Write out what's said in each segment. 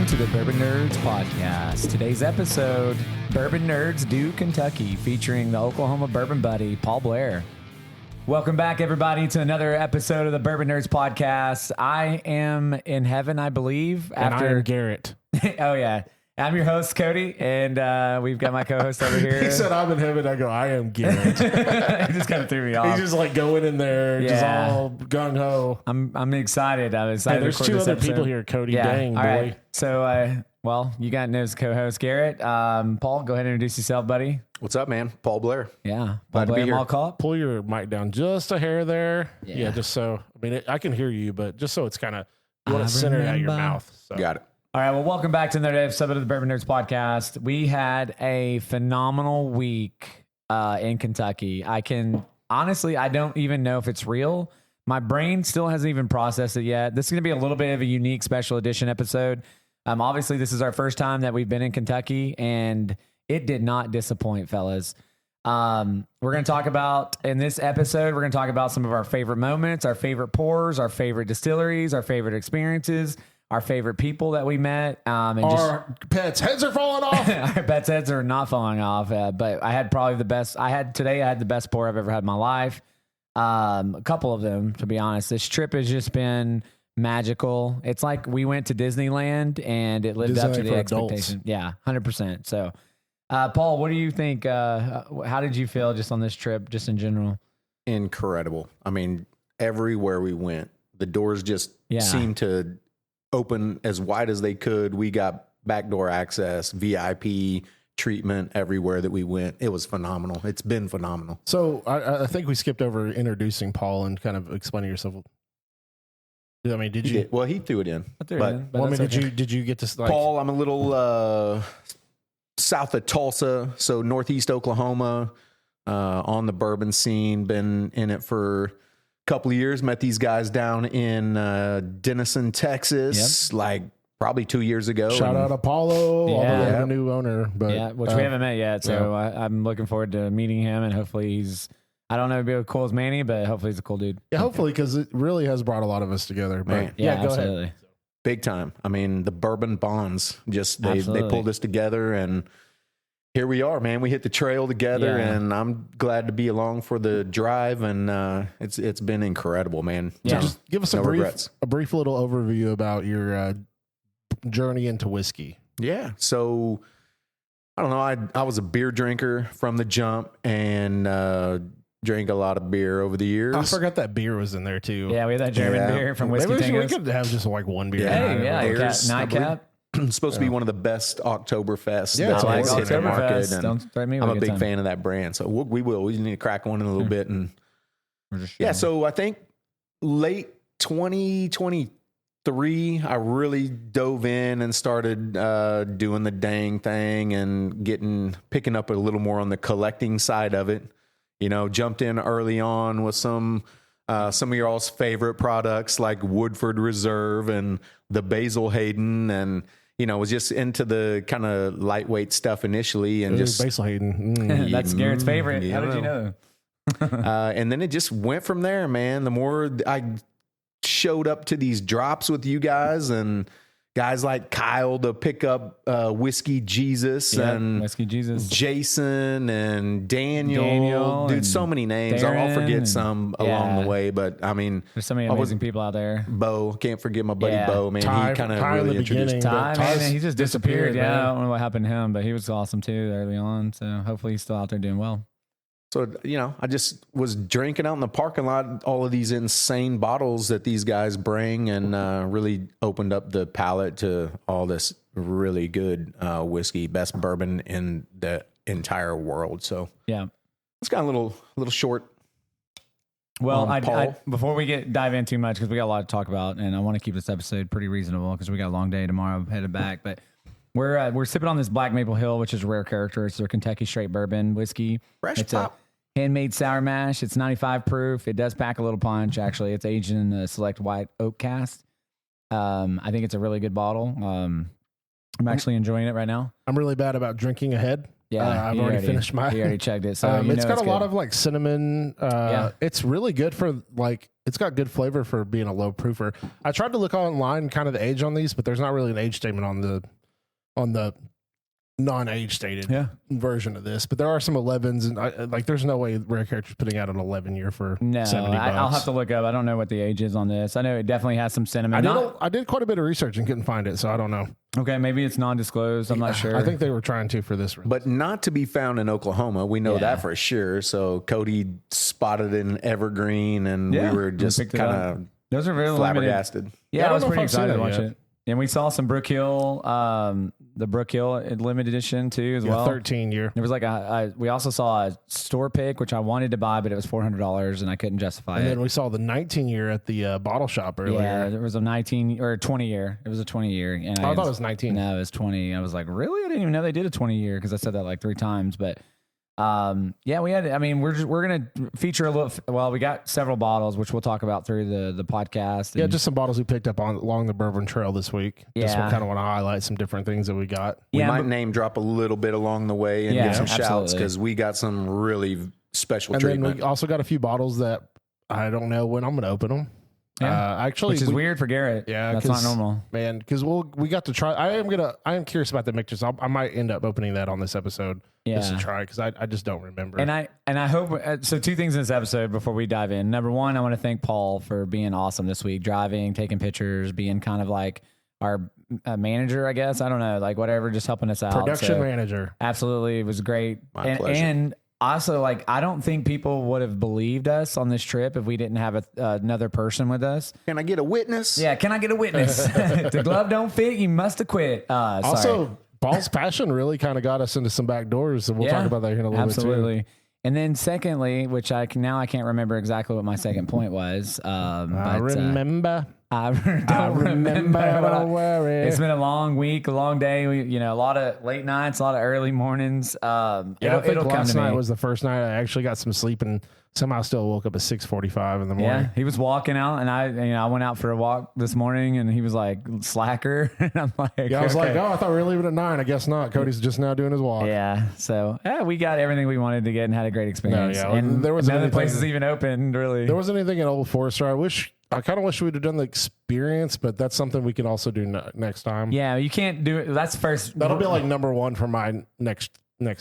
Welcome to the Bourbon Nerds podcast. Today's episode, Bourbon Nerdz Do Kentucky, featuring the Oklahoma bourbon buddy, Paul Blair. Welcome back, everybody, to another episode of the Bourbon Nerds podcast. I am in heaven, I believe. And I am Garrett. Oh, yeah. I'm your host, Cody, and we've got my co-host over here. He said, I'm in heaven. I go, I am Garrett. He just kind of threw me off. He's just like going in there, just all gung-ho. I'm excited. I'm excited. Hey, there's to two record other this people episode. here, Cody. Yeah. Dang, all boy. right. So, well, you got knows co-host Garrett. Paul, go ahead and introduce yourself, buddy. What's up, man? Paul Blair. Yeah. Glad to be here. Mall Cop. Pull your mic down just a hair there. Yeah. Yeah, just so, I mean, I can hear you, but just so it's kind of, you want to center it at your mouth. So. Got it. All right, well, welcome back to another episode of the Bourbon Nerds podcast. We had a phenomenal week in Kentucky. I don't even know if it's real. My brain still hasn't even processed it yet. This is going to be a little bit of a unique special edition episode. Obviously, this is our first time that we've been in Kentucky, and it did not disappoint, fellas. We're going to talk about, in this episode, we're going to talk about some of our favorite moments, our favorite pours, our favorite distilleries, our favorite experiences, our favorite people that we met. And Our pets' heads are falling off. our pets' heads are not falling off. But I had probably the best. I had the best pour I've ever had in my life. A couple of them, to be honest. This trip has just been magical. It's like we went to Disneyland and it lived up to Disneyland the for expectation. adults. Yeah, 100%. So, Paul, what do you think? How did you feel just on this trip, just in general? Incredible. I mean, everywhere we went, the doors just seemed to open as wide as they could. We got backdoor access, VIP treatment everywhere that we went. It was phenomenal. It's been phenomenal. So I think we skipped over introducing Paul and kind of explaining yourself. I mean, did you? Well, he threw it in. Did you get to like? Paul, I'm a little south of Tulsa, so northeast Oklahoma, on the bourbon scene. Been in it for couple of years. Met these guys down in Denison, Texas, like probably 2 years ago. Shout out Apollo, although we have a new owner. But which we haven't met yet. So I'm looking forward to meeting him, and hopefully he's, I don't know if he'll be as cool as Manny, but hopefully he's a cool dude. Yeah, hopefully, because it really has brought a lot of us together. But Man. Yeah, go absolutely. ahead. Big time. I mean, the bourbon bonds, just they Absolutely. pulled us together, and here we are, man. We hit the trail together, and I'm glad to be along for the drive, and it's been incredible, man. Yeah. So just give us No a regrets. brief little overview about your journey into whiskey. Yeah. So I don't know. I was a beer drinker from the jump, and drank a lot of beer over the years. I forgot that beer was in there too. Yeah, we had that German beer from Whiskey Maybe we Tangos. could have just like one beer. Yeah. Hey, yeah, Beers, I nightcap. Supposed to be one of the best Oktoberfests Yeah, that it's has like hit the market. Oktoberfest. And Don't threaten me with I'm a a good big time. fan of that brand. So we will. We just need to crack one in a little bit. And We're just yeah, showing. so I think late 2023, I really dove in and started doing the dang thing and picking up a little more on the collecting side of it. You know, jumped in early on with some of y'all's favorite products like Woodford Reserve and the Basil Hayden, and you know, was just into the kind of lightweight stuff initially, and just Basil Hayden. That's Garrett's favorite. How did you know? and then it just went from there, man. The more I showed up to these drops with you guys and guys like Kyle to pick up Whiskey Jesus and Whiskey Jesus. Jason and Daniel. Dude, so many names. I'll Darren forget and- some along the way, but I mean, There's so many I was- amazing people out there. Bo, can't forget my buddy Yeah. Bo, man. Ty- He kind of Ty in really the introduced beginning. Ty, Ty's man, he just disappeared. Yeah, man. I don't know what happened to him, but he was awesome too early on. So hopefully he's still out there doing well. So, you know, I just was drinking out in the parking lot, all of these insane bottles that these guys bring, and really opened up the palate to all this really good whiskey, best bourbon in the entire world. So Yeah. it's got a little short. Well, Paul? before we dive in too much, because we got a lot to talk about, and I want to keep this episode pretty reasonable because we got a long day tomorrow headed back. But we're sipping on this Black Maple Hill, which is a rare character. It's their Kentucky straight bourbon whiskey. Fresh It's pop. a handmade sour mash. It's 95 proof. It does pack a little punch. Actually, it's aged in a select white oak cast. I think it's a really good bottle. I'm actually enjoying it right now. I'm really bad about drinking ahead. Yeah, I've already finished mine. You already checked it. So it's got a lot of like cinnamon. It's really good for like, it's got good flavor for being a low proofer. I tried to look online kind of the age on these, but there's not really an age statement on the non-age stated version of this. But there are some 11s, and like there's no way Rare Character's putting out an 11 year for $70. I'll have to look up. I don't know what the age is on this. I know it definitely has some cinnamon. I did quite a bit of research and couldn't find it, so I don't know. Okay, maybe it's non-disclosed. I'm not sure. I think they were trying to for this, but not to be found in Oklahoma. We know that for sure. So Cody spotted it in Evergreen, and we were just kind of those are very flabbergasted. Limited. Yeah, I was pretty excited to watch it. And we saw some Brook Hill, the Brook Hill limited edition too as well. 13 year. There was like we also saw a store pick, which I wanted to buy, but it was $400 and I couldn't justify it. And then we saw the 19 year at the bottle shop earlier. Yeah, there was a 19 or 20 year. It was a 20 year. And I thought it was 19. No, it was 20. I was like, really? I didn't even know they did a 20 year because I said that like 3 times. But we had. I mean, we're gonna feature a little. Well, we got several bottles, which we'll talk about through the podcast. Yeah, just some bottles we picked up along the Bourbon Trail this week. Just kind of want to highlight some different things that we got. We might name drop a little bit along the way and give some shouts because we got some really special treatment. Then we also got a few bottles that I don't know when I'm going to open them. Yeah. Actually, which is weird for Garrett. Yeah, that's not normal, man. Because we got to try. I am curious about the Michter's. I might end up opening that on this episode just to try because I just don't remember. And I hope so. 2 things in this episode before we dive in. Number 1, I want to thank Paul for being awesome this week, driving, taking pictures, being kind of like our manager, I guess. I don't know, like whatever, just helping us out. Production manager. Absolutely, it was great. My pleasure. And also, like, I don't think people would have believed us on this trip if we didn't have another person with us. Can I get a witness? Yeah, can I get a witness? The glove don't fit, you must have quit. Also, Paul's passion really kind of got us into some back doors, and we'll talk about that here in a little bit too. And then secondly, which I can't remember exactly what my second point was. I remember. I don't remember. Don't worry. It's been a long week, a long day. A lot of late nights, a lot of early mornings. I think last night was the first night I actually got some sleep and somehow still woke up at 6:45 in the morning. Yeah, he was walking out, and I went out for a walk this morning, and he was like slacker, and I'm like, I was like, I thought we were leaving at 9. I guess not. Cody's just now doing his walk. Yeah, so we got everything we wanted to get and had a great experience. No, and there was none of the places even opened really. There wasn't anything in Old Forester. I kind of wish we'd have done the experience, but that's something we can also do next time. Yeah, you can't do it. That's first. That'll be like number 1 for my next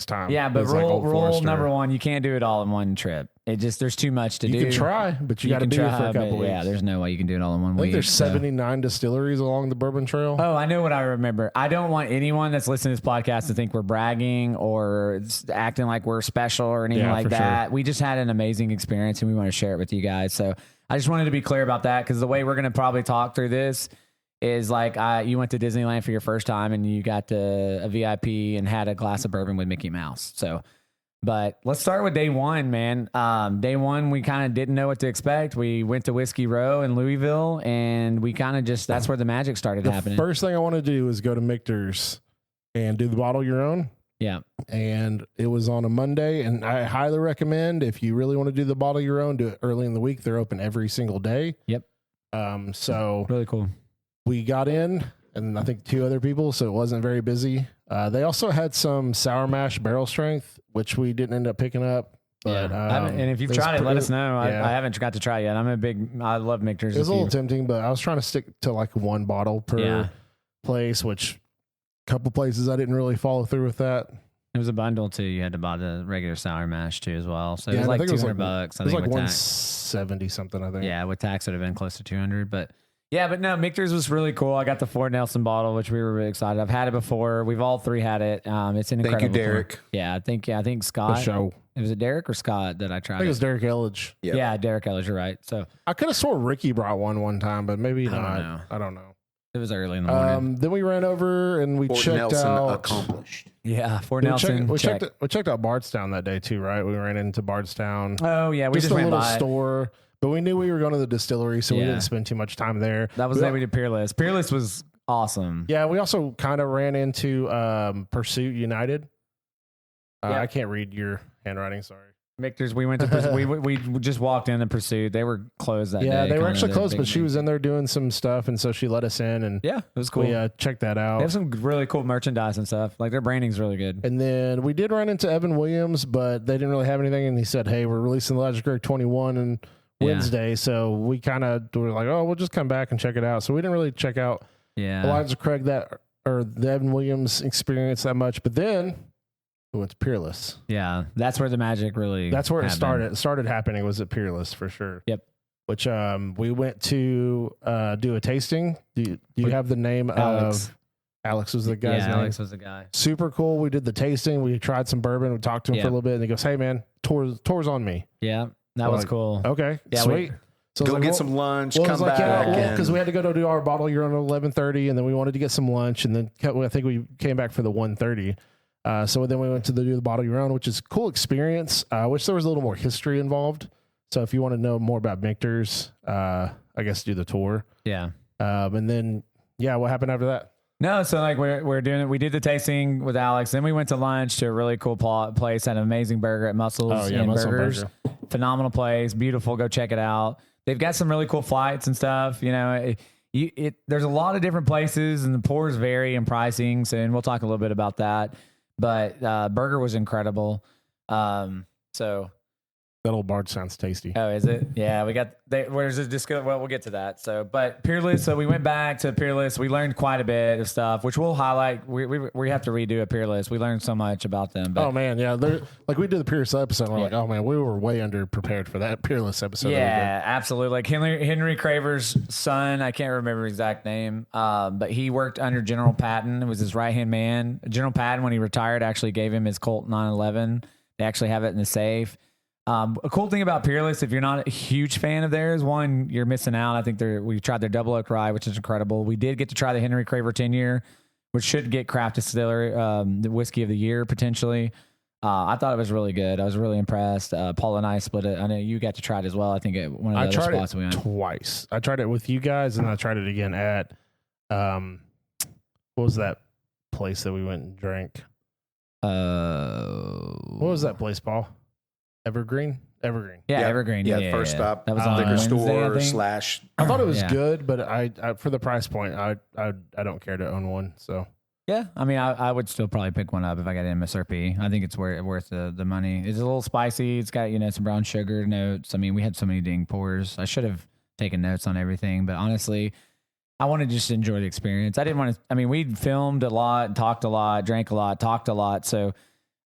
time. Yeah, but rule number 1, you can't do it all in one trip. There's too much to do. You can try, but you got to do it for a couple weeks. Yeah, there's no way you can do it all in one week. I think there's 79 distilleries along the Bourbon Trail. Oh, I know what I remember. I don't want anyone that's listening to this podcast to think we're bragging or acting like we're special or anything like that. Sure. We just had an amazing experience and we want to share it with you guys. So I just wanted to be clear about that because the way we're going to probably talk through this is like you went to Disneyland for your first time and you got a VIP and had a glass of bourbon with Mickey Mouse. So, but let's start with day 1, man. Day 1, we kind of didn't know what to expect. We went to Whiskey Row in Louisville and we kind of that's where the magic started happening. The first thing I wanted to do was go to Michter's and do the bottle your own. Yeah. And it was on a Monday, and I highly recommend if you really want to do the bottle your own, do it early in the week. They're open every single day. Yep. So really cool. We got in, and I think 2 other people, so it wasn't very busy. They also had some sour mash barrel strength, which we didn't end up picking up. But, and if you've tried it, let us know. I haven't got to try it yet. I love Michter's. It was a little tempting, but I was trying to stick to like 1 bottle per place, which a couple places I didn't really follow through with that. It was a bundle too. You had to buy the regular sour mash too as well. So it was like $200. I think it was like 170 something. I think. Yeah, with tax it would have been close to 200. But no, Michter's was really cool. I got the Fort Nelson bottle, which we were really excited. I've had it before. We've all 3 had it. It's an incredible. Thank you, Derek. Yeah, I think Scott. The show. Was it Derek or Scott that I tried? I think it was Derek Elledge. Yep. Yeah, Derek Elledge. You're right. So I could have swore Ricky brought one time, but maybe not. I don't know. It was early in the morning. Then we ran over and we checked Nelson out. Accomplished. Yeah, Fort Nelson. We checked out Bardstown that day too, right? We ran into Bardstown. Oh yeah, we just a ran little by store, but we knew we were going to the distillery, so we didn't spend too much time there. That was the day we did Peerless. Peerless was awesome. Yeah, we also kind of ran into Pursuit United. I can't read your handwriting. Sorry. Victor's. We went to we just walked in Pursuit. They were closed that day. Yeah, they were kinda actually the closed, big but she thing. was in there doing some stuff, and so she let us in, and Yeah, it was cool. we checked that They out. have some really cool merchandise and stuff. Like their branding's really good. And then we did run into Evan Williams, but they didn't really have anything. And he said, "Hey, we're releasing the Logic Greg 21 and Wednesday." So we kind of were like, "Oh, we'll just come back and check it out." So we didn't really check out Yeah. the Logic Craig or the Evan Williams experience that much. But then we went to Peerless. Yeah. That's where the magic really That's where happened. it started. It started happening was at Peerless for sure. Yep. Which we went to do a tasting. Do you have the name Alex. of Alex? Was the guy's name? Alex was the guy. Super cool. We did the tasting. We tried some bourbon. We talked to him for a little bit, and he goes, "Hey man, tours on me." Yeah. That We're was like, cool. Okay, Yeah, sweet. So I was Go like, get well- some lunch, well, I come was like, back. yeah, and- because we had to go to do our bottle year on 11:30, and then we wanted to get some lunch, and then I think we came back for the 1:30. So then we went to do the bottle year on, which is a cool experience. I wish there was a little more history involved. So if you want to know more about Michter's, I guess do the tour. Yeah. And then what happened after that? No, so like we're doing it. We did the tasting with Alex. Then we went to lunch to a really cool place. Had an amazing burger at Muscles and Muscle Burgers. Burger. Phenomenal place, beautiful. Go check it out. They've got some really cool flights and stuff. You know, there's a lot of different places, and the pours vary in pricing. So, and we'll talk a little bit about that. But burger was incredible. So. That old barge sounds tasty. Oh, is it? Yeah, we got. Where's it? Just well, we'll get to that. So, but Peerless. So we went back to Peerless. We learned quite a bit of stuff, which we'll highlight. We have to redo a Peerless. We learned so much about them. But Oh man, yeah. Like we did the Peerless episode. And we're like, oh man, we were way under prepared for that Peerless episode. yeah, absolutely. Like Henry Craver's son. I can't remember his exact name, but he worked under General Patton. It was his right hand man. General Patton, when he retired, actually gave him his Colt 911. They actually have it in the safe. A cool thing about Peerless, if you're not a huge fan of theirs, one, you're missing out. I think we tried their Double Oak Rye, which is incredible. We did get to try the Henry Craver 10-year, which should get Craft Distillery, the whiskey of the year potentially. I thought it was really good. I was really impressed. Paul and I split it. I know you got to try it as well. I think at one of the other spots we went. Twice. I tried it with you guys, and I tried it again at what was that place that we went and drank? What was that place, Paul? Evergreen. Yeah, Evergreen. Yeah, first stop. That was on liquor Wednesday, store / I thought it was Yeah. good, but I for the price point, I don't care to own one. So Yeah, I mean, I would still probably pick one up if I got MSRP. I think it's worth the money. It's a little spicy. It's got some brown sugar notes. I mean, we had so many dang pours. I should have taken notes on everything, but honestly, I want to just enjoy the experience. I didn't want to. I mean, we filmed a lot, talked a lot, drank a lot, talked a lot. So,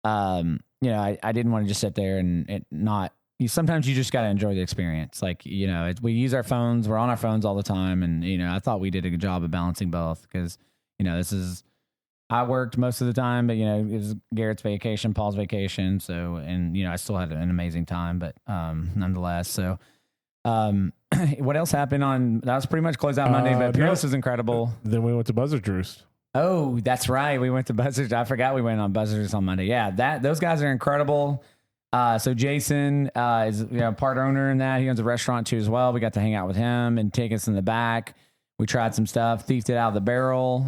I didn't want to just sit there and not. Sometimes you just got to enjoy the experience. Like, we use our phones. We're on our phones all the time. And, I thought we did a good job of balancing both because, I worked most of the time, but, it was Garrett's vacation, Paul's vacation. So, and, I still had an amazing time, but nonetheless. So, what else happened that was pretty much closed out Monday, but Peerless was incredible. then we went to Buzzard Roost. Oh, that's right. We went to Buzzards. I forgot we went on Buzzards on Monday. Yeah, those guys are incredible. So Jason is part owner in that. He owns a restaurant too as well. We got to hang out with him and take us in the back. We tried some stuff, thiefed it out of the barrel.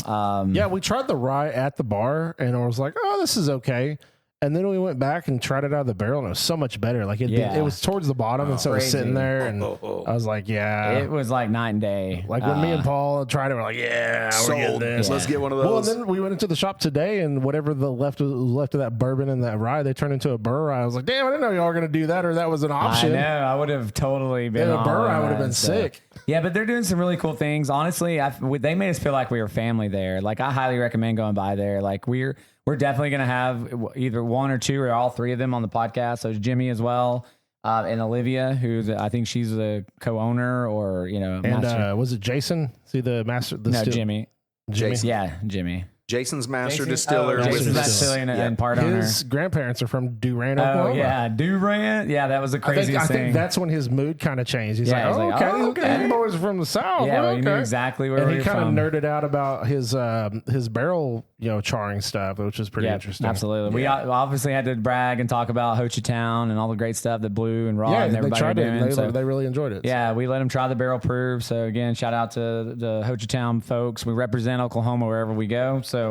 We tried the rye at the bar, and I was like, oh, this is okay. And then we went back and tried it out of the barrel, and it was so much better. Like it was towards the bottom, and so it was sitting there, and I was like, yeah. It was like night and day. Like when me and Paul tried it, we're like, yeah, we're getting this. Let's get one of those. Well, and then we went into the shop today, and whatever the left of that bourbon and that rye, they turned into a burr rye. I was like, damn, I didn't know y'all were going to do that, or that was an option. I know. I would have totally been a burr rye would have been so. sick. Yeah, but they're doing some really cool things. Honestly, they made us feel like we were family there. Like, I highly recommend going by there. Like, we're definitely going to have either one or two or all three of them on the podcast. So Jimmy as well, and Olivia, who's I think she's the co-owner or And was it Jason? See the master? Jimmy. Jason. Yeah, Jimmy. Jason's master distiller. Jason's with master and part owner. His grandparents are from Durant, Oklahoma. Oh yeah, Durant. Yeah, that was the craziest I thing. think that's when his mood kind of changed. He's Yeah, like, okay, you boys are from the South. Yeah, well, he knew exactly where and we he were kind of from. nerded out about his barrel, charring stuff, which is pretty interesting. Absolutely. We obviously had to brag and talk about Ho Chi Town and all the great stuff that Blue and Rod Yeah, and they everybody tried were it. doing. And they really enjoyed it. Yeah, we let them try the barrel proof. So again, shout out to the Ho Chi Town folks. We represent Oklahoma wherever we go. So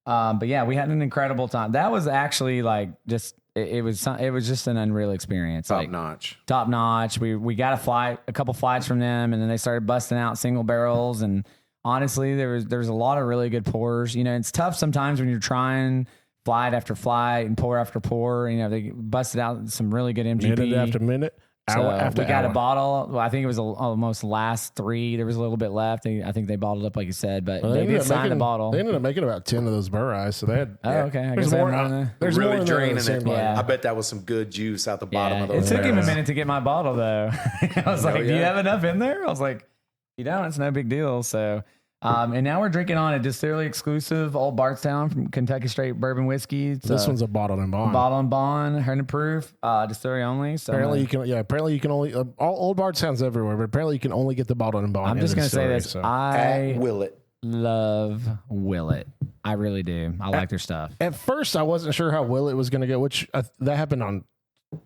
But yeah, we had an incredible time. That was actually like just it was just an unreal experience. Top like, notch. Top notch. We got a couple flights from them, and then they started busting out single barrels. And honestly, there's a lot of really good pours. You know, it's tough sometimes when you're trying flight after flight and pour after pour. You know, they busted out some really good MGP. Minute after minute. So hour after we got hour. a bottle. Well, I think it was almost last 3. There was a little bit left. I think they bottled up, like you said, but they did sign a bottle. They ended up making about 10 of those Burris, so they had. Oh, okay. I There's guess more. more in there. There's Really more in there than draining it seemed it. like. Yeah. I bet that was some good juice out the bottom of those. It took him a barrels. minute to get my bottle, though. I was like, do you have enough in there? I was like, you don't. It's no big deal. So, and now we're drinking on a distillery exclusive Old Bardstown from Kentucky Straight Bourbon Whiskey. It's This one's a bottled and bond. bottle and bond, 100 proof, distillery only. So Apparently you can. Yeah. Apparently you can only. All Old Bard sounds everywhere, but apparently you can only get the bottled and bond. I'm just going to say this. So. I Will it? love Willet. I really do. I like their stuff. At first, I wasn't sure how Willet was going to go, which that happened on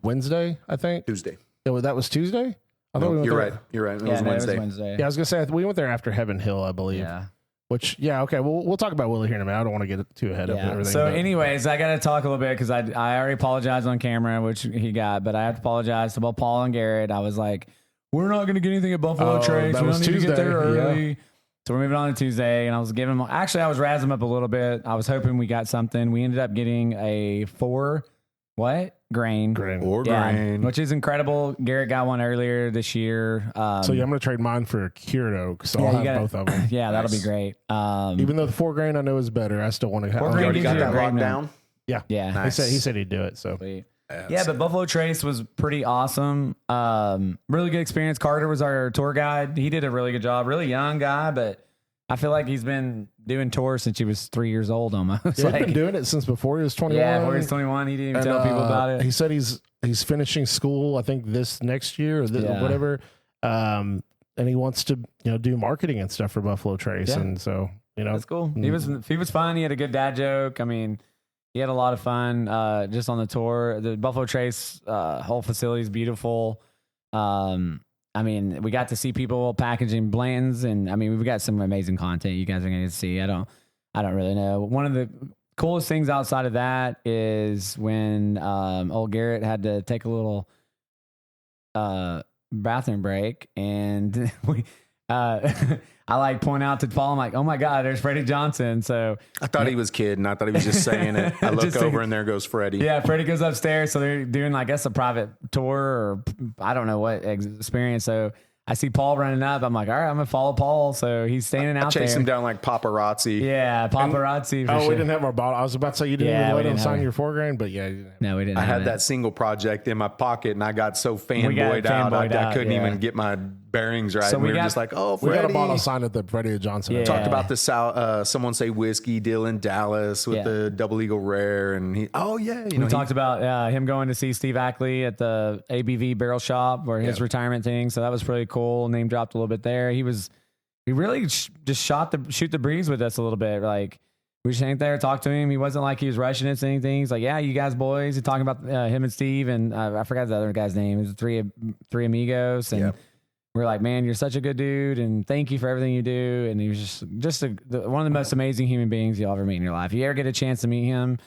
Wednesday, I think. Tuesday. That was Tuesday. I thought we went You're there- right. You're right. It Yeah, was no, Wednesday. It was Wednesday. Yeah, I was gonna say we went there after Heaven Hill, I believe. Yeah. Which, yeah, okay. We'll talk about Willie here in a minute. I don't want to get too ahead of everything. So, but- anyways, I got to talk a little bit because I already apologized on camera, which he got, but I have to apologize to both Paul and Garrett. I was like, we're not going to get anything at Buffalo Trace. that We was don't need to get there Tuesday, early. So we're moving on to Tuesday, and I was giving him. Actually, I was razzing him up a little bit. I was hoping we got something. We ended up getting a 4 grain. Or grain. Which is incredible. Garrett got one earlier this year. So yeah, I'm gonna trade mine for a cured oak, so I'll you have gotta- both of them. Yeah, that'll be Nice. great. Even though the 4 grain I know is better, I still want to have. 4 You grain already gives got you a that great locked note. down? Yeah, Yeah. Nice. He said he'd do it. So Sweet. Yeah, but Buffalo Trace was pretty awesome. Really good experience. Carter was our tour guide. He did a really good job. Really young guy, but I feel like he's been doing tours since he was 3 years old almost. yeah, he's been doing it since before he was 21. Yeah, before he was 21, he didn't even And, tell people about it. He said he's finishing school, I think this next year or Yeah. whatever. And he wants to do marketing and stuff for Buffalo Trace, Yeah. and so That's cool. He was fun. He had a good dad joke. I mean, he had a lot of fun just on the tour. The Buffalo Trace whole facility is beautiful. I mean, we got to see people packaging Blanton's, and I mean, we've got some amazing content you guys are going to see. I don't really know. One of the coolest things outside of that is when old Garrett had to take a little bathroom break, and we. I like point out to Paul, I'm like, oh my God, there's Freddie Johnson. So I thought he was kidding. I thought he was just saying it. I look Just over saying- and there goes Freddie. yeah, Freddie goes upstairs. So they're doing, I guess, a private tour or I don't know what experience. So I see Paul running up. I'm like, all right, I'm going to follow Paul. So he's standing out Chase there. him down like paparazzi. Yeah, paparazzi. For Oh, sure. we didn't have our bottle. I was about to say you didn't Yeah, even we let him didn't sign have your 4 grain, but yeah, you didn't have No, we didn't. I have had it. that single project in my pocket and I got so got fanboyed out. fanboyed I out, couldn't yeah. even get my bearings right. So And we we were got- just like, oh, we Freddie. got a bottle signed at the Freddie Johnson. Yeah. Talked about the someone say whiskey deal in Dallas with Yeah. the Double Eagle Rare, and he We talked about him going to see Steve Ackley at the ABV barrel shop or his retirement thing. So that was pretty cool. Name dropped a little bit there. He really just shoot the breeze with us a little bit. Like we just hang there, talked to him. He wasn't like he was rushing us or anything. He's like, yeah, you guys boys. He's talking about him and Steve and I forgot the other guy's name. It was three amigos. And we're like, man, you're such a good dude. And thank you for everything you do. And he was just one of the most amazing human beings you'll ever meet in your life. If you ever get a chance to meet him,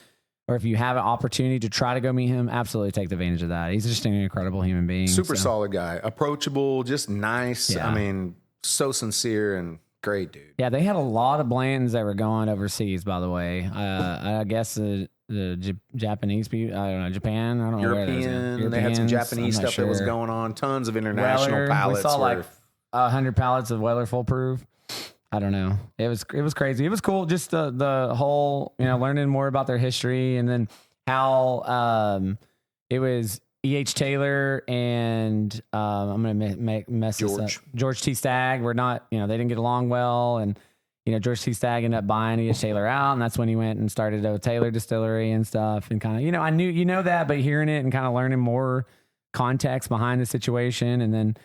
or if you have an opportunity to try to go meet him, absolutely take advantage of that. He's just an incredible human being. super so. solid guy, approachable, just nice. Yeah. I mean, so sincere and great dude. Yeah, they had a lot of Blantons that were going overseas, by the way. I guess the Japanese people, I don't know, Japan, I don't know where it is. European. They had some Japanese I'm not stuff that was sure. going on. Tons of international Weller, pallets. we saw like were- 100 pallets of Weller Full Proof. I don't know. It was crazy. It was cool. Just the whole, learning more about their history and then how it was E.H. Taylor and I'm going to mess this up. George T. Stagg were not, they didn't get along well. And, George T. Stagg ended up buying E.H. Taylor out. And that's when he went and started a Taylor distillery and stuff. And kind of, I knew, that, but hearing it and kind of learning more context behind the situation. And then,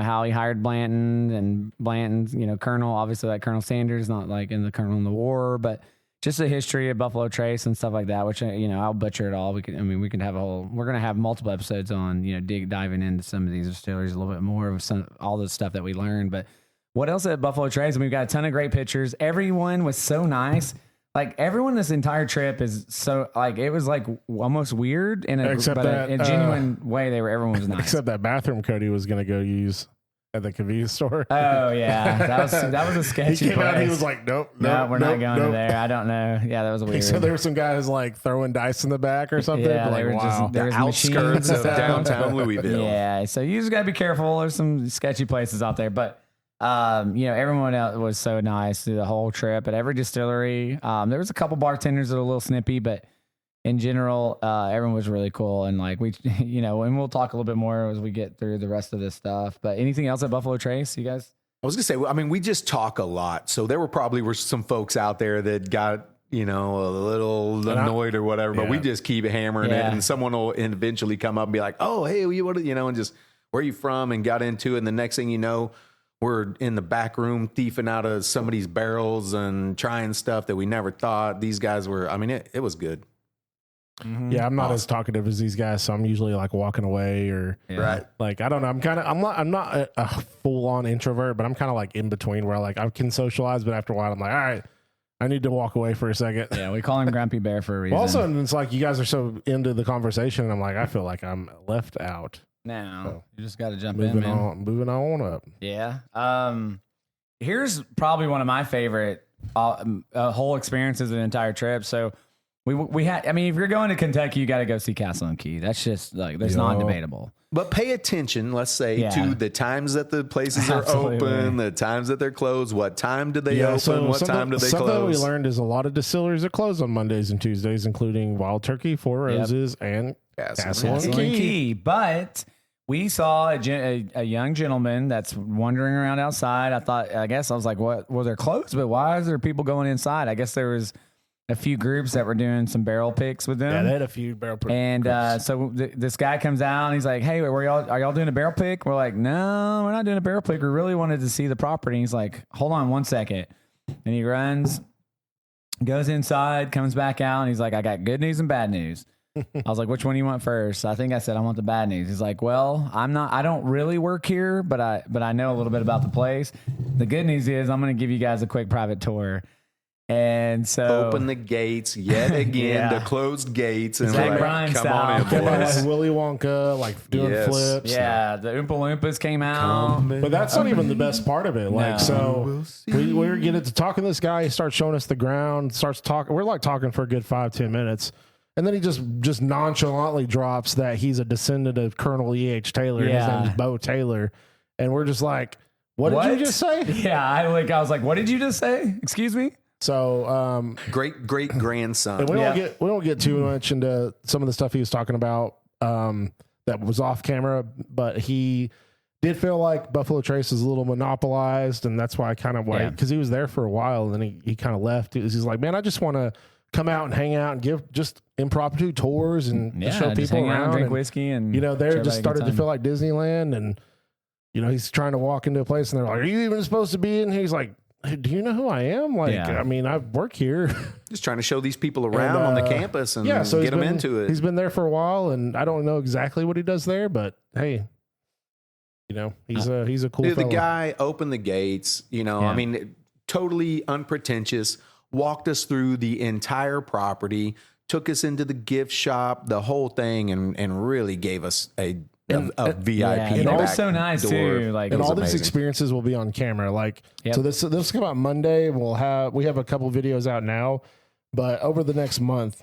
how he hired Blanton and Blanton's, Colonel, obviously like Colonel Sanders, not like in the Colonel in the War, but just the history of Buffalo Trace and stuff like that, which, I'll butcher it all. We could have we're going to have multiple episodes on, diving into some of these distilleries a little bit more of all the stuff that we learned. But what else at Buffalo Trace? And we've got a ton of great pictures. Everyone was so nice. like everyone this entire trip is so like it was like almost weird in a genuine way. Everyone was nice. Except that bathroom Cody was going to go use at the convenience store. Oh yeah, that was a sketchy. He came place. out. He was like, "Nope, we're not going to there." I don't know. Yeah, that was weird. So there were some guys like throwing dice in the back or something. Yeah, like, they were wow. there was outskirts of downtown Louisville. Yeah, so you just gotta be careful. There's some sketchy places out there, but everyone else was so nice through the whole trip at every distillery. There was a couple bartenders that were a little snippy, but in general, everyone was really cool. And like we, and we'll talk a little bit more as we get through the rest of this stuff. But anything else at Buffalo Trace, you guys? I was gonna say, I mean, we just talk a lot, so there were some folks out there that got a little annoyed or whatever, but we just keep hammering it, and someone will eventually come up and be like, "Oh, hey, and just where are you from?" and got into it, and the next thing you know, we're in the back room thieving out of somebody's barrels and trying stuff that we never thought. These guys were. I mean, it was good. Mm-hmm. Yeah, I'm not as talkative as these guys, so I'm usually like walking away or right. Like I don't know. I'm not a full on introvert, but I'm kind of like in between where like I can socialize, but after a while I'm like, all right, I need to walk away for a second. Yeah, we call him Grumpy Bear for a reason. Well, also, it's like you guys are so into the conversation, and I'm like, I feel like I'm left out. Now So, you just got to jump in, man. Moving on up. Yeah. Here's probably one of my favorite whole experiences of the entire trip. So we had. I mean, if you're going to Kentucky, you got to go see Castle and Key. That's just like that's not debatable. But pay attention, let's say, to the times that the places are open, the times that they're closed. What time do they open? What time do they close? Something we learned is a lot of distilleries are closed on Mondays and Tuesdays, including Wild Turkey, Four Roses, and Castle and Key. But we saw a young gentleman that's wandering around outside. I was like, what? Well, they're closed, but why is there people going inside? I guess there was a few groups that were doing some barrel picks with them. Yeah, they had a few barrel picks. And so this guy comes out and he's like, "Hey, are y'all doing a barrel pick?" We're like, "No, we're not doing a barrel pick. We really wanted to see the property." And he's like, "Hold on one second." And he runs, goes inside, comes back out, and he's like, "I got good news and bad news." I was like, "Which one do you want first?" I think I said I want the bad news. He's like, "Well, I don't really work here, but I know a little bit about the place. The good news is I'm going to give you guys a quick private tour." And so open the gates yet again, the closed gates, and Zach like, Bryan come style. on in, boys. Like Willy Wonka, like doing flips. Yeah, the Oompa Loompas came out. But that's not even the best part of it. Like, so we were getting to talking to this guy. He starts showing us the ground, starts talking. We're like talking for a good 5-10 minutes. And then he just nonchalantly drops that he's a descendant of Colonel E.H. Taylor. And his name is Bo Taylor. And we're just like, what did you just say? Yeah, I was like, what did you just say? Excuse me? So great grandson. And we don't get too much into some of the stuff he was talking about that was off camera, but he did feel like Buffalo Trace is a little monopolized, and that's why I kind of like because he was there for a while and then he kind of left. He's like, man, I just want to come out and hang out and give just impromptu tours and just show people around and drink and, whiskey and there just started to feel like Disneyland, and he's trying to walk into a place and they're like, are you even supposed to be in here? He's like, do you know who I am? Like, I mean, I work here. Just trying to show these people around on the campus and so get them into it. He's been there for a while, and I don't know exactly what he does there, but hey, he's a cool The fella. guy opened the gates, I mean, totally unpretentious, walked us through the entire property, took us into the gift shop, the whole thing, and really gave us a VIP. And it was so nice too. Like, and all amazing. these experiences will be on camera. Like, so this will come out Monday. We have a couple videos out now, but over the next month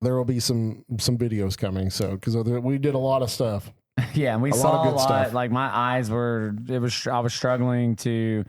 there will be some videos coming. So because we did a lot of stuff. Yeah, and we saw a lot. Stuff. Like my eyes were. I was struggling to.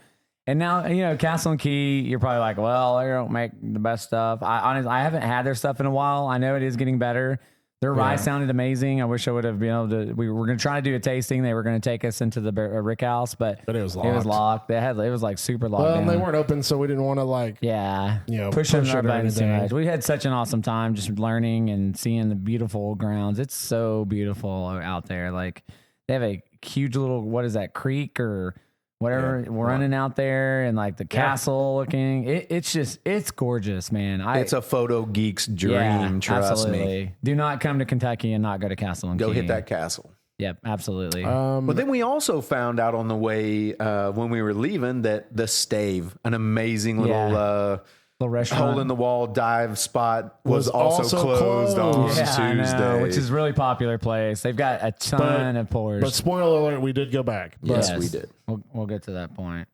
And now, Castle and Key, you're probably like, well, they don't make the best stuff. I haven't had their stuff in a while. I know it is getting better. Their rye sounded amazing. I wish I would have been able to. We were going to try to do a tasting. They were going to take us into the Rick House, but it was locked. It was locked. It was like super locked. Well, and they weren't open, so we didn't want to push them our buttons too much. We had such an awesome time just learning and seeing the beautiful grounds. It's so beautiful out there. Like they have a huge little creek or whatever running out there, and like the castle looking. It's gorgeous, man. It's a photo geek's dream. Trust me. Do not come to Kentucky and not go to Castle and Go Key. hit that castle. Yep, absolutely. But then we also found out on the way when we were leaving that the Stave, an amazing little Little restaurant. Hole in the Wall dive spot was also closed on Tuesday. which is a really popular place. They've got a ton of pours. But spoiler alert, we did go back. But Yes, we did. We'll get to that point.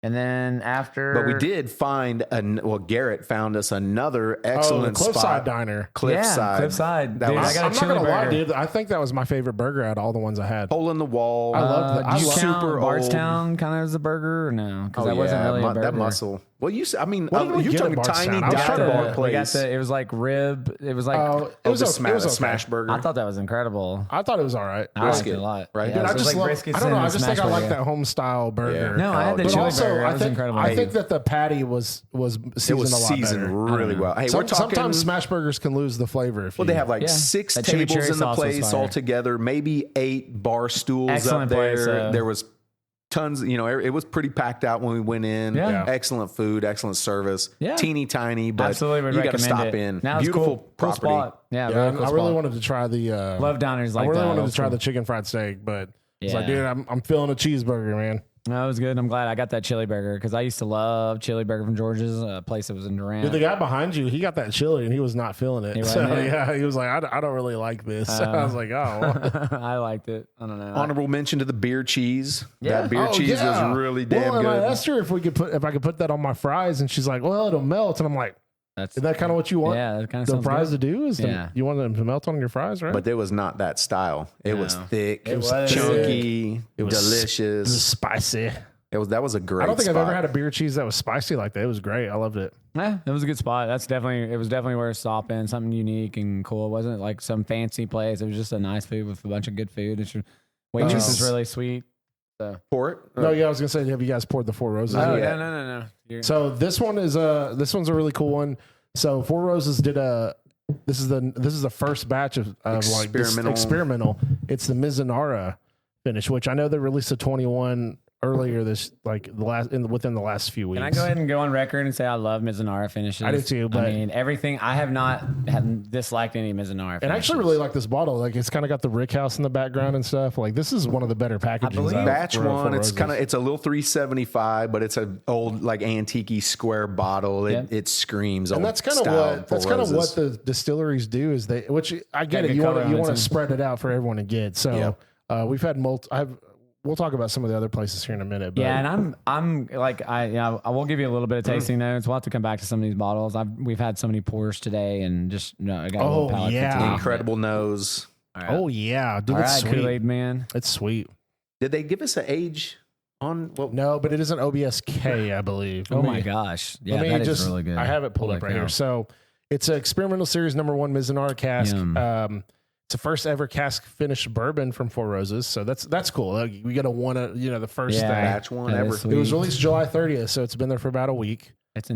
And then after, But we did find Garrett found us another excellent the Cliffside spot. Diner. Cliffside. That Dude, was, I got a I'm not chili gonna lie, burger. dude. I think that was my favorite burger out of all the ones I had. Hole in the Wall. I loved that. Do you I count super Bardstown kind of as a burger or no? Because that wasn't really a burger. that muscle. Well, you're What did we you're get talking at tiny Bardstown? I was dive trying to- bar We got place. it was like rib. It was like, It was the okay. smash burger. I thought that was incredible. I thought it was all right. I liked it Brisket, a lot. right? Yeah, Dude, it I was just like love. briskets I don't know. and I a just smash think I like burger. that home style burger. No, I had the But chili also, burger. It I was think incredible. I think that the patty was seasoned It was a lot seasoned better. really well. Hey, we're talking. Sometimes smash burgers can lose the flavor. If Well, they have like 6 That tables chimichurri in the sauce was place fire. altogether, maybe 8 bar stools Excellent up there. place, There was tons, it was pretty packed out when we went in. Yeah. Excellent food, excellent service. Yeah. Teeny tiny, but Absolutely would you got to recommend stop it. in. Now it's Beautiful cool property. spot. Yeah, Yeah, very cool I really spot. wanted to try the. Love diners like I really that. wanted Old to try school. the chicken fried steak, but it's like, Yeah. dude, I'm feeling a cheeseburger, man. No, it was good. I'm glad I got that chili burger because I used to love chili burger from George's, a place that was in Durant. Dude, the guy behind you, he got that chili and he was not feeling it. He So wasn't? yeah, he was like, I don't really like this. I was like, oh. I liked it. I don't know. Honorable mention to the beer cheese. Yeah. That beer Oh, cheese yeah. was really damn well, and good. I asked her if I could put that on my fries, and she's like, well, it'll melt. And I'm like, That's is that kind of what you want? yeah. That kind of The sounds fries good. to do is Yeah. you want them to melt on your fries, right? But it was not that style. It was No. thick. It was was chunky. It was delicious. spicy. That was a great I don't think spot. I've ever had a beer cheese that was spicy like that. It was great. I loved it. Yeah, it was a good spot. It was definitely worth stopping. Something unique and cool. It wasn't like some fancy place. It was just a nice food with a bunch of good food. Waitress is really sweet. So. Port? No, yeah, I was gonna say, have you guys poured the Four Roses? Oh yet? yeah, no. So this one's a really cool one. So Four Roses did this is the first batch of like this experimental. It's the Mizunara finish, which I know they released a 21 earlier this within the last few weeks. Can I go ahead and go on record and say I love Mizunara finishes? I do too, but- I mean everything. I haven't disliked any Mizunara finishes. And I actually really like this bottle. Like it's kind of got the Rick House in the background and stuff. Like this is one of the better packaging. believe Batch for one, Four it's Roses. it's a little 375, but it's an old like antique square bottle. Yep. It screams And old that's kind style of Four what the distilleries do is which I get Got it. good You color on it, want to too. spread it out for everyone to get. So we've had we'll talk about some of the other places here in a minute. But Yeah, and I'm like I will give you a little bit of tasting notes. We'll have to come back to some of these bottles. We've had so many pours today, and just I got a little palate yeah. fatigue. incredible nose. oh yeah, dude, All it's right, sweet. Kool-Aid man. It's sweet. Did they give us an age on? Well, No, but it is an OBSK, I believe. Oh Let my me- gosh, let yeah, me that is just- really good. I have it pulled Holy up right cow. here. So it's an experimental series #1 Mizunara cask. Yum. It's a first ever cask finished bourbon from Four Roses. So that's cool. Like, we got the first Yeah. thing. batch one That ever. is It was sweet. released July 30th, so it's been there for about a week. It's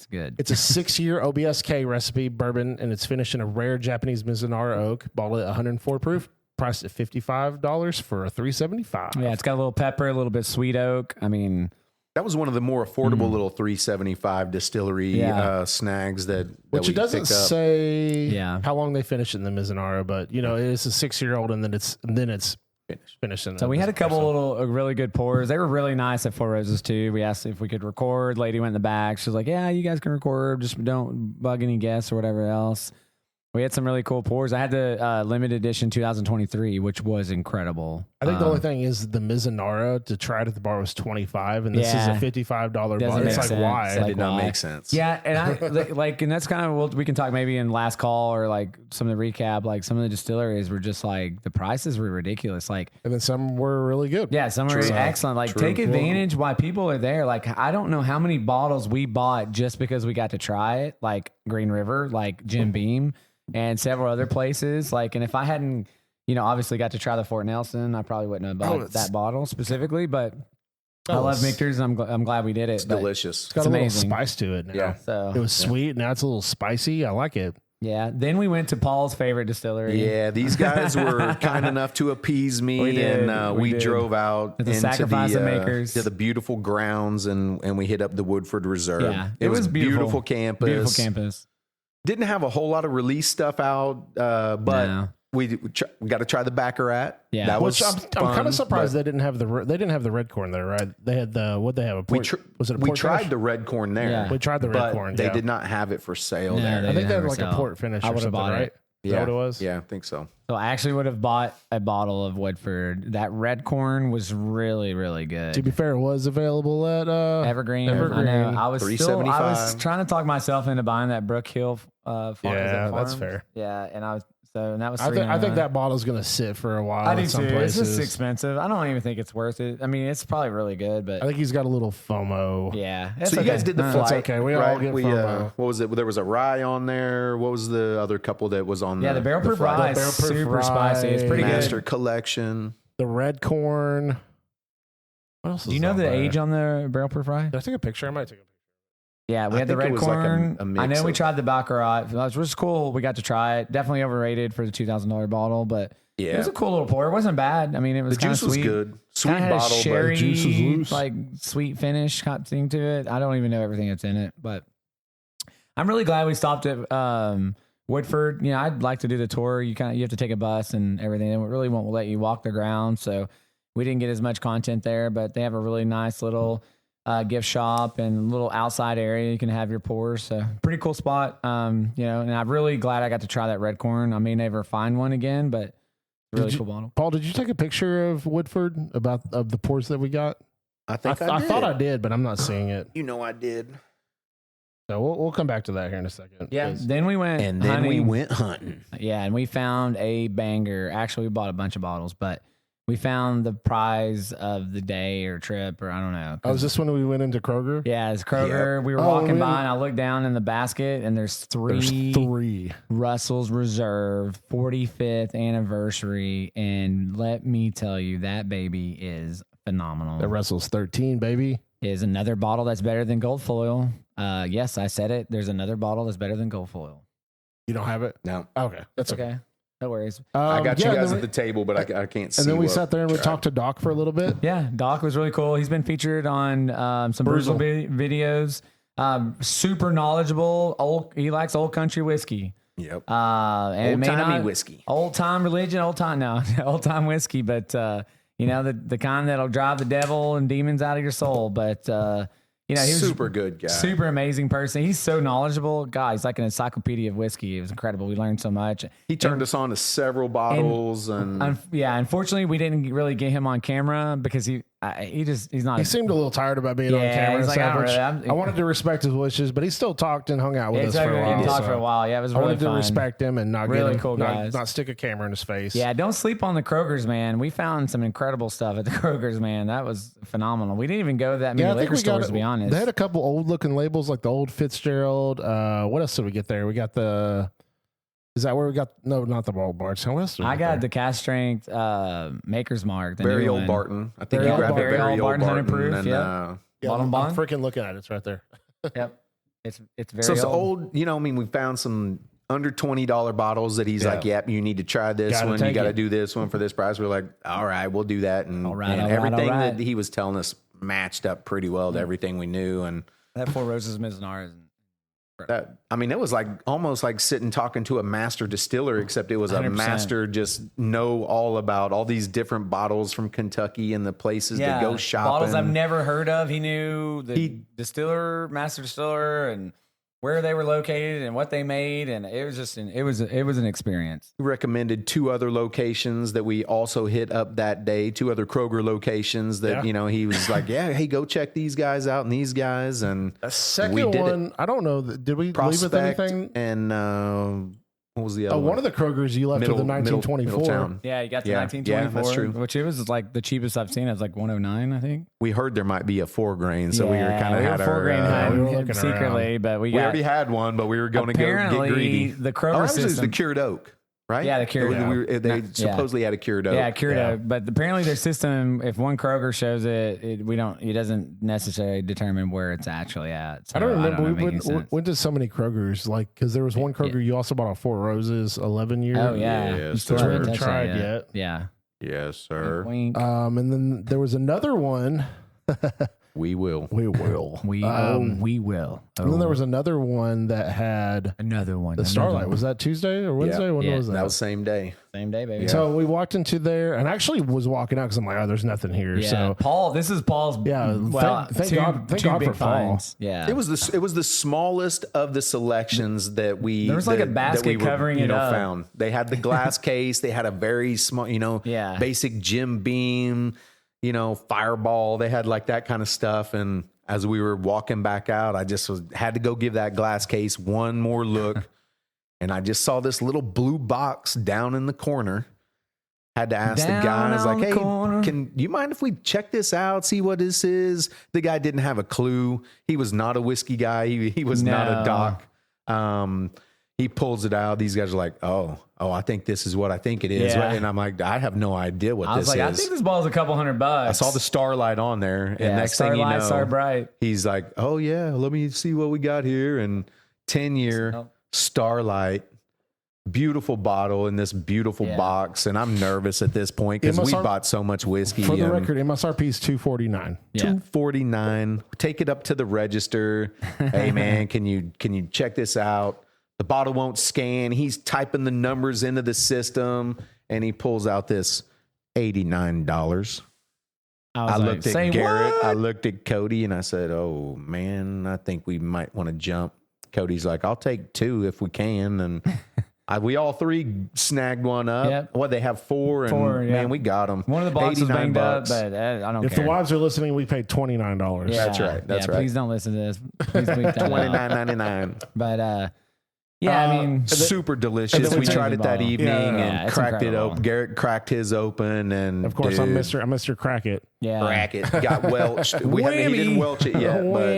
good. It's a 6-year OBSK recipe bourbon, and it's finished in a rare Japanese Mizunara oak, bottled at 104 proof, priced at $55 for a $375. Yeah, it's got a little pepper, a little bit sweet oak. I mean, That was one of the more affordable little 375 distillery snags that Which we it doesn't picked up. say Yeah. how long they finish it in the Mizunara, but it is a 6-year-old, and then it's finished in. so we had a couple so. little really good pours. They were really nice at Four Roses too. We asked if we could record. Lady went in the back. She was like, "Yeah, you guys can record. Just don't bug any guests or whatever else." We had some really cool pours. I had the limited edition 2023, which was incredible. I think the only thing is the Mizunara to try it at the bar was $25, and this is Yeah. a $55 Doesn't bar. make It's like sense. why? That Like, did not why? make sense. Yeah, and and that's kind of we can talk maybe in last call or like some of the recap. Like some of the distilleries were just like the prices were ridiculous. Like And then some were really good. yeah, some are excellent. Like take advantage while people are there. Like I don't know how many bottles we bought just because we got to try it. Like Green River, like Jim Beam, and several other places. Like, and if I hadn't, obviously got to try the Fort Nelson, I probably wouldn't have bought that bottle specifically. But I love Victor's. I'm glad we did it. It's delicious. It's got It's a little amazing. spice to it now. Yeah. So It was sweet. Now it's a little spicy. I like it. yeah. Then we went to Paul's favorite distillery. Yeah, these guys were kind enough to appease me, We did. and We we did. drove out It's a into sacrifice of makers. to the beautiful grounds, and we hit up the Woodford Reserve. Yeah, it was beautiful. campus. Beautiful campus. Didn't have a whole lot of release stuff out, but No. we got to try the Baccarat. Yeah. That was I'm kind of surprised but they didn't have the red corn there, right? They had what'd they have? Was it a we port tried finish? the red corn there. Yeah. We tried the red but corn. they did not have it for sale No, there. they I think didn't they had have like it a sell. port finish I or would've something, bought right? it. Is that what it was? Yeah, I think so. So I actually would have bought a bottle of Woodford. That red corn was really, really good. To be fair, it was available at Evergreen. Evergreen. I know. I was $3.75. trying to talk myself into buying that Brook Hill. Farm. Yeah, that's fair. Yeah, and that was. I think that bottle's gonna sit for a while. I do in some too. places. It's just expensive. I don't even think it's worth it. I mean, it's probably really good, but I think he's got a little FOMO. yeah. So you guys did the flight. That's okay. We all right? get FOMO. What was it? There was a rye on there. What was the other couple that was on? Yeah, the barrel proof flight? rye is barrel proof super rye, spicy. It's pretty Master good. Collection. The red corn. What else? Do you know the age on the barrel proof rye? Did I take a picture? I might take a picture. Yeah, we I had the think it red was like a corn. mix I know we of- tried the Baccarat. It was cool. We got to try it. Definitely overrated for the $2,000 bottle, but it Yeah, was a cool little pour. It wasn't bad. I mean, it was the kind of juice was sweet. good. Sweet Kinda had a bottle, sherry, but juice was loose. like sweet finish kind of thing to it. I don't even know everything that's in it, but I'm really glad we stopped at Woodford. You know, I'd like to do the tour. You have to take a bus and everything. They really won't let you walk the ground, so we didn't get as much content there. But they have a really nice little gift shop and a little outside area you can have your pours. So pretty cool spot. You know, and I'm really glad I got to try that red corn. I may never find one again, but really cool bottle. Paul, did you take a picture of Woodford of the pours that we got? I think I I did. thought I did, but I'm not seeing it. You know I did. So we'll come back to that here in a second. Yeah. 'cause Then we went And then hunting. we went hunting. Yeah, and we found a banger. Actually, we bought a bunch of bottles, but we found the prize of the day or trip, or I don't know. Oh, is this when we went into Kroger? Yeah, it's Kroger. Yep. We were Oh, walking we by, didn't- and I looked down in the basket, and there's There's three. Russell's Reserve 45th anniversary, and let me tell you, that baby is phenomenal. That Russell's 13, baby. Is another bottle that's better than Gold Foil. Yes, I said it. There's another bottle that's better than Gold Foil. You don't have it? No, Okay. That's okay. Okay, no worries. I got you yeah, guys then at the table, but I can't see. And then we what sat there and we tried. talked to Doc for a little bit. Yeah, Doc was really cool. He's been featured on some Bruzel. Bruzel videos. Super knowledgeable. He likes old country whiskey. Yep. And it may Old-timey not- whiskey. Old time religion, old time whiskey, but you know, the kind that'll drive the devil and demons out of your soul. But you know, he was Super good guy. super amazing person. He's so knowledgeable. God, he's like an encyclopedia of whiskey. It was incredible. We learned so much. He turned us on to several bottles, and Unfortunately, we didn't really get him on camera because he's not. He seemed a little tired about being on Yeah, camera. he's and like, stuff, I don't which really- I wanted to respect his wishes, but he still talked and hung out with us for a while. He talked so for a while. Yeah, it was I really wanted to fun. respect him and not Really get him, cool guys. not stick a camera in his face. Yeah, don't sleep on the Kroger's, man. We found some incredible stuff at the Kroger's, man. That was phenomenal. We didn't even go to that many I think liquor we got stores, to be honest. They had a couple old looking labels like the old Fitzgerald. What else did we get there? We got the. Is that where we got? No, not the World Barge. What else did we I get got there? the Cast Strength Maker's Mark. The very new old one. Barton. I think Very you old grabbed a Barton. very Very old old Barton, Barton. 100 proof, And, yeah. Yeah, Bottom I'm bond? freaking looking at it. It's right there. Yep. It's very so it's old. old. You know, I mean, we found some under $20 bottles that he's Yeah. like, "Yep, you need to try this Gotta one. You take got to it. do this one for this price." We're like, "All right, we'll do that." And, All right, and all right, everything all right. that he was telling us matched up pretty well to everything we knew. And That Four Roses Miznar is. that, I mean, it was like almost like sitting talking to a master distiller, except it was a 100%. master just know all about all these different bottles from Kentucky and the places to go shopping. Bottles I've never heard of. He knew the master distiller, and where they were located and what they made, and it was just it was an experience. He recommended 2 other locations that we also hit up that day, 2 other Kroger locations that, Yeah. you know, he was like, yeah, hey, go check these guys out and these guys. And The second we did one, I don't know. Did we leave with Prospect anything? and what was the other One of the Krogers you left with the 1924. Middletown. Yeah, you got the Yeah, 1924, that's true. which it was like the cheapest I've seen. It was like 109, I think. We heard there might be a 4 grain, so we were kind of had 4 our. grain we were hunting looking secretly, but we we got already had one, but we were going to go get apparently greedy. the Oh, Kroger that was system. the cured oak, right? Yeah, the cured oak. They Yeah. supposedly had a cured oak. Yeah, cured Yeah. oak. But apparently their system, if one Kroger shows it, it doesn't necessarily determine where it's actually at. So I don't remember. know if it We makes went, sense. went to so many Krogers, like because there was one Kroger you also bought a Four Roses 11 year. Oh yeah, Yes, You still sir. haven't Haven't touched tried that yet. Yeah. Yes, sir. Wink. And then there was another one. We will. We will. We will. And then there was another one that had another one. The Starlight. Was that Tuesday or Wednesday? When was that? That was same day. Same day, baby. So we walked into there and actually was walking out because I'm like, oh, there's nothing here. Yeah. So Paul, this is Paul's. Yeah. Well, thank God two for big Paul. finds. Yeah. It was the smallest of the selections that we. There was like a basket covering it up. Found. They had the glass case. They had a very small, basic Jim Beam, Fireball. They had like that kind of stuff. And as we were walking back out, I just had to go give that glass case one more look. And I just saw this little blue box down in the corner. Had to ask the guy, I was like, hey, can you mind if we check this out, see what this is? The guy didn't have a clue. He was not a whiskey guy. He was not a doc. He pulls it out. These guys are like, oh, I think this is what I think it is. Yeah. And I'm like, I have no idea what this is. I think this ball's a couple $100. I saw the Starlight on there. And next thing you know, Star Bright. He's like, oh, yeah, let me see what we got here. And 10-year Starlight. Beautiful bottle in this beautiful box, and I'm nervous at this point because we bought so much whiskey. For the record, MSRP is $249. $249. Take it up to the register. Hey man, can you check this out? The bottle won't scan. He's typing the numbers into the system, and he pulls out this $89. I looked at Garrett. What? I looked at Cody, and I said, "Oh man, I think we might want to jump." Cody's like, "I'll take 2 if we can," and. We all 3 snagged one up. Yep. What, they have 4, and man, we got them. One of the boxes banged up, but I don't care. If the wives are listening, we paid $29. Yeah. That's right. That's right. Please don't listen to this. Please bleep that out. $29.99. But I mean, super delicious. We tried it that evening and cracked incredible. it open. Garrett cracked his open, and of course, I'm Mr. Crackett. Yeah, Crackett got welched. He didn't welch it yet, but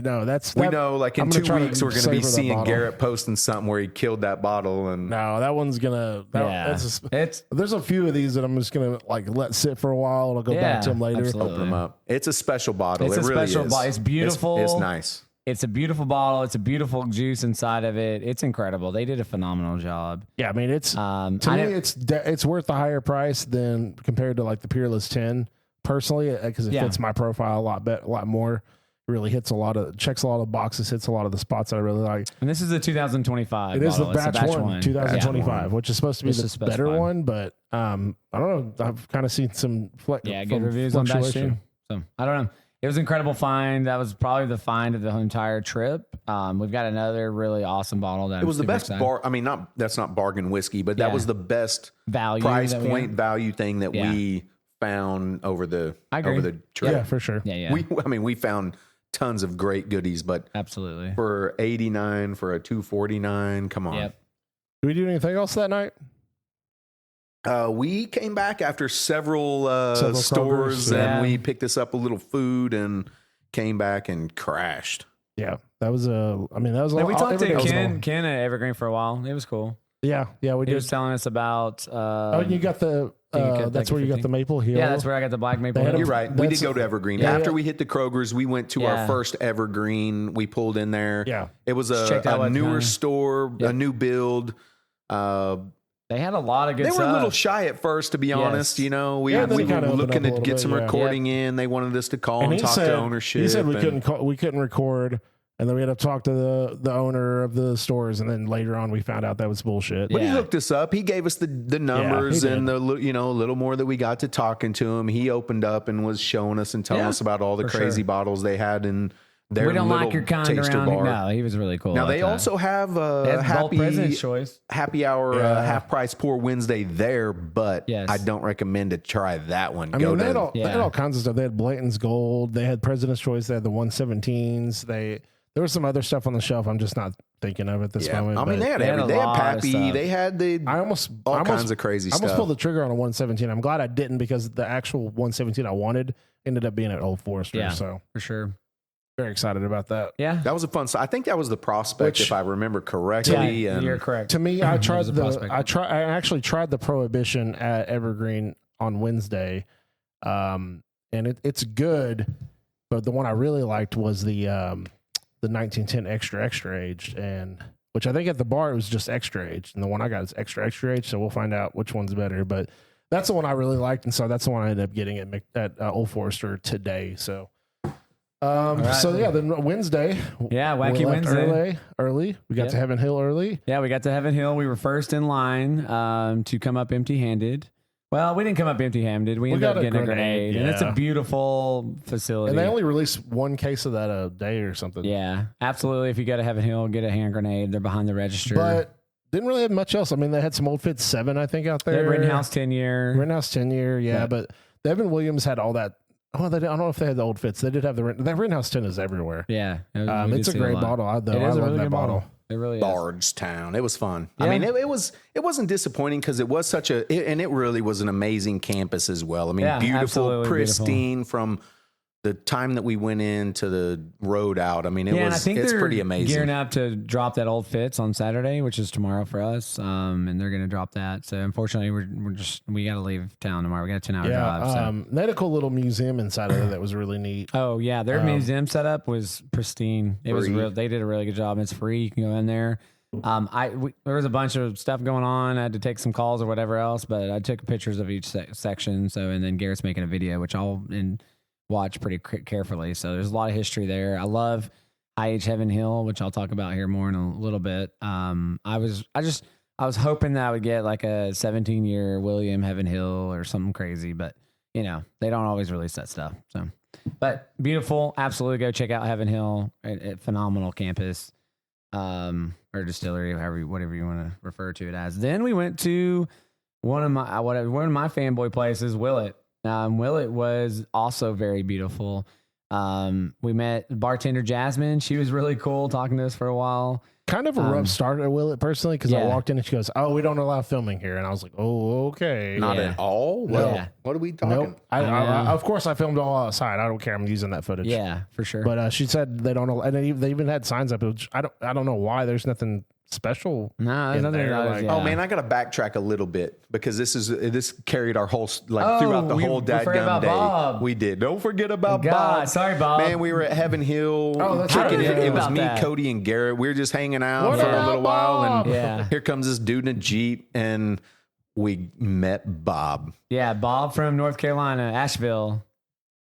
no, we know. Like in 2 weeks, we're going to be seeing Garrett posting something where he killed that bottle, and no, that one's gonna. There's a few of these that I'm just gonna let sit for a while, and I'll go back to them later. Absolutely. Open them up. It's a special bottle. It's it a really special is. bottle. It's beautiful. It's nice. It's a beautiful bottle. It's a beautiful juice inside of it. It's incredible. They did a phenomenal job. Yeah, I mean, it's to me, it's worth the higher price than compared to like the Peerless 10 personally, because it fits my profile a lot more. It really checks a lot of boxes, hits a lot of the spots that I really like. And this is a 2025. It is the batch one, 2025, which is supposed to be the better one, but I don't know. I've kind of seen some good reviews on batch 2. So I don't know. It was an incredible find. That was probably the find of the entire trip. We've got another really awesome bottle. That it was the best that's not bargain whiskey, but that was the best price point value thing that we found over the trip. Yeah, for sure. Yeah. We found tons of great goodies, but absolutely for $89 for a $249, come on. Yep. Did we do anything else that night? We came back after several stores and we picked us up a little food and came back and crashed. Yeah, that was a lot. We talked to Ken at Evergreen for a while. It was cool. Yeah, we did. He was telling us about. You got the. That's where you got the Maple Hill. Yeah, that's where I got the Black Maple Hill. You're right. We did go to Evergreen. After we hit the Kroger's, we went to our first Evergreen. We pulled in there. Yeah. It was a newer store, a new build. They had a lot of good stuff. They were a little shy at first, to be honest. We were looking to get some recording in. They wanted us to call and talk to ownership. He said we couldn't record, and then we had to talk to the owner of the stores, and then later on we found out that was bullshit. But he hooked us up. He gave us the numbers and the little more that we got to talking to him. He opened up and was showing us and telling us about all the crazy bottles they had in their we don't little like your kind taster around. bar. No, he was really cool. Now they also have President's Choice happy hour half price pour Wednesday there, but I don't recommend to try that one. They had all kinds of stuff. They had Blanton's Gold. They had President's Choice. They had the 117s. There was some other stuff on the shelf. I'm just not thinking of at this moment. I mean, they had everything. They had Pappy. They had all kinds of crazy stuff. I almost pulled the trigger on a 117. I'm glad I didn't, because the actual 117 I wanted ended up being at Old Forester. Yeah, so for sure. Very excited about that. Yeah, that was a fun. I think that was the Prospect, if I remember correctly. Yeah, you're correct. To me, I actually tried the Prohibition at Evergreen on Wednesday, and it's good. But the one I really liked was the 1910 extra aged, and which I think at the bar it was just extra aged, and the one I got is extra aged. So we'll find out which one's better. But that's the one I really liked, and so that's the one I ended up getting at Old Forester today. So. So yeah, then Wednesday. Yeah, we Wacky left Wednesday. Early. We got to Heaven Hill early. Yeah, we got to Heaven Hill. We were first in line to come up empty-handed. Well, we didn't come up empty-handed. We ended up getting a grenade. And it's a beautiful facility. And they only release one case of that a day or something. Yeah, absolutely. If you go to Heaven Hill, get a hand grenade. They're behind the register. But didn't really have much else. I mean, they had some Old Fitz 7, I think, out there. They had Rittenhouse 10-year. Rittenhouse 10-year, yeah. But the Evan Williams had all that. Oh, I don't know if they had the Old Fitz. They did have the Rittenhouse 10 is everywhere. Yeah. It's a great bottle. I love really that bottle. It really is. Bardstown. It was fun. Yeah. I mean, it wasn't disappointing because it was and it really was an amazing campus as well. I mean, beautiful, pristine from the time that we went into the road out. I mean, it's pretty amazing. Gearing up to drop that Old Fitz on Saturday, which is tomorrow for us. And they're going to drop that. So unfortunately, we got to leave town tomorrow. We got a 10-hour drive. So. They had a cool little museum inside of it that was really neat. Oh yeah. Their museum setup was pristine. It was real. They did a really good job. It's free. You can go in there. There was a bunch of stuff going on. I had to take some calls or whatever else, but I took pictures of each section. So, and then Garrett's making a video, which I'll watch pretty carefully. So there's a lot of history there. I love IH Heaven Hill, which I'll talk about here more in a little bit. I was hoping that I would get like a 17-year William Heaven Hill or something crazy, but they don't always release that stuff. So, but beautiful. Absolutely. Go check out Heaven Hill. A phenomenal campus, or distillery, whatever you want to refer to it as. Then we went to one of my fanboy places, Willett. Willett was also very beautiful. We met bartender Jasmine. She was really cool, talking to us for a while. Kind of a rough start at Willett personally, because I walked in and she goes, "Oh, we don't allow filming here," and I was like, "Oh, okay." Not at all. Well, what are we talking? Nope. I, of course, I filmed all outside. I don't care. I'm using that footage. Yeah, for sure. But she said they don't allow, and they even had signs up. Which I don't know why. There's nothing special. No, there's nothing. Like, oh man, I got to backtrack a little bit because this carried our whole throughout the whole dadgum day. Bob. We did. Don't forget about Bob. Sorry, Bob. Man, we were at Heaven Hill. Oh, that's kicking right. it. It was me, Cody, and Garrett. We were just hanging out for a little while, and here comes this dude in a Jeep, and we met Bob. Yeah, Bob from North Carolina, Asheville.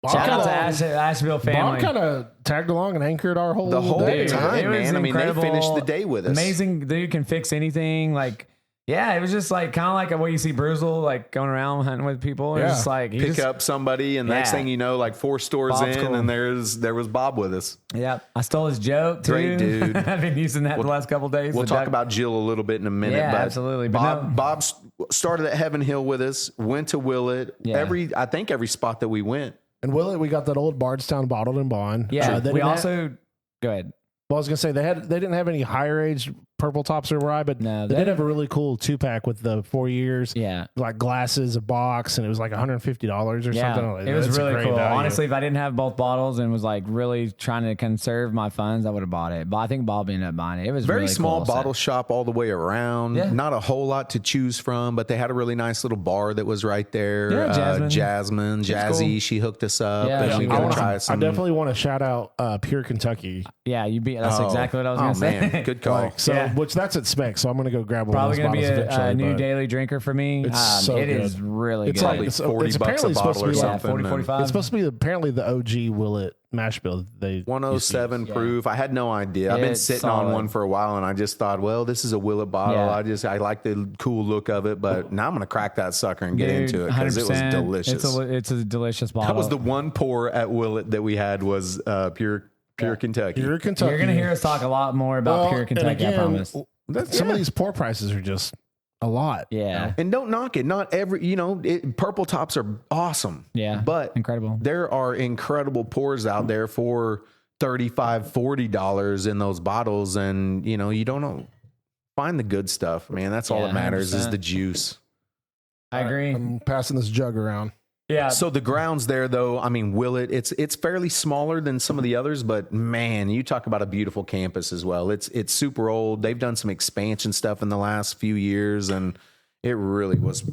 Shout out to Asheville family. Bob kind of tagged along and anchored our whole day. Time, man. I mean, they finished the day with us. Amazing dude, can fix anything. It was just like kind of like what you see Bruzel like going around hunting with people. It's just like pick up somebody, and next thing you know, like 4 stores Bob's in, cool. And there was Bob with us. Yeah, I stole his joke too. Great dude. I've been using that the last couple of days. We'll talk about Jill a little bit in a minute. Yeah, but absolutely. Bob started at Heaven Hill with us. Went to Willett. Yeah. I think every spot that we went. And Willett, we got that old Bardstown bottled and bond. Yeah, we also go ahead. Well, I was gonna say they didn't have any higher aged purple tops or rye, but no, they did have a really cool 2-pack with the 4 years. Yeah, like glasses, a box, and it was like $150 or something. It was really cool. Value. Honestly, if I didn't have both bottles and was like really trying to conserve my funds, I would have bought it. But I think Bob ended up buying it. It was very really small cool, bottle shop all the way around. Yeah. Not a whole lot to choose from, but they had a really nice little bar that was right there. Yeah, Jasmine, Jazzy, cool. She hooked us up. Yeah, and we got to try some. I definitely want to shout out Pure Kentucky. Yeah, that's exactly what I was going to say. Man, good call. Which that's at spec, so I'm going to go grab one. Probably going to be a new daily drinker for me. It is really it's good. Like, it's $40 a bottle or something. 40, 45. It's supposed to be apparently the OG Willett mash bill. They 107 proof. I had no idea. I've been sitting on one for a while, and I just thought, well, this is a Willett bottle. I like the cool look of it, but now I'm going to crack that sucker and get into it because it was delicious. It's a delicious bottle. That was the one pour at Willett that we had was Pure Kentucky. Pure Kentucky. You're going to hear us talk a lot more about Pure Kentucky, I promise. Some of these pour prices are just a lot. Yeah. And don't knock it. Not every, purple tops are awesome. Yeah. But incredible. There are incredible pours out there for $35, $40 in those bottles. And, you don't know. Find the good stuff, man. That's all that matters 100%. Is the juice. I agree. I'm passing this jug around. Yeah. So the grounds there, though, I mean, Willett, it's fairly smaller than some of the others, but man, you talk about a beautiful campus as well. It's super old. They've done some expansion stuff in the last few years, and it really was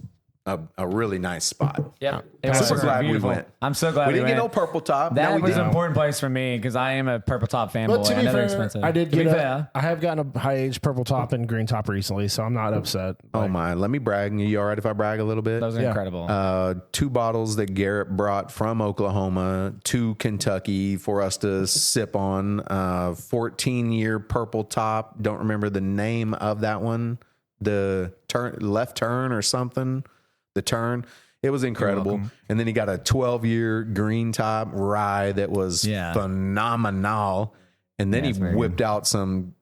a really nice spot. Yep. Super glad beautiful. we went. I'm so glad We didn't get no went. purple top. That no, we was an didn't. important place for me because I am a purple top fanboy. But to I be know they're fair, expensive. I did To be get fair, I have gotten a high age purple top and green top recently, so I'm not upset. Oh my! Let me brag. Are you all right if I brag a little bit? those are Yeah. incredible. 2 bottles that Garrett brought from Oklahoma to Kentucky for us to sip on. 14-year purple top. Don't remember the name of that one. The left turn or something. The turn. It was incredible. And then he got a 12-year green top rye that was phenomenal. And then he whipped out some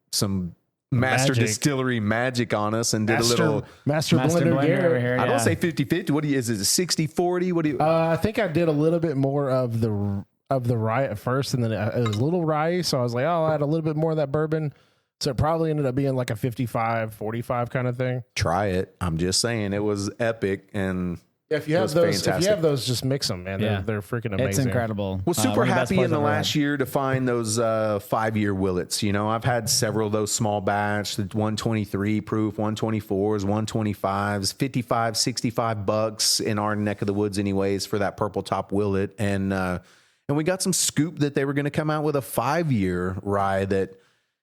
master distillery magic on us and did a little master blender over Garrett. here. I don't say 50-50. What do you, is it 60-40? What do you, I think I did a little bit more of the rye at first, and then it was a little rye, so I was like, oh, I'll add a little bit more of that bourbon. So it probably ended up being like a 55-45 kind of thing. try it. I'm just saying it was epic. And If you have those, just mix them, man. They're freaking amazing. It's incredible. was super happy in the last year to find those 5-year Willets. You know, I've had several of those small batch, the 123 proof, 124s, 125s, 55, $65 in our neck of the woods anyways for that purple top Willet. And we got some scoop that they were going to come out with a 5-year rye that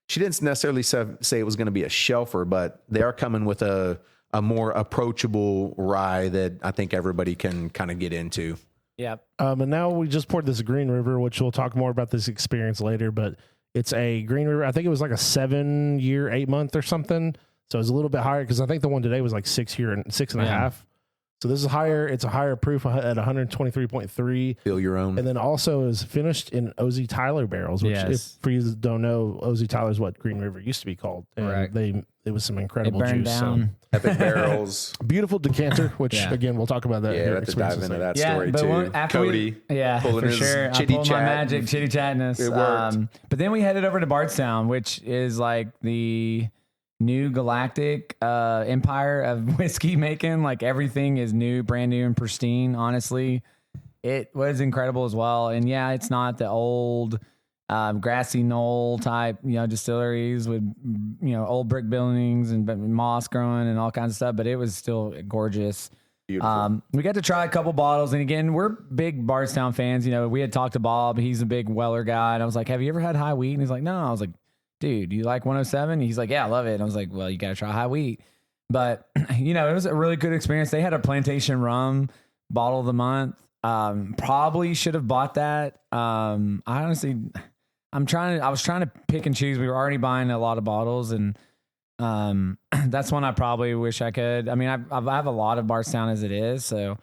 she didn't necessarily say it was going to be a shelfer, but they are coming with a more approachable rye that I think everybody can kind of get into. Yep. And now we just poured this Green River, which we'll talk more about this experience later, but it's a Green River. I think it was like a 7-year, 8-month or something. So it's a little bit higher because I think the one today was like 6-year and 6.5. So this is higher. It's a higher proof at 123.3. Feel your own. And then also is finished in O.Z. Tyler barrels, which if for you that don't know, O.Z. Tyler is what Green River used to be called. And it was some incredible burned juice. down. Epic barrels. Beautiful decanter, which again, we'll talk about that. Yeah, here, we have to dive into that story but too. after Cody. for his sure. I chitty pulled my chat. magic, chitty chatness. It worked. But then we headed over to Bardstown, which is like the new galactic empire of whiskey making. Like everything is new, brand new and pristine. Honestly, it was incredible as well. And yeah, it's not the old grassy knoll type, distilleries with, old brick buildings and moss growing and all kinds of stuff, but it was still gorgeous. Beautiful. We got to try a couple bottles. And again, we're big Bardstown fans. We had talked to Bob. He's a big Weller guy. And I was like, have you ever had high wheat? And he's like, no. I was like, dude, you like 107? He's like, yeah, I love it. And I was like, well, you got to try high wheat. But, it was a really good experience. They had a plantation rum bottle of the month. Probably should have bought that. I honestly, I was trying to pick and choose. We were already buying a lot of bottles, and that's one I probably wish I could. I mean, I have a lot of Bardstown as it is. So,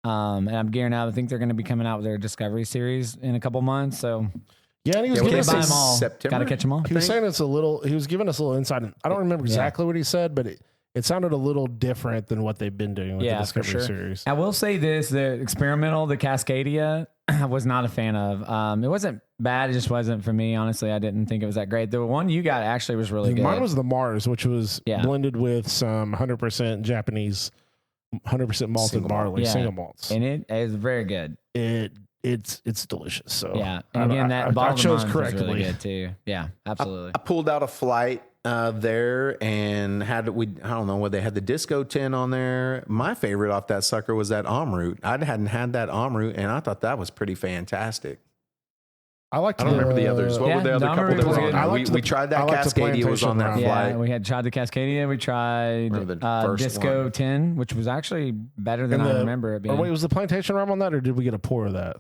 and I'm gearing up. I think they're going to be coming out with their Discovery series in a couple months. So, yeah, and he was can't giving buy us them all. September? Got to catch them all. He was saying it's a little. He was giving us a little insight. I don't remember exactly what he said, but it sounded a little different than what they've been doing with the Discovery series. I will say this: the experimental, the Cascadia, I was not a fan of. It wasn't bad; it just wasn't for me. Honestly, I didn't think it was that great. The one you got actually was really good. Mine was the Mars, which was blended with some 100% Japanese, 100% malted Single barley, single malts, and it is very good. It's delicious. So and again, that bottle I chose of correctly. was really good too. Yeah, absolutely. I pulled out a flight there and I don't know what they had the disco tin on there. My favorite off that sucker was that Amrut. I hadn't had that Amrut and I thought that was pretty fantastic. I don't remember the others. What were the other couple that was on there? We tried that Cascadia was on that flight. Yeah, we had tried the Cascadia. We tried Disco 10, which was actually better than I remember it being. Wait, was the plantation rum on that, or did we get a pour of that?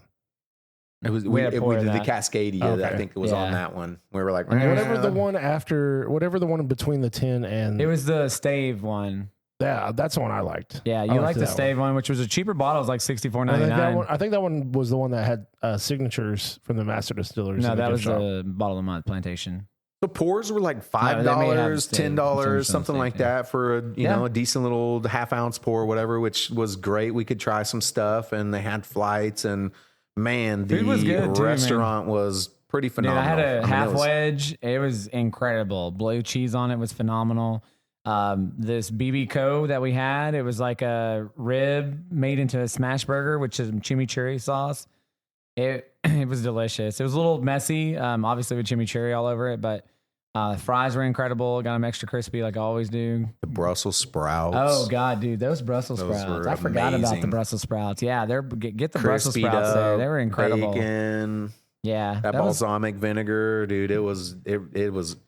It was we did the Cascadia. I think it was on that one. We were like, whatever the one in between the 10 and it was the Stave one. Yeah, that's the one I liked. Yeah, you liked the Stave one, which was a cheaper bottle. It was like $64.99. I think that one was the one that had signatures from the master distillers. No, that was the bottle of the month plantation. The pours were like $5, $10, something like that for a decent little half-ounce pour, whatever, which was great. We could try some stuff, and they had flights, and man, the restaurant was pretty phenomenal. Dude, I had a half wedge. It was incredible. Blue cheese on it was phenomenal. This BB Co that we had, it was like a rib made into a smash burger, which is chimichurri sauce. It was delicious. It was a little messy, obviously with chimichurri all over it, but Fries were incredible. Got them extra crispy like I always do. The Brussels sprouts. Oh God, dude, those Brussels sprouts! I forgot about the Brussels sprouts. Yeah, get the Brussels sprouts there. They were incredible. Bacon. Yeah, that balsamic vinegar, dude. It was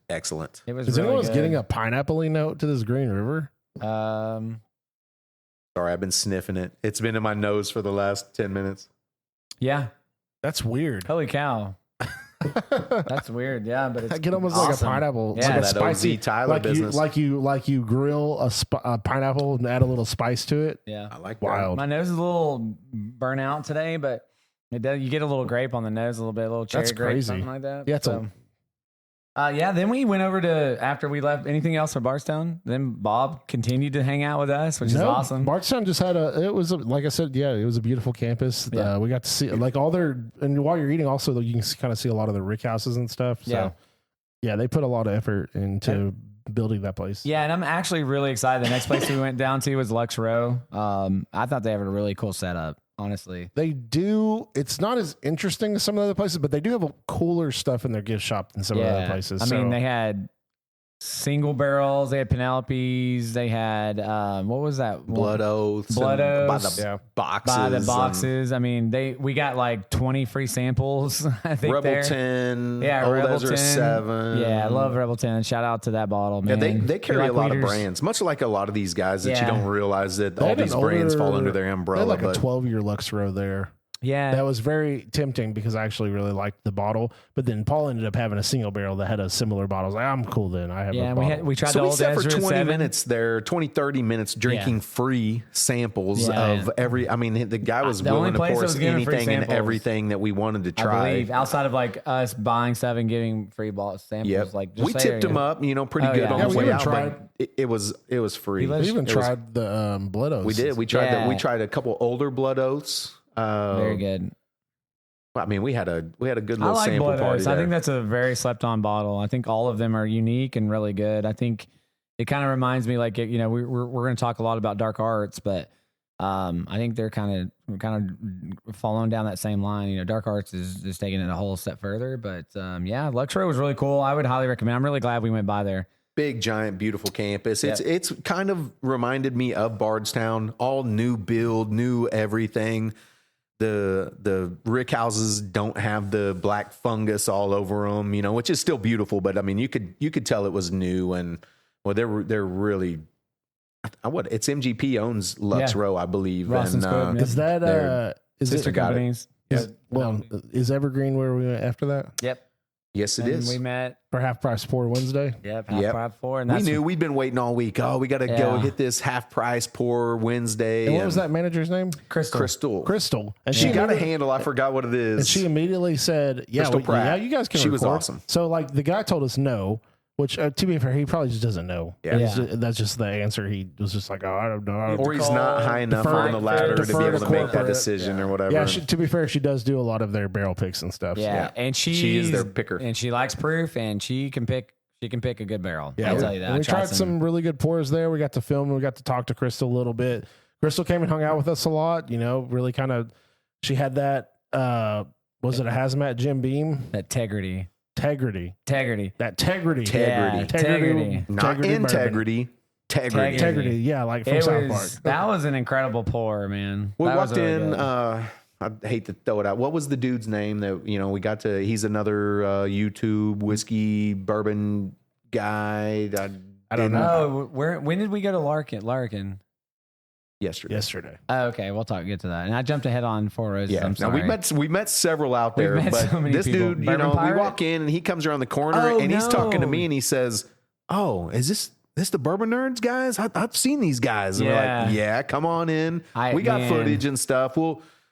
excellent. It was. Is really anyone good. getting a pineapple-y note to this Green River? Sorry, I've been sniffing it. It's been in my nose for the last 10 minutes. Yeah, that's weird. Holy cow. That's weird, yeah, but it's I get almost awesome. Like a pineapple, yeah, like a that spicy Tyler like business. like you grill a pineapple and add a little spice to it. Yeah, I like wild. That. My nose is a little burnt out today, but it does. You get a little grape on the nose, a little bit, a little cherry That's grape, crazy. something like that. Yeah, so. Yeah, then we went over to, after we left, anything else for Bardstown? Then Bob continued to hang out with us, which is awesome. Bardstown just had like I said, yeah, it was a beautiful campus. Yeah. We got to see like all their, and while you're eating also, you can kind of see a lot of the rick houses and stuff. So yeah, they put a lot of effort into building that place. Yeah, and I'm actually really excited. The next place we went down to was Lux Row. I thought they have a really cool setup. Honestly, they do. It's not as interesting as some of the other places, but they do have a cooler stuff in their gift shop than some of the other places. I mean, they had single barrels, they had Penelopes, they had what was that? Blood oaths. Blood oaths. By the boxes. By the boxes. I mean, we got like 20 free samples, I think. Rebel there. 10. Yeah, Old Rebel Ezra 10. 7. Yeah, I love Rebel 10. Shout out to that bottle, man. Yeah, they carry a lot leaders? of brands, much like a lot of these guys that you don't realize that They all had these an brands fall older- under their They umbrella. had like a 12-year Lux Row there. Yeah. That was very tempting because I actually really liked the bottle. But then Paul ended up having a single barrel that had a similar bottle. I was like, I'm cool then. I have a bottle. We tried So the we old sat for Ezra 20 7. minutes there, 20, 30 minutes drinking free samples of every. I mean, the guy was The only willing to place pour that us was giving free anything and samples, everything that we wanted to I try. believe, outside of like us buying stuff and giving free samples. Yep. Like We tipped him up, pretty good on Yeah, the we way even out. tried- But it was free. We even It was- tried the Blood Oaths. We did. We tried Yeah. We tried a couple older blood oats. Very good. I mean, we had a good I little like sample Blood party Oaths. there. I think that's a very slept on bottle. I think all of them are unique and really good. I think it kind of reminds me like, we're going to talk a lot about dark arts, but I think they're kind of following down that same line. Dark arts is just taking it a whole step further, but Lux Row was really cool. I would highly recommend. I'm really glad we went by there. Big, giant, beautiful campus. Yep. It's kind of reminded me of Bardstown. All new build, new everything. The rick houses don't have the black fungus all over them, which is still beautiful. But I mean, you could tell it was new, and they're really. It's MGP owns Lux Row, I believe. Ross and Squibb, Is that is sister it? companies. Is Evergreen where we went after that Yep. Yes, it is. We met. for Half Price Pour Wednesday? Yep. Yep. Half 4. And We that's knew we'd been waiting all week. Oh, we got to go hit this half price pour Wednesday. And what was that manager's name? Crystal. Crystal. And She got a immediately- handle. I forgot what it is. And she immediately said, "Yeah, Crystal Pratt. yeah, you guys can." She was record." awesome. So like the guy told us no, which to be fair, he probably just doesn't know. Yeah. That's just the answer. He was just like, "Oh, I don't know." or he's not high enough defer- on the ladder to be defer able to to make that corporate. decision or whatever. Yeah, to be fair, she does do a lot of their barrel picks and stuff. Yeah. So. And She is their picker. And she likes proof, and she can pick a good barrel. Yeah, I'll tell you that. We I tried some really good pours there. We got to film. We got to talk to Crystal a little bit. Crystal came and hung out with us a lot. Really kind of. She had that. Was it a hazmat Jim Beam? That Tegrity. Tegrity. That Tegrity. Yeah, Tegrity. Not integrity. Tegrity. Tegrity. Yeah, like from It South was, Park. that was an incredible pour, man. We That was walked really in. good. I hate to throw it out. What was the dude's name that we got to? He's another YouTube whiskey bourbon guy. I don't know. Oh, when did we go to Larkin? Yesterday. Oh, okay, we'll get to that. And I jumped ahead on Four Roses. Yeah, I'm now sorry. we met several out there, We've met but so many this people. dude, Bourbon we Pirate? walk in and he comes around the corner Oh, and he's talking to no. me and he says, "Oh, is this the Bourbon Nerds guys? I've seen these guys." And we're Yeah. like, "Yeah, come on in. We got man. footage and stuff.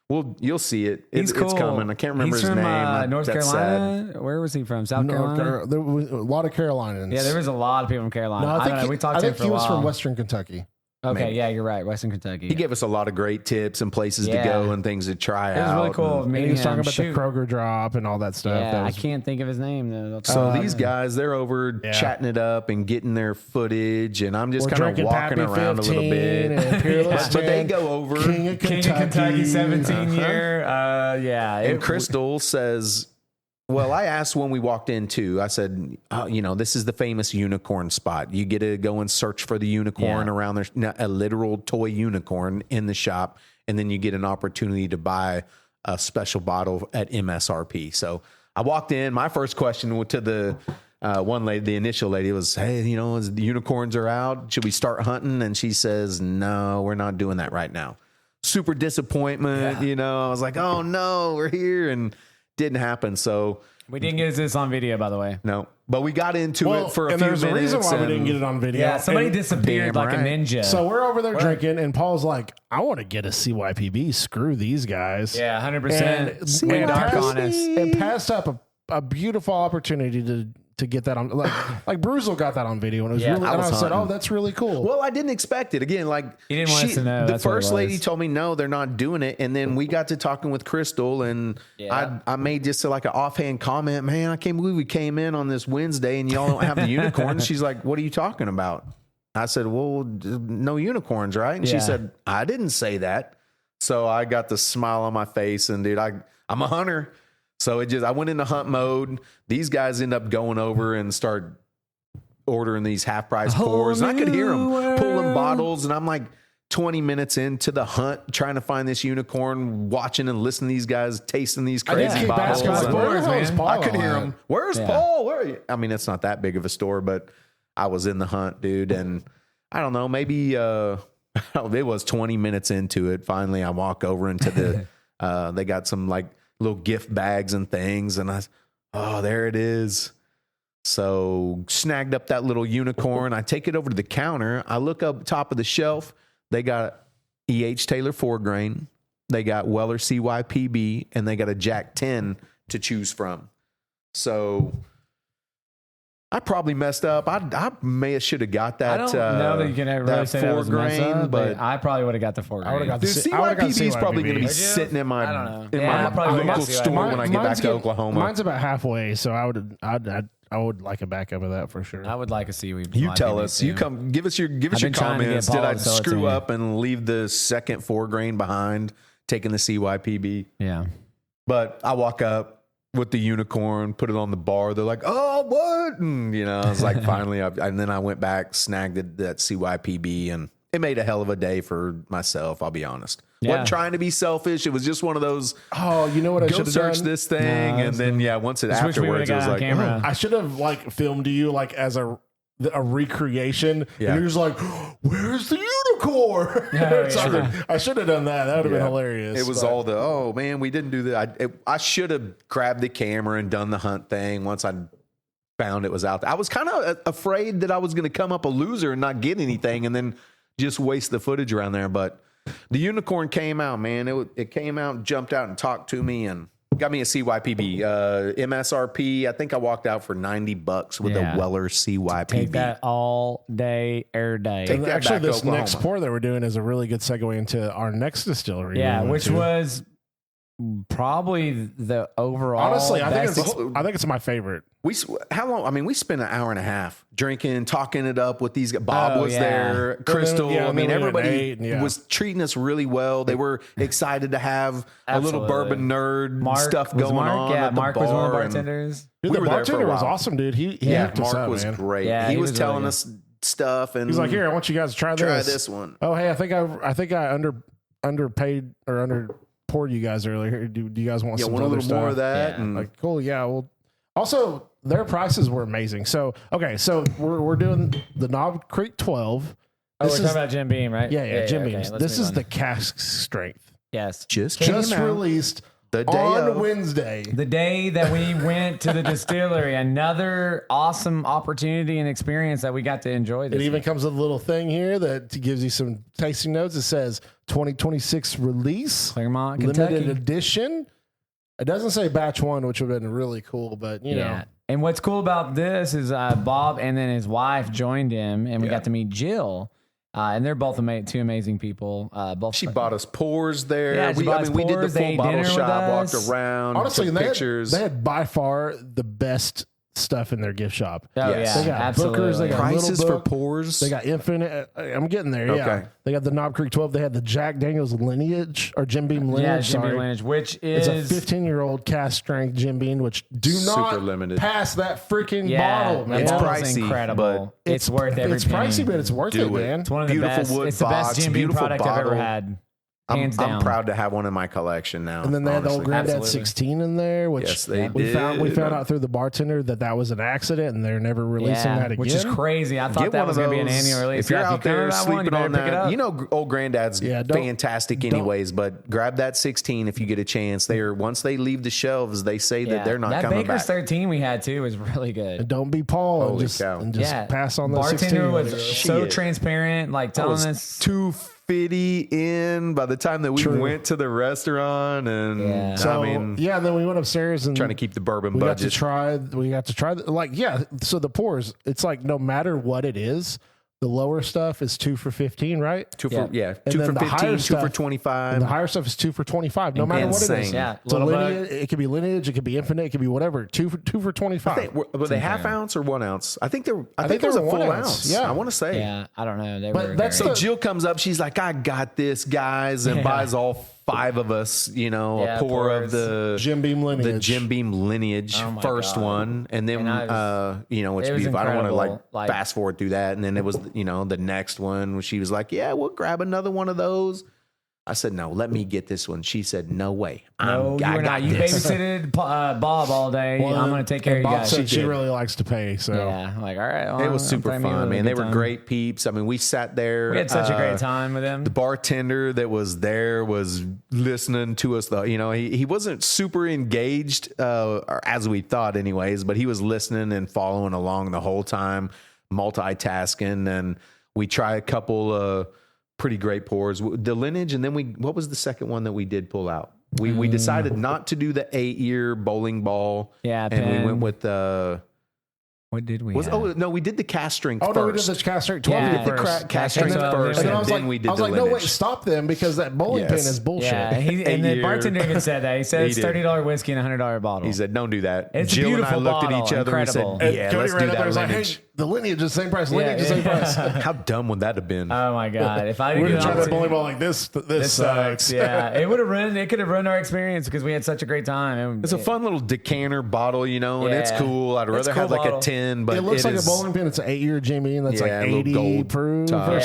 You'll see it. He's cool. It's coming. I can't remember He's his from, name. North That's Carolina. sad. Where was he from? South North Carolina. Carolina. There was a lot of Carolinians. Yeah, there was a lot of people from Carolina. No, I I don't know. We talked I to him think for he a was while. from Western Kentucky. Okay, Maybe. yeah, you're right. Western Kentucky. He gave us a lot of great tips and places to Yeah. go and things to try It was out. really cool. And- And he was talking about Shoot. the Kroger drop and all that stuff. Yeah, That was, I can't think of his name though. So these guys, they're over Yeah. chatting it up and getting their footage, and I'm just we're kind of drinking walking Pappy around a little 15 bit. and Peerless But they 10, go over. King of King Kentucky. of Kentucky 17 Uh-huh. year. Yeah. And Crystal says, Well, I asked when we walked in too. I said, this is the famous unicorn spot. You get to go and search for the unicorn around there, a literal toy unicorn in the shop, and then you get an opportunity to buy a special bottle at MSRP. So I walked in. My first question to the one lady, the initial lady, was, "Hey, the unicorns are out. Should we start hunting?" And she says, "No, we're not doing that right now." Super disappointment. I was like, "Oh no, we're here," and didn't happen. So we didn't get this on video, by the way. No, but we got into it for a few minutes. There's a reason why we didn't get it on video. Yeah, somebody disappeared like a ninja. So we're over there drinking, and Paul's like, "I want to get a CYPB. Screw these guys." Yeah, 100%. And dark on us. It passed up a beautiful opportunity to get that on, like Bruzel got that on video, and it was really. And I said, "Oh, that's really cool." Well, I didn't expect it. Again, like he didn't want us to know. The first lady told me no, they're not doing it, and then we got to talking with Crystal, and I made just like an offhand comment. Man, I can't believe we came in on this Wednesday and y'all don't have the unicorns. She's like, "What are you talking about?" I said, "Well, no unicorns, right?" And she said, "I didn't say that." So I got the smile on my face, and dude, I'm a hunter. So I went into hunt mode. These guys end up going over and start ordering these half price pours. And I could hear them pulling bottles. And I'm like 20 minutes into the hunt, trying to find this unicorn, watching and listening to these guys tasting these crazy bottles. I could hear them. Where's Paul? Where are you? I mean, it's not that big of a store, but I was in the hunt, dude. And I don't know, maybe it was 20 minutes into it. Finally, I walk over into the, they got some like little gift bags and things. And there it is. So snagged up that little unicorn. I take it over to the counter. I look up top of the shelf. They got E.H. Taylor 4-grain. They got Weller CYPB, and they got a Jack 10 to choose from. So I probably messed up. I should have got that. I don't know that you can really say that was 4-grain, but I probably would have got the 4-grain. The CYPB is probably going to be sitting in my local store when I get back to Oklahoma. Mine's about halfway, so I would like a backup of that for sure. I would like a CYPB. You tell us. You come. Give us your comments. Did I screw up and leave the second 4-grain behind, taking the CYPB? Yeah. But I walk up with the unicorn, put it on the bar. They're like, "Oh, what?" And, I was like, finally. And then I went back, snagged that CYPB, and it made a hell of a day for myself, I'll be honest. Wasn't trying to be selfish. It was just one of those, you know what I should have done? Go search this thing. And then, once it afterwards, it was like, I should have filmed you as a recreation. Yeah. And you're just like, "Where's the unicorn?" I should have done that. That would have been hilarious. It was all the, man, we didn't do that. I should have grabbed the camera and done the hunt thing once I found it was out there. I was kind of afraid that I was going to come up a loser and not get anything and then just waste the footage around there. But the unicorn came out, man. It came out and jumped out and talked to me and got me a CYPB. MSRP, I think I walked out for $90 with a Weller CYPB. Take that all day, air day. Actually, this next pour that we're doing is a really good segue into our next distillery. Yeah, which was probably the overall. Honestly, I think it's my favorite. How long? I mean, we spent an hour and a half drinking, talking it up with these guys. Bob was there, Crystal. Everybody was treating us really well. They were excited to have a little Bourbon Nerd stuff going on. Yeah, at the Mark bar was one of the bartenders. Dude, the bartender was awesome, dude. He Mark was great. Yeah, he was telling us stuff, and he's like, "Here, I want you guys to try this. Try this one." Oh, hey, I think I underpaid or under poured you guys earlier. Do you guys want some want a little more of that? Yeah. And like, cool. Yeah. Well, also their prices were amazing. So, we're doing the Knob Creek 12. We're talking about Jim Beam, right? Yeah, Jim Beam. This is the cask strength. Yes. Just released the day on Wednesday. The day that we went to the distillery. Another awesome opportunity and experience that we got to enjoy this. It even comes with a little thing here that gives you some tasting notes. It says 2026 release. Claremont, Kentucky. Limited edition. It doesn't say batch 1, which would have been really cool, but you know. And what's cool about this is Bob and then his wife joined him, and we got to meet Jill. And they're both two amazing people. She bought us pours there. Yeah, we did the full bottle shop, walked around, honestly, took pictures. They had by far the best stuff in their gift shop. Oh, Yes. yeah, They got absolutely. bookers, they got Prices little for book, pours. They got infinite. I'm getting there. Yeah, Okay. they got the Knob Creek 12. They had the Jack Daniel's lineage or Jim Beam lineage. Yeah, Jim Beam sorry. lineage, which It's is a 15-year-old cast strength Jim Beam, which do Super not limited. pass that freaking yeah, bottle, man. It's pricey, incredible. but It's worth every It's penny. pricey, but it's worth Do it, it. man. It's one of the Beautiful best. wood It's the best box, Jim Beam beautiful product I've ever bottle. had. Hands I'm down. proud to have one in my collection now. And then they had the old honestly. Granddad Absolutely. 16 in there, which Yes, they we found did. out through the bartender that was an accident, and they're never releasing that again. Which is crazy. I thought Get that one was of going to be an those. annual release. If you're Yeah, out you come there to that one, sleeping you better on pick it that, up. you know, old Granddad's don't- fantastic anyways, but grab that 16 if you get a chance. Once they leave the shelves, they say that they're not that coming Baker's back. 13 we had too was really good. And don't be Paul and Holy just, cow. pass on the 16. Bartender was so Shit. transparent, like I telling was us. 250 in by the time that we True. went to the restaurant, and Yeah. So, I mean, yeah, then we went upstairs and trying to keep the bourbon we got to budget. try. Like, yeah. So the pours, it's like no matter what it is, the lower stuff is 2 for 15, right? Two Yeah. for yeah, And two then for the 15, higher 2 for stuff- 25. And the higher stuff is 2 for 25, no matter what it is. Insane. Yeah, So little lineage, it could be lineage, it could be infinite, it could be whatever. 2 for 25. Were they half ounce or 1 ounce? I think think there was they a were full 1 ounce. ounce. Yeah. I want to say. Yeah, I don't know. They But were that's great. So Jill comes up. She's like, "I got this, guys," and Yeah. buys all 5 of us, Yeah, a pour pours. of the Jim Beam lineage. the Jim Beam lineage Oh my first God. one, and then And I which it was beautiful. I don't want to incredible. Like- fast forward through that, and then it was the next one. She was like, "Yeah, we'll grab another one of those." I said, "No, let me get this one." She said, "No way, No, you I were got not. You this." babysitted Bob all day. Well, I'm going to take care of and you Bob guys. said she did. really likes to pay. So Yeah, I'm like, all right. Well, It was I'm super playing me fun, with a man. good They were time. great peeps. I mean, we sat there. We had such a great time with them. The bartender that was there was listening to us. Though, he wasn't super engaged or as we thought, anyways. But he was listening and following along the whole time, multitasking. And we tried a couple pretty great pours. The lineage, and then what was the second one that we did pull out? We decided not to do the 8-year bowling ball. Yeah, and we pen. went with the. What did we have? Oh no, we did the cast strength Oh, first. no, we did the cast strength 12 Yeah. year We did the first. cast And strength then- first, and and then I then was we like, did I was the like, no, lineage. wait, stop them because that bowling Yes. pin is bullshit. Yeah, and the 8-year. bartender even said that. He said it's He did. $30 whiskey and $100 bottle. He said, "Don't do that." It's a Jill and I beautiful looked at bottle, each other incredible. and said, And "Yeah, Cody let's ran do up there that and was like, lineage." hey, the lineage is the same price. Lineage is the same price. How dumb would that have been? Oh my god! If I We're didn't going to get try on that bowling ball like this. This this sucks. yeah, it would have ruined. It could have ruined our experience because we had such a great time. It's a fun little decanter bottle, and it's Yeah. cool. I'd It's rather a cool have like bottle. a 10, but It looks like is a bowling pin. It's an 8-year Jimmy, and that's Yeah, a like little 80 gold proof top. or Yeah,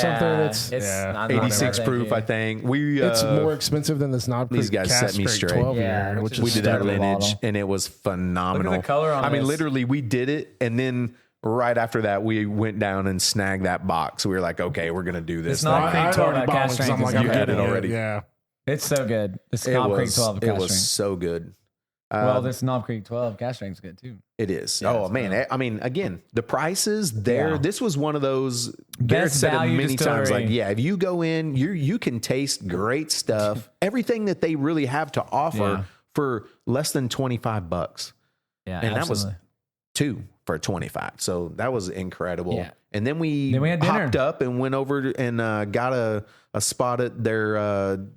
something. it's not 86 thank proof, you. I think. We It's more expensive than this Knob these Creek guys cast set me straight straight. 12 Yeah, year, which which is we is did that stunning lineage, bottle. and it was phenomenal. Look at the color on I mean, this. literally, we did it, and then right after that, we went down and snagged that box. We were like, okay, we're gonna do this. It's not thing. Creek 12 cast strength. I'm like, is I'm You good. get it getting already. Yeah. It's so good. This It Knob Creek was 12 it cast was strength. so good. Well, this Knob Creek 12 cast strength is good too. It is. Yeah, Oh it's man, I mean, again, the prices there. Yeah. This was one of those. Garrett said it value many times. distillery. Like, yeah, if you go in, you can taste great stuff. Everything that they really have to offer Yeah. for less than $25. Yeah, And absolutely. that was 2 for 25. So that was incredible. Yeah. And then we Then we had dinner. hopped up and went over and got a spot at their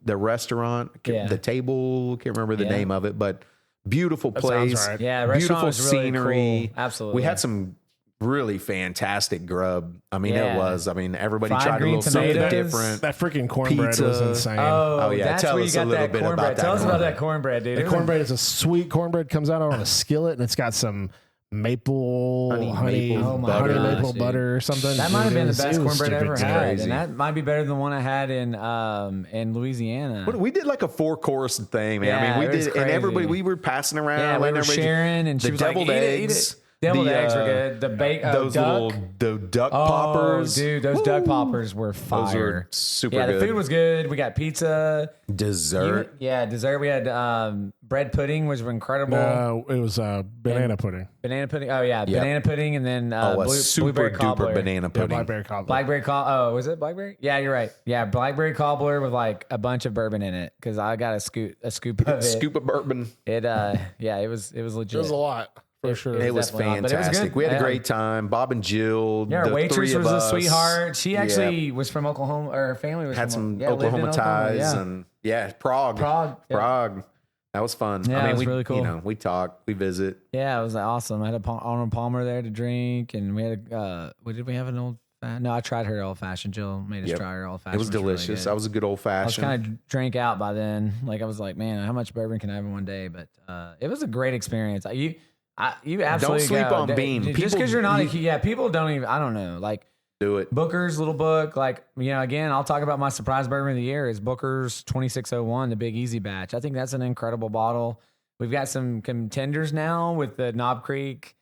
restaurant, Yeah. the table. Can't remember the Yeah. name of it, but beautiful sounds place. right. Yeah, restaurant beautiful was really scenery. cool. Absolutely. We had some really fantastic grub. I mean, Yeah. it was. I mean, everybody Fried tried a green little something tomatoes. different. That freaking cornbread was Pizza. insane. Oh, yeah, that's tell where you us a got little that bit about cornbread. that Tell us about cornbread. that cornbread, dude. The It was- cornbread is a sweet cornbread, comes out on a skillet, and it's got some maple Honey honey maple honey butter. maple Dude. butter or something. That might have been the It best was cornbread I ever stupid had, crazy. and that might be better than the one I had in Louisiana. We did like a 4-course thing, man. I Yeah, mean, we it was did, and crazy. everybody, we were passing around. Yeah, we letting were everybody- sharing, and she the was like, deviled "Eat it, eat eggs. it." Deviled the, eggs were good. The those duck. the duck Oh, poppers. dude, those duck poppers were fire. Those were super yeah, good. the food was good. We got pizza. Dessert. Dessert. We had bread pudding, which was incredible. it was banana pudding. Banana pudding. Oh yeah, Yep. banana pudding, and then A super blueberry duper cobbler. banana Yeah, pudding. blackberry cobbler. Blackberry Oh, was it blackberry? Yeah, you're right. Yeah, blackberry cobbler with like a bunch of bourbon in it because I got a scoop of it. Scoop of bourbon. It yeah, it was legit. It was a lot for sure. It was definitely not, but it was fantastic. good. We had a Yeah. great time. Bob and Jill. Yeah, our the waitress three of was a us. sweetheart. She Yeah. actually was from Oklahoma, or her family was Had from some lived in Oklahoma ties yeah. and Prague. Prague, yeah. Prague. That was fun. Yeah, it was really cool. You know, we talk, we visit. Yeah, it was awesome. I had Arnold Palmer there to drink, and we had did we have an old? No, I tried her old fashioned. Jill made us try her old fashioned. It was delicious. Really that was a good old fashioned. I was kind of drank out by then. Like I was like, man, how much bourbon can I have in one day? But it was a great experience. You absolutely don't sleep on Beam. Just because you're not people don't even. I don't know. Like do it. Booker's little book. Like again, I'll talk about my surprise bourbon of the year is Booker's 2601, the Big Easy batch. I think that's an incredible bottle. We've got some contenders now with the Knob Creek.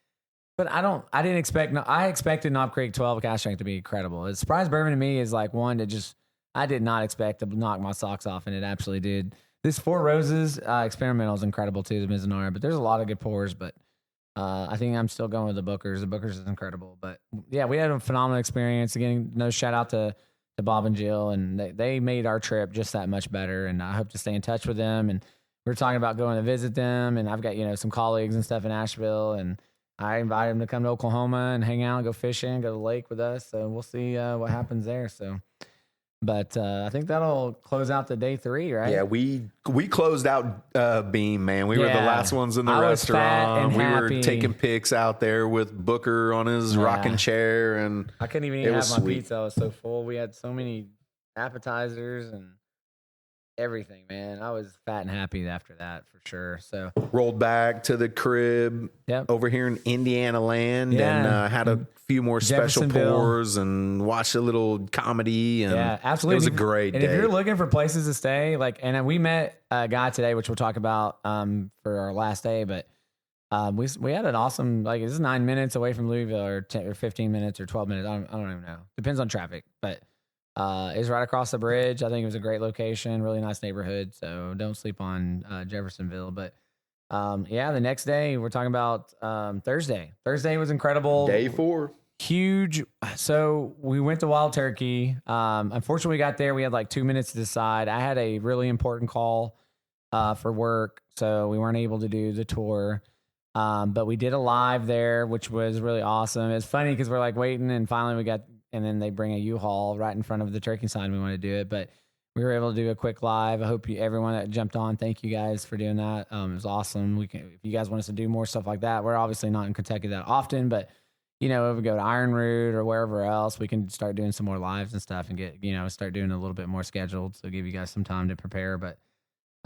But I expected Knob Creek 12 cask strength to be incredible. The surprise bourbon to me is like one that I did not expect to knock my socks off, and it absolutely did. This Four Roses experimental is incredible too, the Mizunara, but there's a lot of good pours, but I think I'm still going with the Booker's. The Booker's is incredible. But yeah, we had a phenomenal experience. Again, no shout out to Bob and Jill, and they made our trip just that much better, and I hope to stay in touch with them. And we're talking about going to visit them, and I've got some colleagues and stuff in Asheville, and I invited them to come to Oklahoma and hang out, go fishing, go to the lake with us. So we'll see what happens there. So, but I think that'll close out the day 3, right? Yeah, we closed out Beam, man. We were the last ones in the restaurant. We were taking pics out there with Booker on his rocking chair, and I couldn't even have my pizza. I was so full. We had so many appetizers and everything, man. I was fat and happy after that for sure. So rolled back to the crib over here in Indiana land and had a few more special pours and watched a little comedy. And absolutely. It was a great day. If you're looking for places to stay, and we met a guy today, which we'll talk about for our last day, but we had an awesome, this is 9 minutes away from Louisville or 10 or 15 minutes or 12 minutes. I don't even know. Depends on traffic, but it's right across the bridge. I think it was a great location, really nice neighborhood. So don't sleep on Jeffersonville. But the next day we're talking about Thursday. Thursday was incredible. Day 4. Huge. So we went to Wild Turkey. Unfortunately, we got there. We had like 2 minutes to decide. I had a really important call for work, so we weren't able to do the tour. But we did a live there, which was really awesome. It's funny because we're like waiting, and finally and then they bring a U-Haul right in front of the turkey sign. We want to do it, but we were able to do a quick live. I hope everyone that jumped on, thank you guys for doing that. It was awesome. If you guys want us to do more stuff like that, we're obviously not in Kentucky that often, but if we go to Iron Root or wherever else, we can start doing some more lives and stuff and get, start doing a little bit more scheduled. So give you guys some time to prepare. But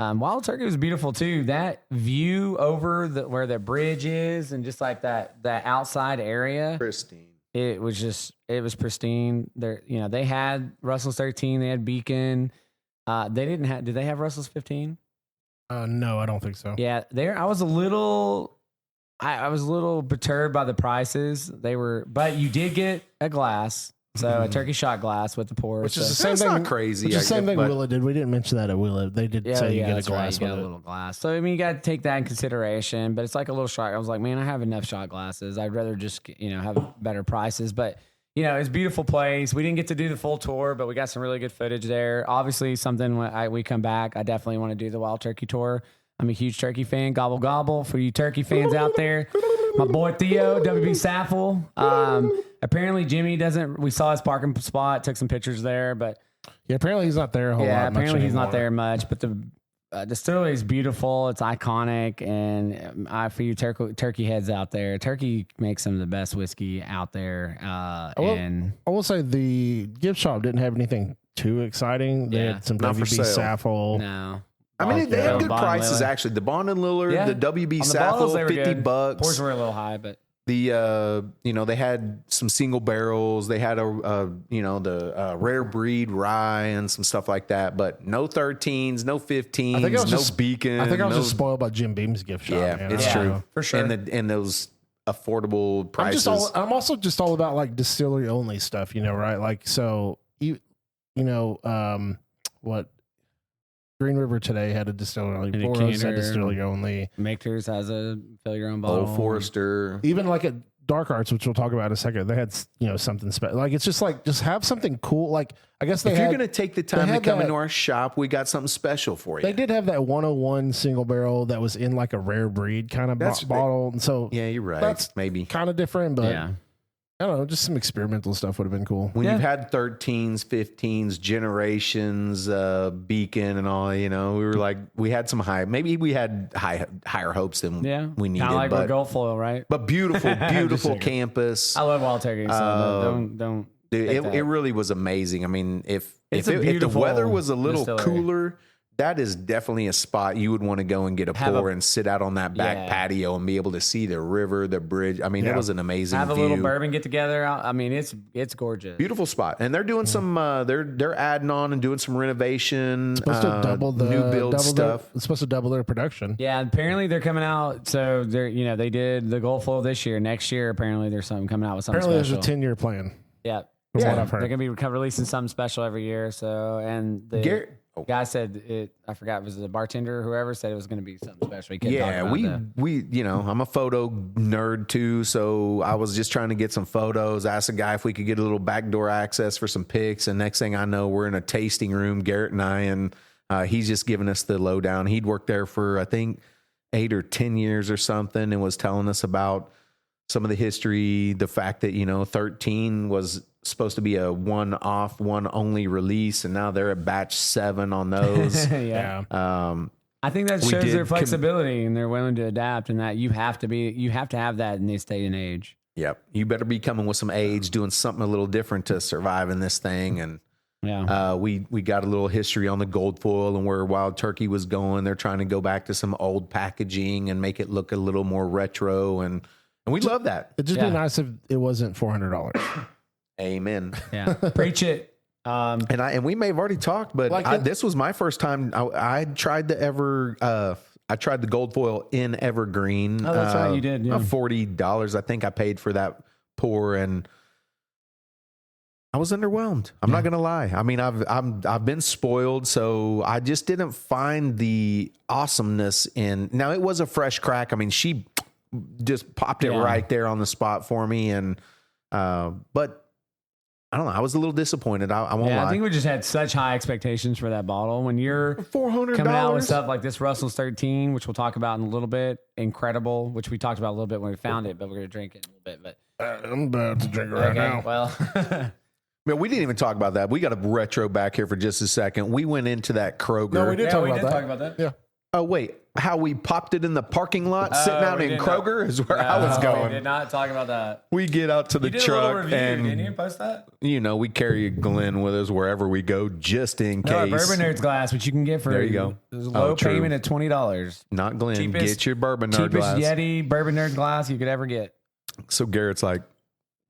Wild Turkey was beautiful too. That view over where the bridge is and just like that outside area. Pristine. It was pristine. There, they had Russell's 13. They had Beacon. Did they have Russell's 15? No, I don't think so. Yeah, I was a little perturbed by the prices. But you did get a glass. So a turkey shot glass with the pour. Which is the same thing. Not crazy. Which is the same thing Willa did. We didn't mention that at Willa. They did say you get a glass. You got a little glass. So you got to take that in consideration. But it's like a little shot. I was like, man, I have enough shot glasses. I'd rather just have better prices. But it's a beautiful place. We didn't get to do the full tour, but we got some really good footage there. Obviously, something when we come back, I definitely want to do the Wild Turkey tour. I'm a huge turkey fan. Gobble gobble for you turkey fans out there. My boy Theo, WB Saffel. Apparently Jimmy doesn't. We saw his parking spot, took some pictures there, but apparently he's not there a whole lot. Yeah, apparently he's not there much. But the distillery is beautiful. It's iconic, and for you turkey heads out there, Turkey makes some of the best whiskey out there. I will say the gift shop didn't have anything too exciting. They had some WB Saffel. No. I mean, they had good prices, actually. The Bond and Lillard, the WB Saffel, $50. Pours were a little high, but they had some single barrels. They had the rare breed rye and some stuff like that, but no 13s, no 15s, no Beacon. I think I was just spoiled by Jim Beam's gift shop. Yeah, it's true. For sure. And those affordable prices. I'm also just all about like distillery only stuff, right? Like, so what Green River today had a distillery. Boros had distillery only. Michter's has a fill your own bottle. Old Forester. Even like at Dark Arts, which we'll talk about in a second, they had something special. Like it's just have something cool. Like I guess if you're going to take the time to come into our shop, we got something special for you. They did have that 101 single barrel that was in like a rare breed kind of bottle, and so yeah, you're right. That's maybe kind of different, but I don't know, just some experimental stuff would have been cool. When you've had 13s, 15s, generations, Beacon and all, we were like, we had some maybe we had higher hopes than we needed. Kind of like with Goldfoil, right? But beautiful campus. I love Wild Turkey, so don't. Dude, it really was amazing. I mean, if the beautiful weather was a little distillery. cooler, that is definitely a spot you would want to go and get a pour and sit out on that back patio and be able to see the river, the bridge. I mean, it was an amazing Have view. a little bourbon get together. I mean, it's gorgeous. Beautiful spot. And they're doing some they're adding on and doing some renovation. It's supposed to double the new build stuff. It's supposed to double their production. Yeah, apparently they're coming out. So they're they did the Goldfoil this year. Next year, apparently there's something coming out with something Apparently special. there's a 10-year plan. Yeah. From what I've heard. They're going to be releasing something special every year. So, and the guy said I forgot, was it the bartender or whoever said it was going to be something special. He couldn't talk about we I'm a photo nerd too, so I was just trying to get some photos. Asked a guy if we could get a little backdoor access for some pics, and next thing I know, we're in a tasting room, Garrett and I, and he's just giving us the lowdown. He'd worked there for I think 8 or 10 years or something, and was telling us about some of the history, the fact that 13 was supposed to be a one-off, one-only release, and now they're at batch 7 on those. Yeah. I think that shows their flexibility and they're willing to adapt, and that you have to have that in this day and age. Yep. You better be coming with some age, doing something a little different to survive in this thing. And we got a little history on the Goldfoil and where Wild Turkey was going. They're trying to go back to some old packaging and make it look a little more retro, and we love that. It'd just be nice if it wasn't $400. Amen. Yeah. Preach it. And we may have already talked, but this was my first time. I tried the Goldfoil in Evergreen. Oh, that's right, you did. Yeah. $40, I think I paid for that pour, and I was underwhelmed. I'm not gonna lie. I mean, I've been spoiled, so I just didn't find the awesomeness in. Now it was a fresh crack. I mean, she just popped it right there on the spot for me, and but. I don't know. I was a little disappointed. I won't lie. I think we just had such high expectations for that bottle. When you're $400 coming out with stuff like this Russell's 13, which we'll talk about in a little bit, Incredible, which we talked about a little bit when we found it, but we're going to drink it in a little bit. But I'm about to drink it right now. Well, man, we didn't even talk about that. We got a retro back here for just a second. We went into that Kroger. No, we did talk talk about that. Yeah. Oh, wait. How we popped it in the parking lot sitting out in Kroger is where I was going. We did not talk about that. We get out to the truck and didn't you post that? We carry a Glen with us wherever we go just in case. No, Bourbon Nerd's glass, which you can get for there you go. Low payment at $20. Not Glen. Get your Bourbon Nerd glass. Cheapest Yeti Bourbon Nerd glass you could ever get. So Garrett's like,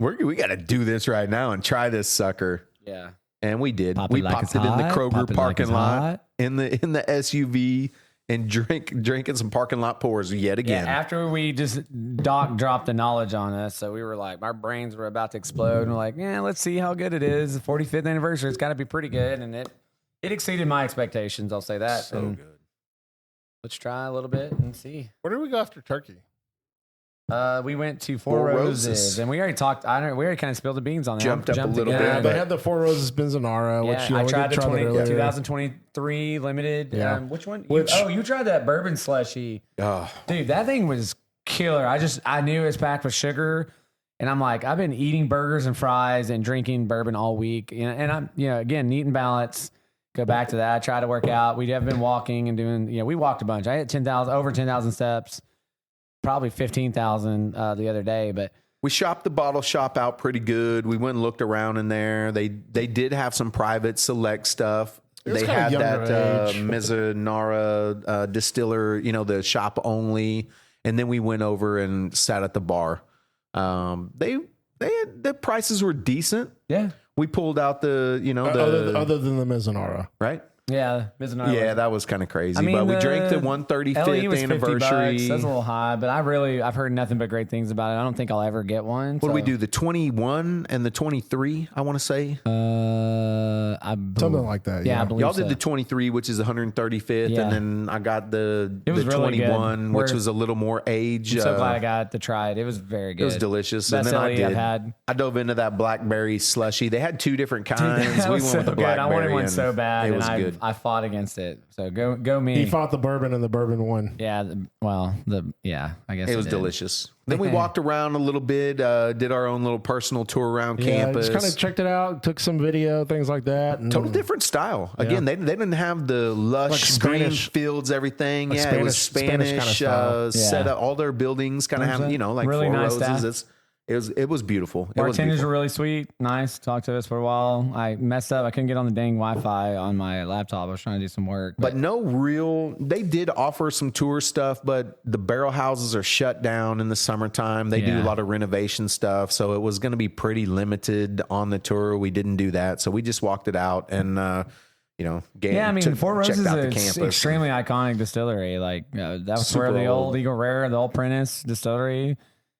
we got to do this right now and try this sucker. Yeah. And we did. We popped it in the Kroger parking lot in the SUV. And drinking some parking lot pours yet again. Yeah, after we just dropped the knowledge on us, so we were like, our brains were about to explode, and we're like, let's see how good it is. The 45th anniversary, it's got to be pretty good, and it exceeded my expectations. I'll say that. So good. Let's try a little bit and see. Where did we go after turkey? We went to Four Roses, and we already talked. We already kind of spilled the beans on that. Jumped up a little bit. They had the Four Roses Benzonara, which I tried the 2023 limited. Yeah. Which one? You tried that bourbon slushy. Oh. Dude, that thing was killer. I knew it was packed with sugar, and I'm like, I've been eating burgers and fries and drinking bourbon all week, and I'm again neat and balanced. Go back to that. Try to work out. We have been walking and doing. We walked a bunch. I hit over 10,000 steps. Probably 15,000 the other day, but we shopped the bottle shop out pretty good. We went and looked around in there. They did have some private select stuff. They had that Mizunara distiller, the shop only, and then we went over and sat at the bar. The prices were decent. Yeah, we pulled out the other than the Mizunara, right? Yeah, yeah, that was kind of crazy. But we drank the 135th anniversary. That's a little high, but I've heard nothing but great things about it. I don't think I'll ever get one. What do we do? The 21 and the 23, I want to say. Something like that. Yeah, I believe y'all did the 23, which is 135th, and then I got the really 21, which was a little more age. I'm so glad I got to try it. It was very good. It was delicious. Best and then I dove into that blackberry slushy. They had 2 different kinds. Dude, we went with the blackberry. I wanted one so bad. It was good. I fought against it. So go me. He fought the bourbon and the bourbon won. Yeah. I guess It was did. delicious. Then we walked around a little bit, did our own little personal tour around campus. Just kind of checked it out, took some video, things like that. And Total different style. Again, they didn't have the lush green fields, everything. Like it was Spanish kind of style. setup. All their buildings kind of have, like really Four nice Roses. staff. It was beautiful. Bartenders were really sweet, nice. Talked to us for a while. I messed up. I couldn't get on the dang Wi-Fi on my laptop. I was trying to do some work, but they did offer some tour stuff, but the barrel houses are shut down in the summertime. They do a lot of renovation stuff, so it was going to be pretty limited on the tour. We didn't do that, so we just walked it out and Four Roses is an extremely iconic distillery. Like that's Super where the old. old Eagle Rare, the old Prentice distillery.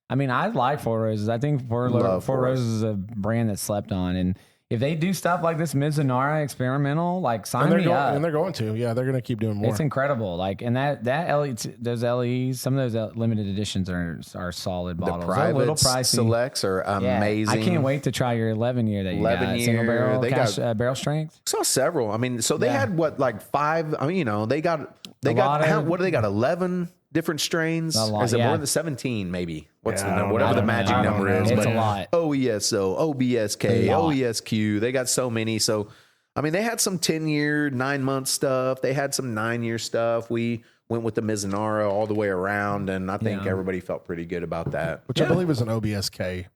I mean, I like Four Roses. I think Four Roses is a brand that's slept on. And if they do stuff like this Mizunara experimental, like sign me up. And they're going to. Yeah, they're going to keep doing more. It's incredible. Like, and those LEs, some of those limited editions are solid bottles. The They're a little private pricey. selects are amazing. I can't wait to try your 11 year that you 11 got. year, Single barrel, they got- barrel strength. Saw several. I mean, so they had like 5. I mean, they got what do they got? 11 different strains. A lot, Is it more than 17? Maybe. What's the I number? don't Whatever know. the magic I don't number know. is. It's but a lot. OESO, OBSK, A lot. OESQ. They got so many. So, I mean, they had some 10-year, 9-month stuff. They had some 9-year stuff. We went with the Mizunara all the way around, and I think everybody felt pretty good about that. Which I believe is an OBSK.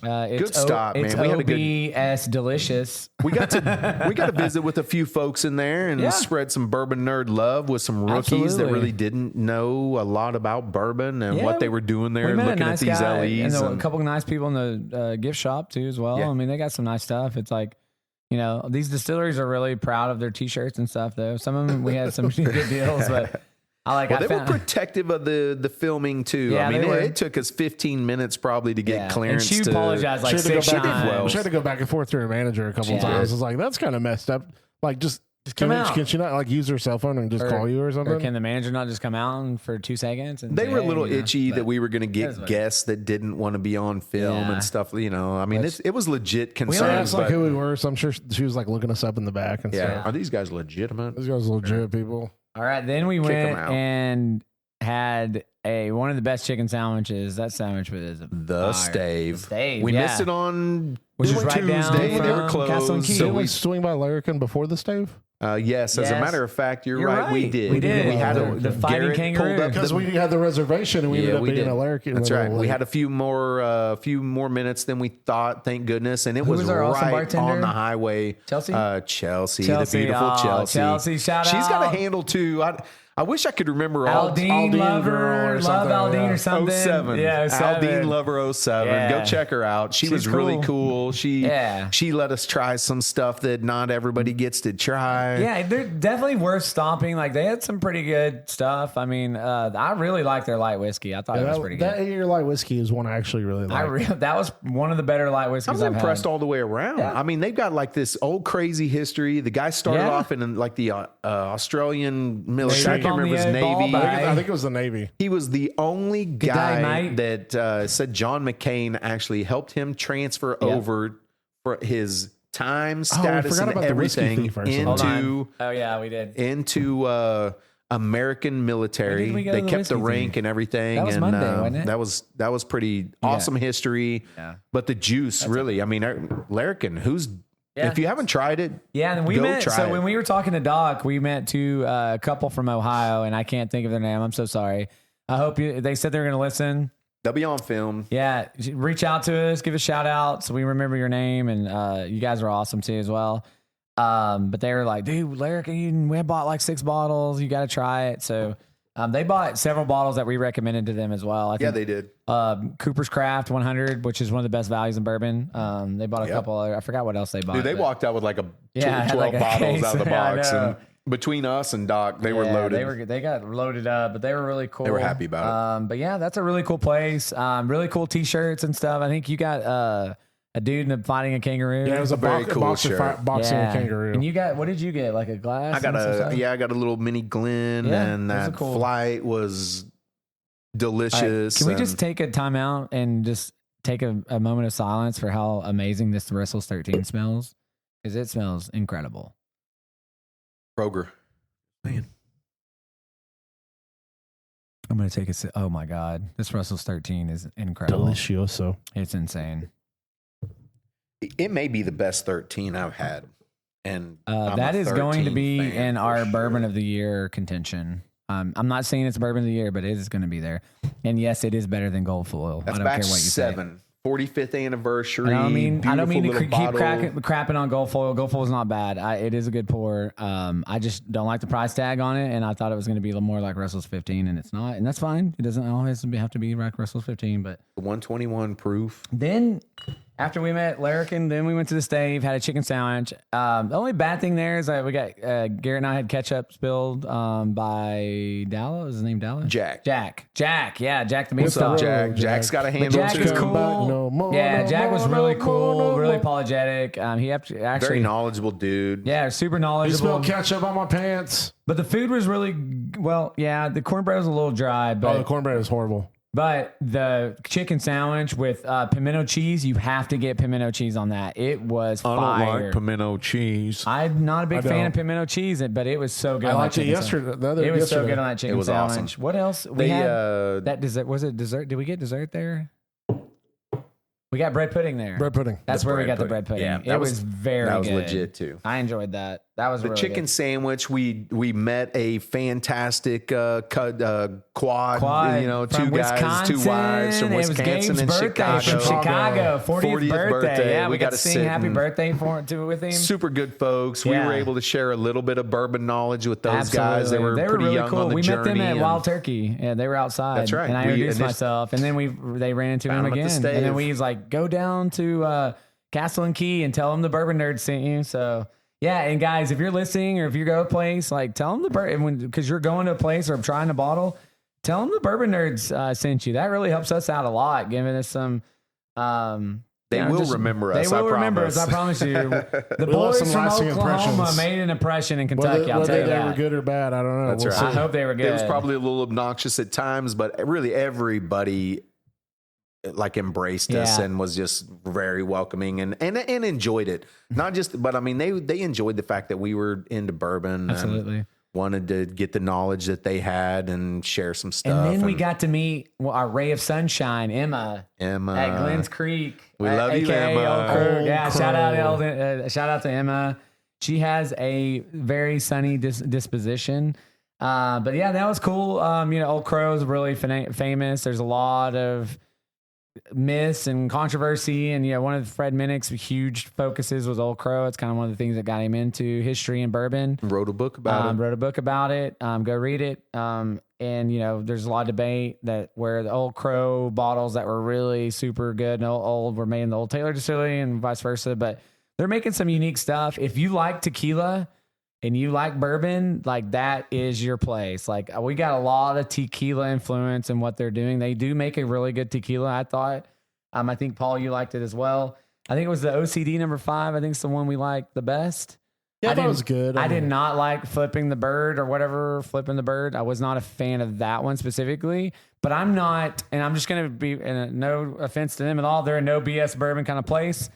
It's Good stop, man. It's We had a good- OBS delicious. We got to visit with a few folks in there and spread some Bourbon Nerd love with some rookies that Absolutely. really didn't know a lot about bourbon and what they were doing there, We met looking a nice at these guy LEs. and a and- couple of nice people in the gift shop too as well. Yeah. I mean, they got some nice stuff. It's like, these distilleries are really proud of their t-shirts and stuff though. Some of them we had some good deals, but they were protective of the filming too. Yeah, I mean, they were. it took us 15 minutes probably to get clearance. And she apologized like She had to 6 go back and times. forth. She had to go back and forth to her manager a couple of times. I was like, that's kind of messed up. Like, just come out. can she not like use her cell phone and just call you or something? Or can the manager not just come out and for 2 seconds? And They say, were a hey, little itchy that we were going to That's get what- guests that didn't want to be on film Yeah. and stuff. I mean, it was legit I concern. asked like who we were, so I'm sure she was like looking us up in the back and Yeah, stuff. are these guys legitimate? These guys are legit people. All right, then we Kick 'em went out. and had one of the best chicken sandwiches. That sandwich was The fire. Stave. The Stave, We yeah. missed it on Which it was was right down Tuesday. They were from Castle and closed. Key. So Did we we swing by Larrikin before the stave? Yes, as a Yes. matter of fact, you're You're right. We right. did. We did. We had The Fighting Garrett Kangaroo. pulled up Because the- we had the reservation and we ended up we being did. a Larrikin. That's right. We had a few more minutes than we thought. Thank goodness, and it Who was was our awesome right bartender? on the highway. Chelsea? Chelsea, the Chelsea. beautiful Oh, Chelsea. Chelsea, shout She's got a out. handle too. I wish I could remember all. Aldine Aldine Lover, girl or Love something, Aldine yeah. or something. 07. Yeah, 07. Aldine Lover 07. Yeah. Go check her out. She was She's really cool. cool. She let us try some stuff that not everybody gets to try. Yeah, they're definitely worth stopping. Like they had some pretty good stuff. I mean, I really liked their light whiskey. I thought it was pretty that good. 8-year light whiskey is one I actually really like. That was one of the better light I whiskeys was I've impressed had. all the way around. Yeah. I mean, they've got like this old crazy history. The guy started Yeah. off in like the Australian military. I Strap can't on remember his the ball Navy. bag. I think it was the Navy. He was the only day, guy mate. that said John McCain actually helped him transfer over for his time, status, forgot and about the whiskey everything thief or something. Hold into Oh yeah, we did. American military. When did we go They to the kept the whiskey rank thief? and everything. That was and Monday, wasn't it? that was pretty awesome history. Yeah. But the juice, really, I mean, Larrikin, Yeah. if you haven't tried it, Yeah, and we go met. try So it. when we were talking to Doc, we met a couple from Ohio, and I can't think of their name. I'm so sorry. I hope they said they were going to listen. they'll be on film. Yeah, reach out to us, give a shout out so we remember your name, and you guys are awesome too as well. But they were like, dude, Larrikin, we bought like 6 bottles. You got to try it. So they bought several bottles that we recommended to them as well. I think, They did. Cooper's Craft 100, which is one of the best values in bourbon. They bought a couple other, I forgot what else they bought. Dude, they but- walked out with like a Yeah, I had 12 like a bottles case. out of the Yeah, I box. know. And between us and Doc, they were Yeah, loaded. They got loaded up, but they were really cool. They were happy about it. But yeah, that's a really cool place. Really cool T-shirts and stuff. I think you got a dude fighting a kangaroo. Yeah, it was a Very very cool boxer shirt. boxing a kangaroo. And you got, what did you get? Like a glass? I got and some stuff? I got a little mini Glen, Yeah, and those are that cool. flight was All delicious. right, can we and- just take a time out and just take a moment of silence for how amazing this Russell's 13 smells? Because it smells incredible. Kroger. Man. I'm going to take a sip. Oh my God. This Russell's 13 is incredible. Delicioso. It's insane. It may be the best 13 I've had. And that is going to be in our sure. Bourbon of the Year contention. I'm not saying it's Bourbon of the Year, but it is going to be there. And yes, it is better than Gold Foil. That's I don't batch care what you 7. 45th anniversary. I don't mean to keep bottle. crapping on Gold Foil. Gold Foil is not bad. It is a good pour. I just don't like the price tag on it, and I thought it was going to be a little more like Russell's 15, and it's not, and that's fine. It doesn't always have to be like Russell's 15, but 121 proof. then after we met Larrikin, then we went to the Stave, had a chicken sandwich. The only bad thing there is that we got Garrett and I had ketchup spilled by Dallas. Is his name Dallas? Jack. Yeah, Jack the meat What's up, stalk. Jack? Jack's got a handle Jack too. is cool. No more, Yeah, no Jack more, was really no cool, more, no really more. apologetic. He actually Very knowledgeable dude. yeah, super He knowledgeable. spilled ketchup on my pants. But the food was really well. Yeah, the cornbread was a little dry, Oh, the but cornbread is horrible. the chicken sandwich with pimento cheese, you have to get pimento cheese on that. It was I fire. don't like pimento cheese. I'm not a big I fan don't. of pimento cheese, but it was so good. I on liked that it chicken yesterday. sandwich. It was so good on that chicken It was sandwich. awesome. What else? We They, had that dessert. Was it dessert? Did we get dessert there? We got bread pudding there. Bread pudding. That's The where we bread got the pudding. bread pudding. Yeah, it that was was- very that was good. legit too. I enjoyed that. That was The really chicken good. sandwich, we met a fantastic quad, you know, from two guys, two Wisconsin. wives from It was Wisconsin Gabe's and birthday Chicago. from Chicago. 40th birthday. Yeah, we got to sit sing happy and- birthday with him. Super good folks. We Yeah. were able to share a little bit of bourbon knowledge with those guys. They were pretty really young cool. on the We journey. met them at and Wild Turkey. Yeah, they were outside. That's right. And I We introduced initially- myself, and then they ran into him Found him at the again. And then Stave. we was like, go down to Castle and Key and tell them the Bourbon Nerd sent you. So yeah, and guys, if you're listening or if you go to a place, like tell them because you're going to a place or trying a bottle, tell them the Bourbon Nerds sent you. That really helps us out a lot, giving us some. They will remember us. They will I remember promise. us. I promise you. The left boys some from lasting Oklahoma impressions. made an impression in Kentucky. I'll tell Whether you they that. were good or bad, I don't know. That's We'll right. I see. hope they were good. It was probably a little obnoxious at times, but really everybody like embraced us Yeah. and was just very welcoming and enjoyed it. Not just, but I mean, they enjoyed the fact that we were into bourbon. Absolutely. And wanted to get the knowledge that they had and share some stuff. And then we got to meet our ray of sunshine, Emma at Glens Creek. We love you, AKA Emma. Old Crow. Old Yeah, Crow. shout out to Emma. She has a very sunny disposition. But yeah, that was cool. You know, Old Crow is really famous. There's a lot of myths and controversy, and one of Fred Minnick's huge focuses was Old Crow. It's kind of one of the things that got him into history and bourbon. Wrote a book about it. Wrote a book about it. Go read it. And there's a lot of debate that where the Old Crow bottles that were really super good and old were made in the Old Taylor distillery and vice versa. But they're making some unique stuff. If you like tequila and you like bourbon, like that is your place. Like we got a lot of tequila influence in what they're doing. They do make a really good tequila, I thought. I think Paul, you liked it as well. I think it was the OCD number 5. I think it's the one we liked the best. Yeah, I thought it didn't- was good. I did not like flipping the bird or whatever, flipping the bird. I was not a fan of that one specifically, but I'm not, and I'm just going to be, no offense to them at all. They're a no BS bourbon kind of place.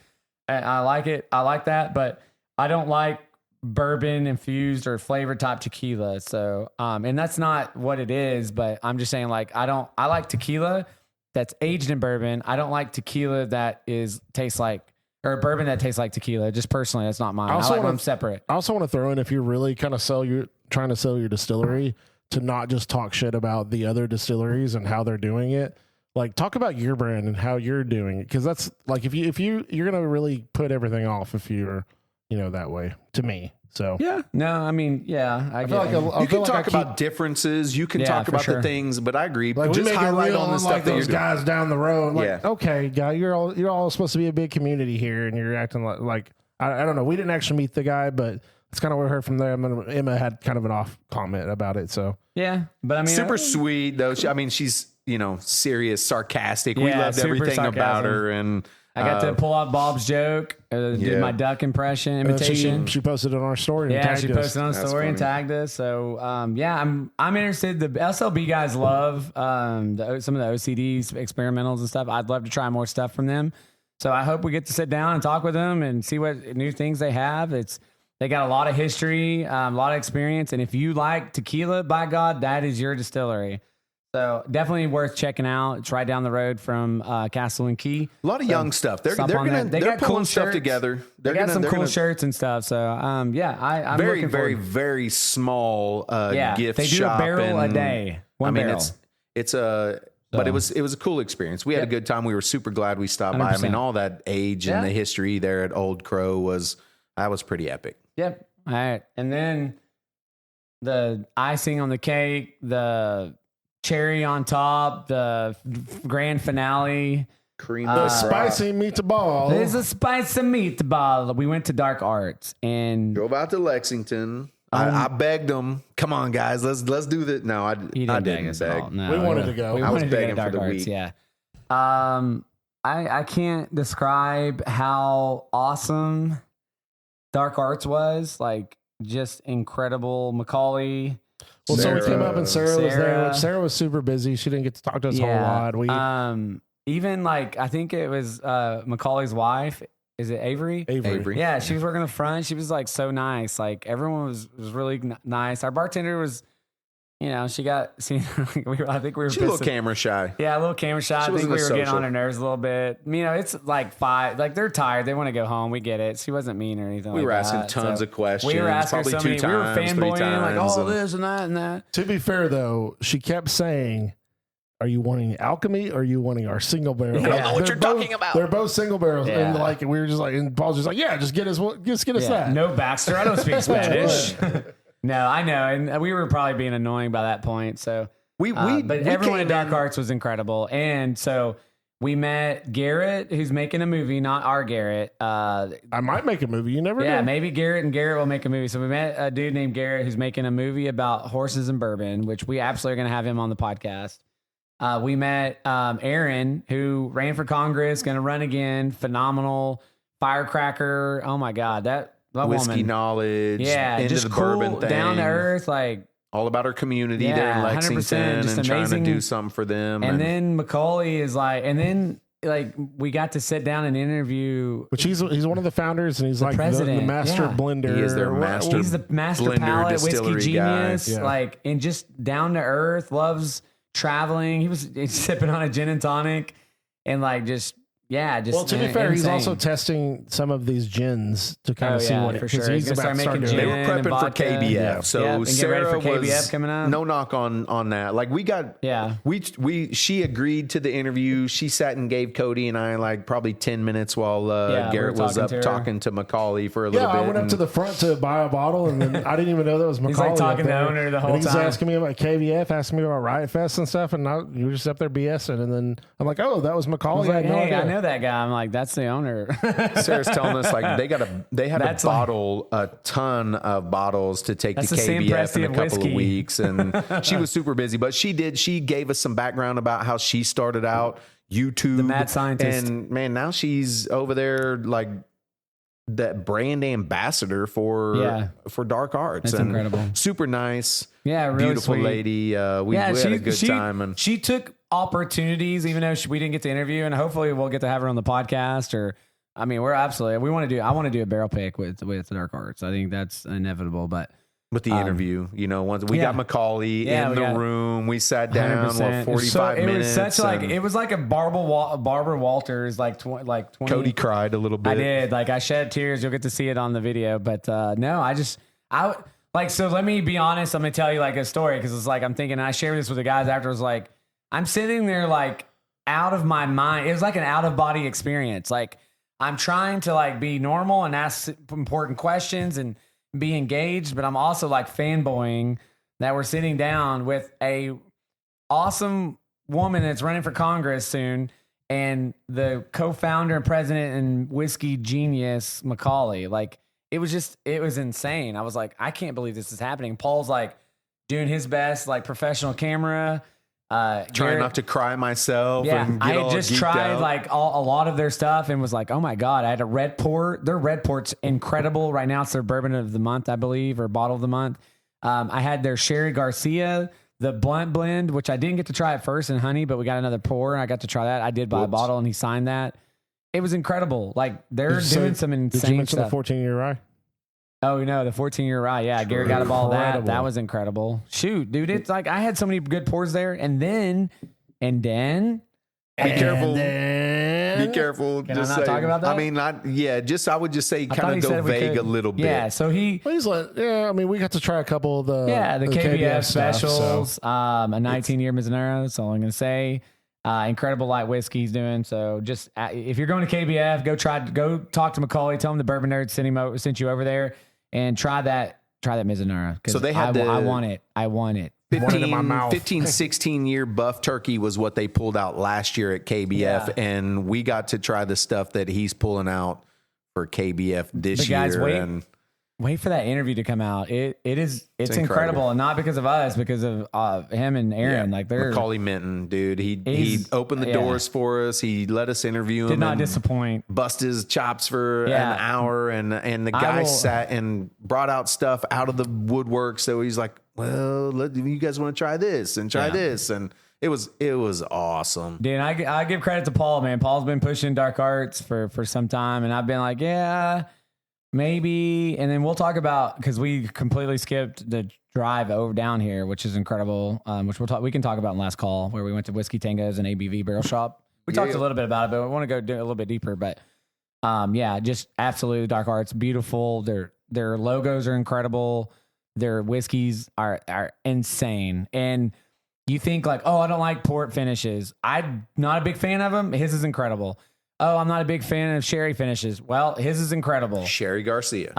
I like it. I like that, but I don't like bourbon infused or flavored type tequila. So, and that's not what it is, but I'm just saying like, I like tequila that's aged in bourbon. I don't like tequila that tastes like, or bourbon that tastes like tequila. Just personally, that's not mine. I like them separate. I also want to throw in, if you're really kind of trying to sell your distillery, to not just talk shit about the other distilleries and how they're doing it. Like talk about your brand and how you're doing it. Cause that's like, if you're going to really put everything off if you're, that way to me. So Yeah. No, I mean, yeah. I feel get like it. You can talk about differences. You can Yeah, talk for about sure. the things, but I agree. like we just make it highlight real on the on stuff like that you're those doing. guys down the road. Like, Yeah. okay, guy, you're all supposed to be a big community here, and you're acting like I don't know. We didn't actually meet the guy, but it's kind of what I heard from there. Emma had kind of an off comment about it. So Yeah. But I mean, Super sweet though. She's serious, sarcastic. We Yeah, loved super everything about sarcasm. her, and I got to pull out Bob's joke, did Yeah. my duck impression, and then imitation. she posted it on our story. And Yeah, tagged she us. posted on a That's story and funny. tagged us. So I'm interested. The SLB guys love some of the OCDs, experimentals and stuff. I'd love to try more stuff from them. So I hope we get to sit down and talk with them and see what new things they have. It's They got a lot of history, a lot of experience. And if you like tequila, by God, that is your distillery. So definitely worth checking out. It's right down the road from Castle and Key. A lot of young stuff. They're pulling cool stuff shirts. together. They got some cool shirts and stuff. So I'm very, looking very, forward. very small gift They do shop. a barrel a day. One barrel. But it was a cool experience. We had a good time. We were super glad we stopped by. I mean, 100%. all that age and the history there at Old Crow was pretty epic. Yep. All right. And then the icing on the cake, the cherry on top, the grand finale. Cream The spicy meatball. There's a spicy meatball. We went to Dark Arts and drove out to Lexington. I begged them, come on, guys, let's do this. No, I didn't beg. No, We wanted to go. We I was wanted to go to begging for Dark the Arts, week. yeah. I can't describe how awesome Dark Arts was. Like, just incredible. Macaulay. Well, so we Sarah. came up and Sarah was there. Sarah. Which Sarah was super busy. She didn't get to talk to us a whole lot. Even like, I think it was Macaulay's wife. Is it Avery? Avery. Yeah, she was working the front. She was like so nice. Like everyone was really nice. Our bartender was, she got seen. I think we were. She's a little pissed. camera shy. Yeah, a little camera shot. I think we were getting on her nerves a little bit. It's like 5. Like they're tired. They want to go home. We get it. She wasn't mean or anything. We were like asking that. tons of questions. We were asking probably so 2 many. times, We were 3 fanboying like, times, oh, this and that and that. To be fair, though, she kept saying, "Are you wanting alchemy or are you wanting our single barrel?" I don't know what you're talking about. They're both single barrels, Yeah. and we were just like, and Paul's just like, "Yeah, just get us that." No, Baxter. I don't speak Spanish. No, I know, and we were probably being annoying by that point. So We but everyone came at Dark in- Arts was incredible, and so we met Garrett, who's making a movie. Not our Garrett. I might make a movie. You never Yeah, know. maybe Garrett and Garrett will make a movie. So we met a dude named Garrett who's making a movie about horses and bourbon, which we absolutely are going to have him on the podcast. We met Aaron, who ran for Congress, going to run again. Phenomenal firecracker. Oh my God, that whiskey woman. knowledge. Yeah, into just the cool, bourbon thing. down to earth, like. All about our community Yeah, there in 100%, Lexington just and trying to amazing. do something for them. And then Macaulay is like, we got to sit down and interview. Which he's one of the founders, and he's like the president. master Yeah. blender. He is their master He's the master blender, palate whiskey distillery guy. genius, Yeah. and just down to earth. Loves traveling. He's sipping on a gin and tonic, and just Well, to be fair, he's insane. also testing some of these gins to kind Oh, of see yeah, what for because sure. he's He's about gonna to start start making doing. They were gin and prepping for vodka. KBF, Yeah. so Yep, and get Sarah ready for was KBF coming up. no knock on that. Like we got, Yeah. she agreed to the interview. She sat and gave Cody and I probably 10 minutes while we were Garrett was talking up to her. talking to Macaulay for a little Yeah, bit. I went up to the front to buy a bottle, and then I didn't even know that was Macaulay. He's talking up there. to the owner the whole and he's time. asking me about KVF, asking me about Riot Fest and stuff, and you were just up there BSing, and then I'm like, "Oh, that was Macaulay." Like, I had no hey, idea. I know that guy. I'm like, that's the owner. Sarah's telling us they had That's to bottle a ton of bottles to take That's to the Sam KBF in a Presti of couple of whiskey. weeks, and she was super busy. But she gave us some background about how she started out YouTube, the mad scientist, and man, now she's over there like that brand ambassador for Dark Arts. That's incredible. Super nice, Yeah, really beautiful sweet. lady. We had a good time, and she took opportunities, even though we didn't get to interview, and hopefully we'll get to have her on the podcast. I want to do a barrel pick with Dark Arts. I think that's inevitable, but with the interview, once we got Macaulay in the room, we sat down 100%. 45 minutes. It was such it was like a Barbara Walters, like 20. Cody cried a little bit. I did. I shed tears. You'll get to see it on the video. But no, so let me be honest. I'm going to tell you a story because it's I'm thinking, and I shared this with the guys afterwards. I'm sitting there out of my mind. It was like an out of body experience. I'm trying to be normal and ask important questions and be engaged, but I'm also fanboying that we're sitting down with a awesome woman that's running for Congress soon and the co-founder and president and whiskey genius Macaulay. It was insane. I was I can't believe this is happening. Paul's doing his best, professional camera. Trying not to cry myself. Yeah, and I get had all just geeked tried out. a lot of their stuff and was oh my God, I had a red port. Their red port's incredible. Right now it's their bourbon of the month, I believe, or bottle of the month. I had their Sherry Garcia, the blunt blend, which I didn't get to try at first in honey, but we got another pour and I got to try that. I did buy a bottle and he signed that. It was incredible. They're doing some Did you insane mention stuff. the 14-year rye? Oh, the 14-year rye. Yeah, Gary got a ball of that. Incredible. That was incredible. Shoot, dude, it's like I had so many good pours there, and then. Be careful. Then, Be careful. Can I not talk about that? I mean, I would just say kind of go vague a little bit. Yeah, so he's like, I mean, we got to try a couple of the KBF stuff, specials, so. a 19-year Mizunara. That's all I'm gonna say. Incredible light whiskey he's doing. So just if you're going to KBF, go talk to Macaulay. Tell him the Bourbon Nerd sent you over there, and try that Mizunara. So they had I want it. 15, 16-year buff turkey was what they pulled out last year at KBF, and we got to try the stuff that he's pulling out for KBF this year. Guys, wait for that interview to come out. It's incredible, and not because of us, because of him and Aaron. Like they're Macaulay Minton, dude. He opened the doors for us. He let us interview him. Did not disappoint. Bust his chops for an hour, and the guy sat and brought out stuff out of the woodwork. So he's like, "Well, you guys want to try this and try this," and it was awesome. Dude, I give credit to Paul, man. Paul's been pushing dark arts for some time, and I've been like, maybe, and then we'll talk about, because we completely skipped the drive over down here, which is incredible. Which we can talk about in last call, where we went to Whiskey Tango's and ABV Barrel Shop. We talked a little bit about it, but we want to go a little bit deeper. But just absolutely dark arts, beautiful. Their logos are incredible. Their whiskeys are insane. And you think like, oh, I don't like port finishes. I'm not a big fan of them. His is incredible. Oh, I'm not a big fan of sherry finishes. Well, his is incredible. Sherry Garcia.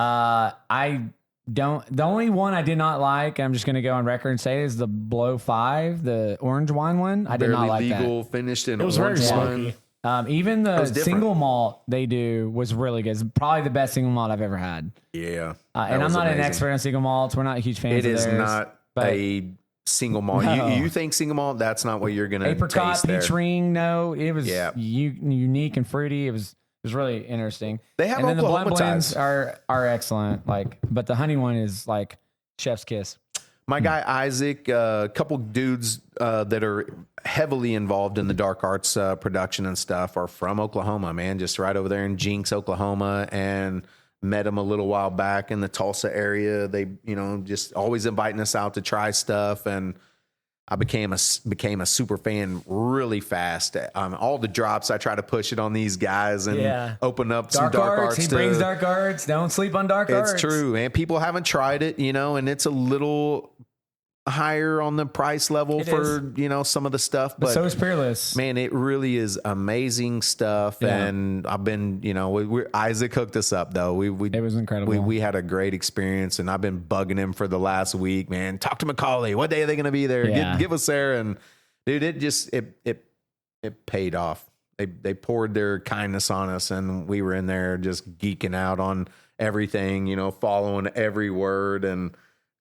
The only one I did not like, I'm just going to go on record and say, is the Blow 5, the orange wine one. I did not like that. Legal, finished in it was orange very wine. Even the single malt they do was really good. It's probably the best single malt I've ever had. Yeah. And I'm not an expert on single malts. We're not huge fans of theirs. It is not a single malt. No. You think single malt? That's not what you're gonna apricot taste there. peach ring. No, it was unique and fruity. It was really interesting. They have and then the Oklahoma blends ties. are excellent. But the honey one is like chef's kiss. My guy Isaac, a couple dudes that are heavily involved in the dark arts production and stuff are from Oklahoma, man. Just right over there in Jinx, Oklahoma, and met them a little while back in the Tulsa area. They, just always inviting us out to try stuff, and I became a super fan really fast. All the drops, I try to push it on these guys and open up some dark arts. He brings dark arts. Don't sleep on dark arts. It's true, and people haven't tried it, and it's a little higher on the price level some of the stuff, but so is Peerless. Man, it really is amazing stuff. And I've been, Isaac hooked us up though. It was incredible. We had a great experience, and I've been bugging him for the last week, man. Talk to Macaulay. What day are they going to be there? Give us there. And dude, it paid off. They poured their kindness on us, and we were in there just geeking out on everything, following every word, and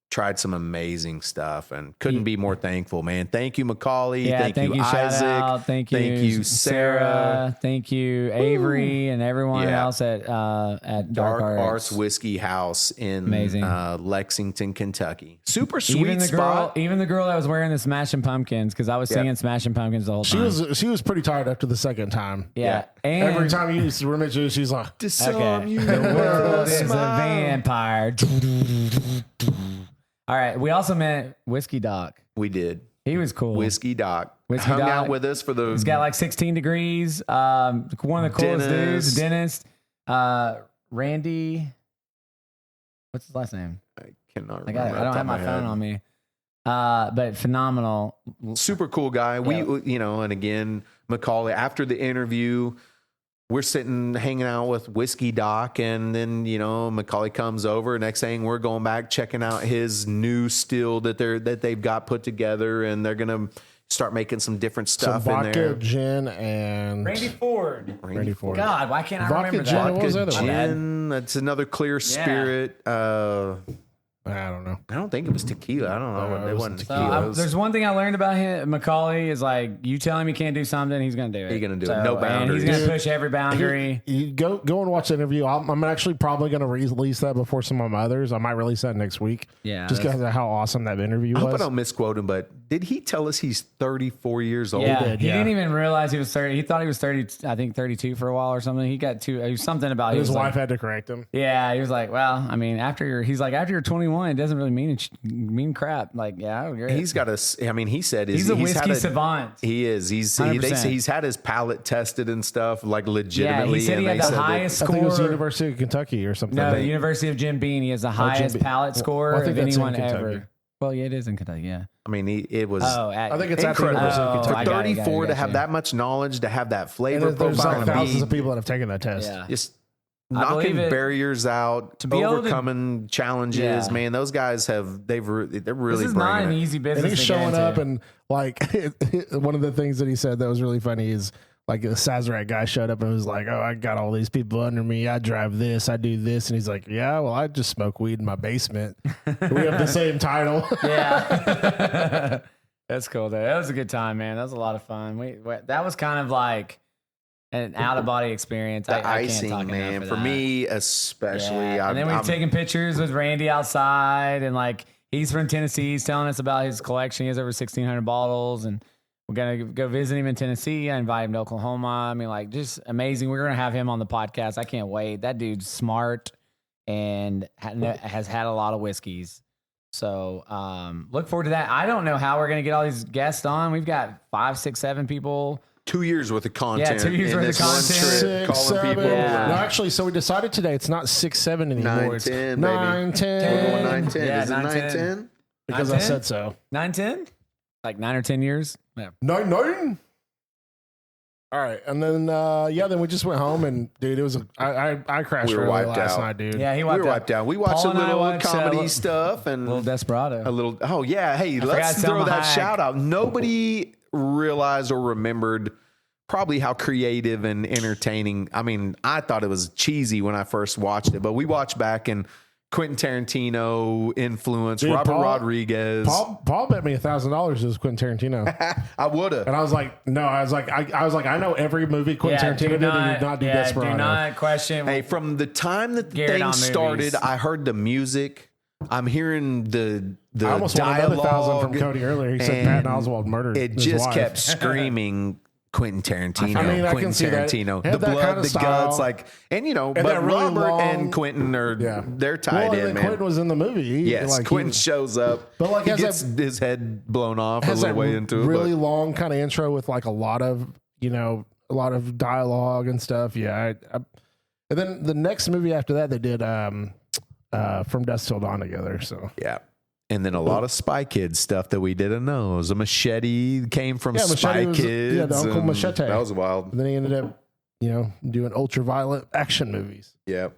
tried some amazing stuff, and couldn't be more thankful, man. Thank you, Macaulay. Thank you, Isaac. Thank you, Sarah. Thank you, Avery, and everyone else at Dark Arts Whiskey House in Lexington, Kentucky. Super sweet even spot. Even the girl that was wearing the Smashing Pumpkins, because I was singing Smashing Pumpkins the whole time. She was pretty tired after the second time. Yeah. And every time you used to run into, she's like, the world is a vampire. All right. We also met Whiskey Doc. We did. He was cool. Whiskey Doc. Hung out with us for the... He's got like 16 degrees. One of the coolest dudes. Dentist. Randy. What's his last name? I cannot remember. I don't have my phone on me. But phenomenal. Super cool guy. We, and again, Macaulay, after the interview, we're sitting hanging out with Whiskey Doc, and then Macaulay comes over. Next thing, we're going back checking out his new still that they've got put together, and they're gonna start making some different stuff in there. Vodka, gin, and Randy Ford. God, why can't I vodka, remember gin, that? What was the other gin. That's another clear spirit. I don't know. I don't think it was tequila. I don't know. It wasn't So tequila. there's one thing I learned about him, Macaulay, is like you tell him he can't do something, he's gonna do it. He's gonna do it. No and boundaries. he's gonna push every boundary. You go and watch the interview. I'm actually probably going to release that before some of my others. I might release that next week. Yeah, just because of how awesome that interview I hope I was. don't misquote him, but did he tell us he's 34 years old? Yeah, he didn't even realize he was 30. He thought he was 30. I think 32 for a while or something. He got two. It was something about His wife had to correct him. Yeah, he was like, well, I mean, after you're 21, it doesn't really mean crap. Like, yeah, I agree. He's got a. I mean, he said he's a whiskey had savant. He is. They say he's had his palate tested and stuff, like legitimately. Yeah, he said he had the highest score. I think it was the University of Kentucky or something. No, the University of Jim Beam. He has the highest palate score I think of that's anyone in Kentucky. ever. Well, yeah, it is in Kentucky. Yeah. I mean, it was. I think it's at the incredible. University of Kentucky. For 34 to have that much knowledge, to have that flavor And there's profile, like thousands of people that have taken that test. Yeah. just knocking barriers out, to be overcoming challenges. Yeah. Man, those guys they're really This is not an bringing it. easy business. And he's to showing get up into. and like one of the things that he said that was really funny is like the Sazerac guy showed up and was like, "Oh, I got all these people under me. I drive this, I do this," and he's like, "Yeah, well, I just smoke weed in my basement." We have the same title. Yeah. That's cool, though. That was a good time, man. That was a lot of fun. That was kind of like an out of body experience. The I can't icing, talk man, enough for that. me especially. Yeah. And then we were taking pictures with Randy outside, and like he's from Tennessee. He's telling us about his collection. He has over 1,600 bottles, and we're gonna go visit him in Tennessee. I invite him to Oklahoma. I mean, like, just amazing. We're gonna have him on the podcast. I can't wait. That dude's smart and has had a lot of whiskeys. So look forward to that. I don't know how we're gonna get all these guests on. We've got 5, 6, 7 people. 2 years worth of content. Yeah, 2 years in worth of this one content. trip, 6, calling 7. people. Yeah. No, actually, so we decided today it's not 6, 7 anymore. 9, It's 10, 9, baby. 10. We're going 9, 10. Yeah, Is it 9, 9, 10? 10? Because 9, I 10? said so. 9, 10? Like 9 or 10 years? Yeah. 9, 9. All right, and then then we just went home and dude, it was I crashed We were early wiped last out. night, dude. Yeah, he We wiped were out. wiped out. We watched Paul a and I little watched, comedy stuff and A little Desperado. a little. Oh yeah, hey, forgot let's throw Selma that Hayek. shout out. Nobody realized or remembered probably how creative and entertaining. I mean, I thought it was cheesy when I first watched it, but we watched back and Quentin Tarantino influence, Dude, Robert Paul- Rodriguez. Paul bet me $1,000 it was Quentin Tarantino, I would have. and I was like, no, I was like, I know every movie Quentin Tarantino did. He did not do Desperado. Do not question. Hey, from the time that the Garrett thing on started, movies. I heard the music. I'm hearing the I almost won another dialogue. $1,000 from Cody earlier. He said and Patton Oswalt murdered It his just wife. kept screaming Quentin Tarantino. I mean, I Quentin can see that. Tarantino. Had The that blood, kind of the style. guts, like, and you know, And but that really Robert long- and Quentin are they're tied Well, and in, then man. Quentin was in the movie. Yes, Like, Quentin shows up, But, like, he has gets that- his head blown off a has little that way into really it. long kind of intro with like a lot of a lot of dialogue and stuff. Yeah, and then the next movie after that they did From Dusk Till Dawn together. So But, yeah. And then a lot of Spy Kids stuff that we didn't know. It was a machete came from Yeah, Spy Machete was- Kids. yeah, the Uncle and Machete. That was wild. and then he ended up doing ultraviolet action movies. Yeah.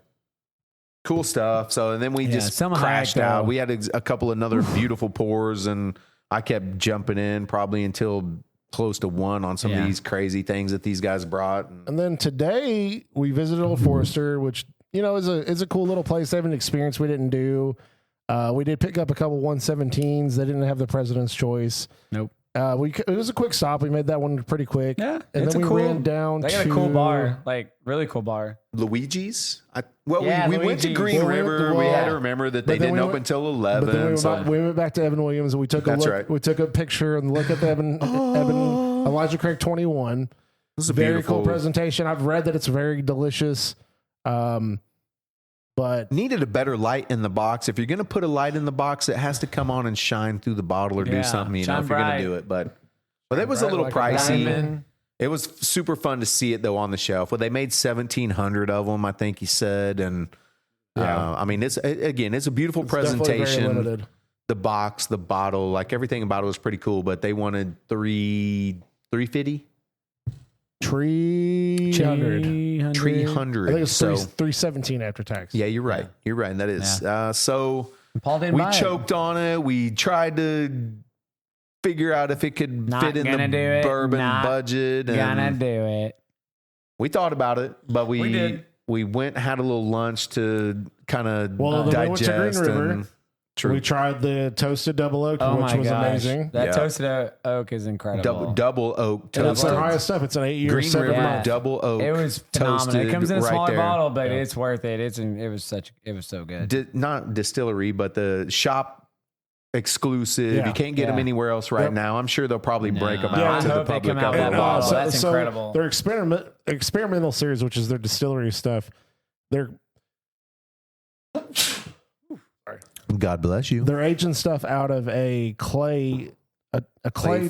Cool stuff. So, and then we just Selma Hayek, crashed though. out. We had a couple another beautiful pours, and I kept jumping in probably until close to 1 on some of these crazy things that these guys brought. And then today we visited Old Forester, which is a cool little place. They have an experience we didn't do. We did pick up a couple 117s. They didn't have the President's Choice. Nope. It was a quick stop. We made that one pretty quick. Yeah, and it's then a we cool, ran down. They got a cool bar, like really cool bar. Luigi's? Yeah, we went to Luigi's. Green Well, we went River. to- We had well, to remember that they but then didn't we open went- until But then 11. we went back to Evan Williams and we took a That's look. right. We took a picture and look at the Evan Elijah Craig 21. This is a Very beautiful cool presentation. I've read that it's very delicious. But Needed a better light in the box. If you're going to put a light in the box, it has to come on and shine through the bottle or do Yeah, something, if shine you're going bright. to do it. But it was a bright little like a pricey. diamond. It was super fun to see it though on the shelf. Well, they made 1,700 of them, I think he said, and I mean, it's a beautiful definitely very presentation. limited. The box, the bottle, like everything about it was pretty cool. But they wanted $350. 300. 300. I think it's So 317 after tax. yeah, you're right. You're right. And that is so. Paul didn't We buy it. choked on it. We tried to figure out if it could Not fit in gonna do the it. bourbon Not budget. Gonna And do it. we thought about it, but We did. we went and had a little lunch to kind of Well, then we went to digest. Green River. And True. We tried the toasted double oak, which was amazing. That toasted oak is incredible. Double oak toasted. It's their highest stuff. It's an 8-year Green 7 River month. double oak. It was phenomenal. Toasted It comes in a right smaller there. bottle, but it's worth it. It was so good. Not distillery, but the shop exclusive. Yeah. You can't get them anywhere else right now. I'm sure they'll probably break them Yeah, out I to the hope they public. come out that bottle. That's incredible. Their experimental series, which is their distillery stuff, God bless you. they're aging stuff out of a clay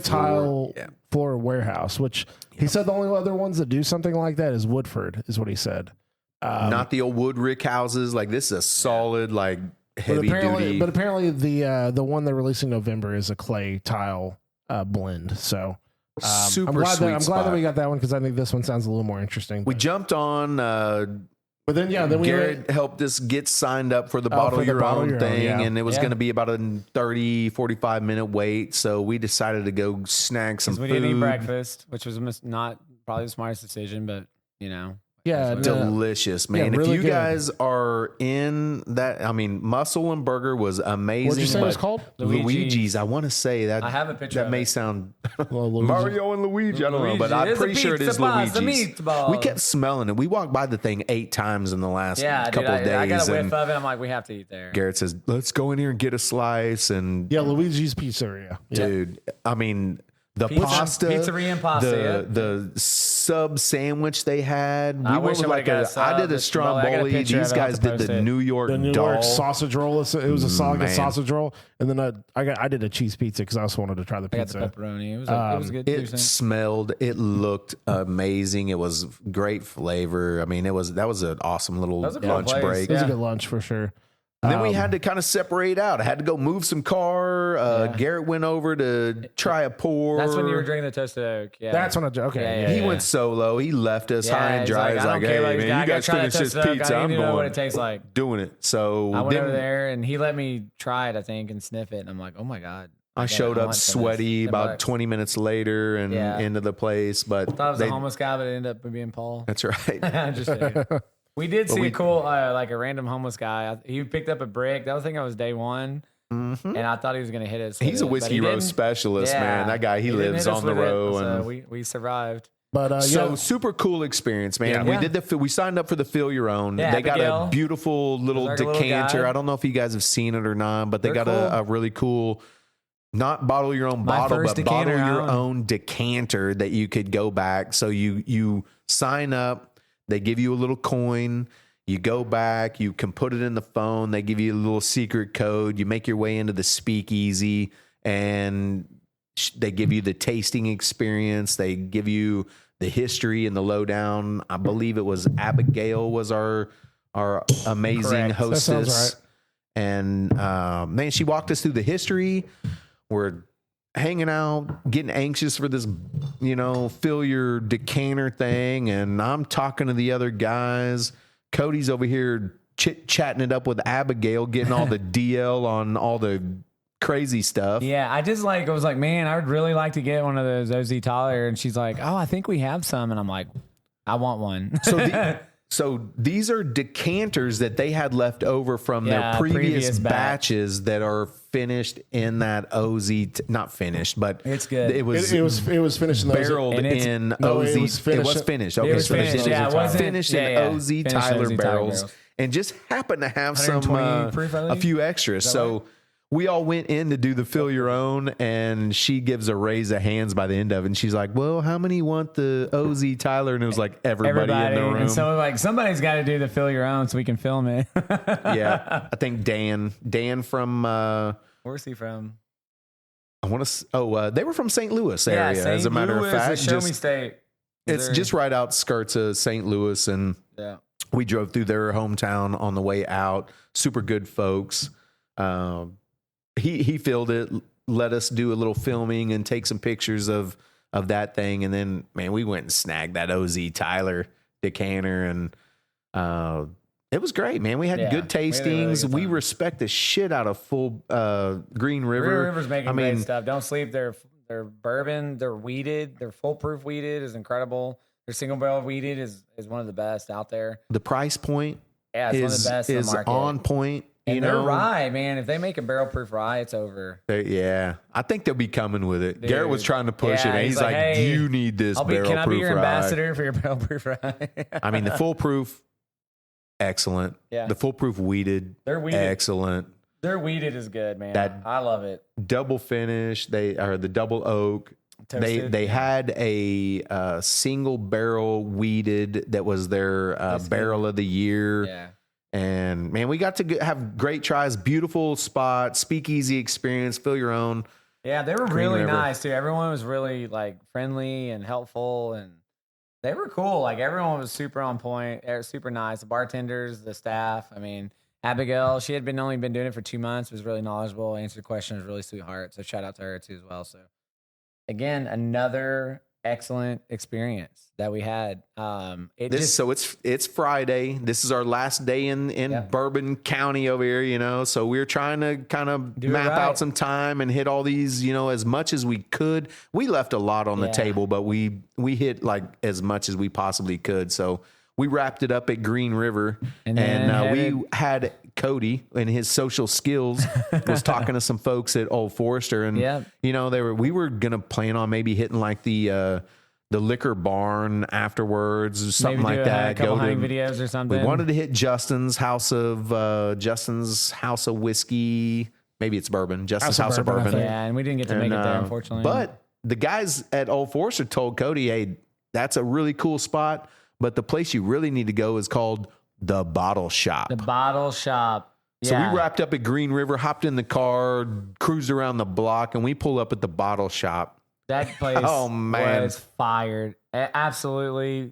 tile floor warehouse, which he said the only other ones that do something like that is Woodford, is what he said. Not the old wood rick houses. Like this is a solid, like heavy duty. But apparently the one they're releasing in November is a clay tile blend. So Super I'm glad sweet that spot. we got that one because I think this one sounds a little more interesting. We jumped on. But then Garrett helped us get signed up for the bottle your own thing, and it was going to be about a 30, 45 minute wait. So we decided to go snag some food. We didn't eat breakfast, which was not probably the smartest decision, but Yeah, delicious, man. Yeah, really if you good. guys are in that, I mean, Muscle and Burger was amazing. What'd you say it was but called? Luigi's. I want to say that. I have a picture That of may it. sound Luigi. Mario and Luigi. I don't know, but Luigi. I'm It's a pretty sure it is pizza pasta Luigi's. meatball. We kept smelling it. We walked by the thing 8 times in the last couple of days. I got a whiff and of it. I'm like, we have to eat there. Garrett says, "Let's go in here and get a slice." And Yeah, Luigi's Pizzeria. Yeah. dude, I mean, the Pizzeria and pasta, the sub sandwich they had. I went wish with I like would've got a I did a sub. I got a stromboli. picture of These it. I'll have guys to did post the it. New York The New doll. York sausage roll. It was a Man. sausage roll, and then I did a cheese pizza because I also wanted to try the I got the pizza. pepperoni. It was good. It smelled. It looked amazing. It was great flavor. I mean, that was an awesome little was a cool lunch place. break. It was Yeah. a good lunch for sure. And then we had to kind of separate out. I had to go move some car. Garrett went over to try a pour. That's when you were drinking the toasted oak. Yeah, That's when okay. He went solo. He left us high and he's dry. like, He's I like, don't care "Hey about these man, you guys. guys Try finish that this toasted oak. pizza. I I'm need to know what it going tastes like." doing it." So I went then over there and he let me try it, I think, and sniff it. And I'm like, oh my God. I showed up want some of sweaty this. about 20 minutes later and into the place. But I thought it was a homeless guy, but it ended up being Paul. that's right. I'm just kidding. We did see a cool, like a random homeless guy. He picked up a brick. That was, I think, I was day one. And I thought he was going to hit us. He's a whiskey row specialist, man. That guy, he didn't lives hit us on the with it, row. so And we survived. But so super cool experience, man. Yeah. We signed up for the Fill Your Own. Yeah, They got Abigail. a beautiful little Like a little decanter. guide. I don't know if you guys have seen it or not, but they They're got a really cool, not bottle your own My bottle, first but bottle decanter, your I own decanter that you could go back. So you sign up, they give you a little coin. You go back, you can put it in the phone. They give you a little secret code. You make your way into the speakeasy and they give you the tasting experience. They give you the history and the lowdown. I believe it was Abigail was our amazing Correct. hostess. That sounds right. And man, she walked us through the history. We're hanging out, getting anxious for this, fill your decanter thing. And I'm talking to the other guys. Cody's over here chit-chatting it up with Abigail, getting all the DL on all the crazy stuff. Yeah, I was like, man, I would really like to get one of those OZ Tyler. And she's like, oh, I think we have some. And I'm like, I want one. So these are decanters that they had left over from their previous batches that are finished in that OZ, not finished, but it's good. it was finished in those barreled in No, OZ. it was finished. Okay, It was finished. Yeah, it wasn't finished in OZ finished Tyler OZ barrels, barrels. and just happened to have some 120 proof, I a think? few extras. So we all went in to do the fill your own, and she gives a raise of hands by the end of it. And she's like, "Well, how many want the OZ Tyler?" And it was like everybody in the room. And so like somebody's got to do the fill your own so we can film it. Yeah, I think Dan from. Where's he from? I want to. They were from St. Louis area. St. As a matter Louis, of fact, Show Me State. it's just right outskirts of St. Louis, and we drove through their hometown on the way out. Super good folks. He filled it, let us do a little filming and take some pictures of that thing, and then man, we went and snagged that OZ Tyler decanter, and it was great, man. We had good tastings. Really, really good we time. respect the shit out of full Green River. Green River's making great stuff. Don't sleep. Their bourbon, they're weeded. Their foolproof weeded is incredible. Their single barrel weeded is one of the best out there. The price point Yeah, it's one of the best in the is market. on point. And you they're know, rye, man. If they make a barrel proof rye, it's over. yeah, I think they'll be coming with it. Dude. Garrett was trying to push it, and he's like, hey, "You need this barrel Can I be proof your rye." ambassador for your barrel proof rye? I mean, the foolproof, excellent. Yeah. The foolproof weeded, They're weeded. excellent. Their weeded is good, man. That- I love it. Double finish. They are the double oak. Toasted. They had a single barrel weeded that was their barrel of the year. Yeah. And man, we got to have great tries, beautiful spot, speakeasy experience, fill your own. Yeah, they were Green really River. nice too. Everyone was really like friendly and helpful, and they were cool. Like everyone was super on point, super nice. The bartenders, the staff. I mean, Abigail, she had only been doing it for 2 months. Was really knowledgeable, answered questions, really sweetheart. So shout out to her too as well. So again, another excellent experience that we had. It's Friday. This is our last day in Bourbon County over here, you know. So we're trying to kind of map out some time and hit all these, you know, as much as we could. We left a lot on the table, but we hit like as much as we possibly could. So we wrapped it up at Green River, and we had Cody and his social skills was talking to some folks at Old Forester, and you know we were gonna plan on maybe hitting like the liquor barn afterwards or something maybe like do that. A couple hunting videos or something. We wanted to hit Justin's house of whiskey. Maybe it's bourbon. Justin's House of Bourbon. Yeah, and we didn't get to make it there, unfortunately. But the guys at Old Forester told Cody, "Hey, that's a really cool spot, but the place you really need to go is called the Bottle Shop." The Bottle Shop. So we wrapped up at Green River, hopped in the car, cruised around the block, and we pull up at the Bottle Shop. That place man. was fired. Absolutely.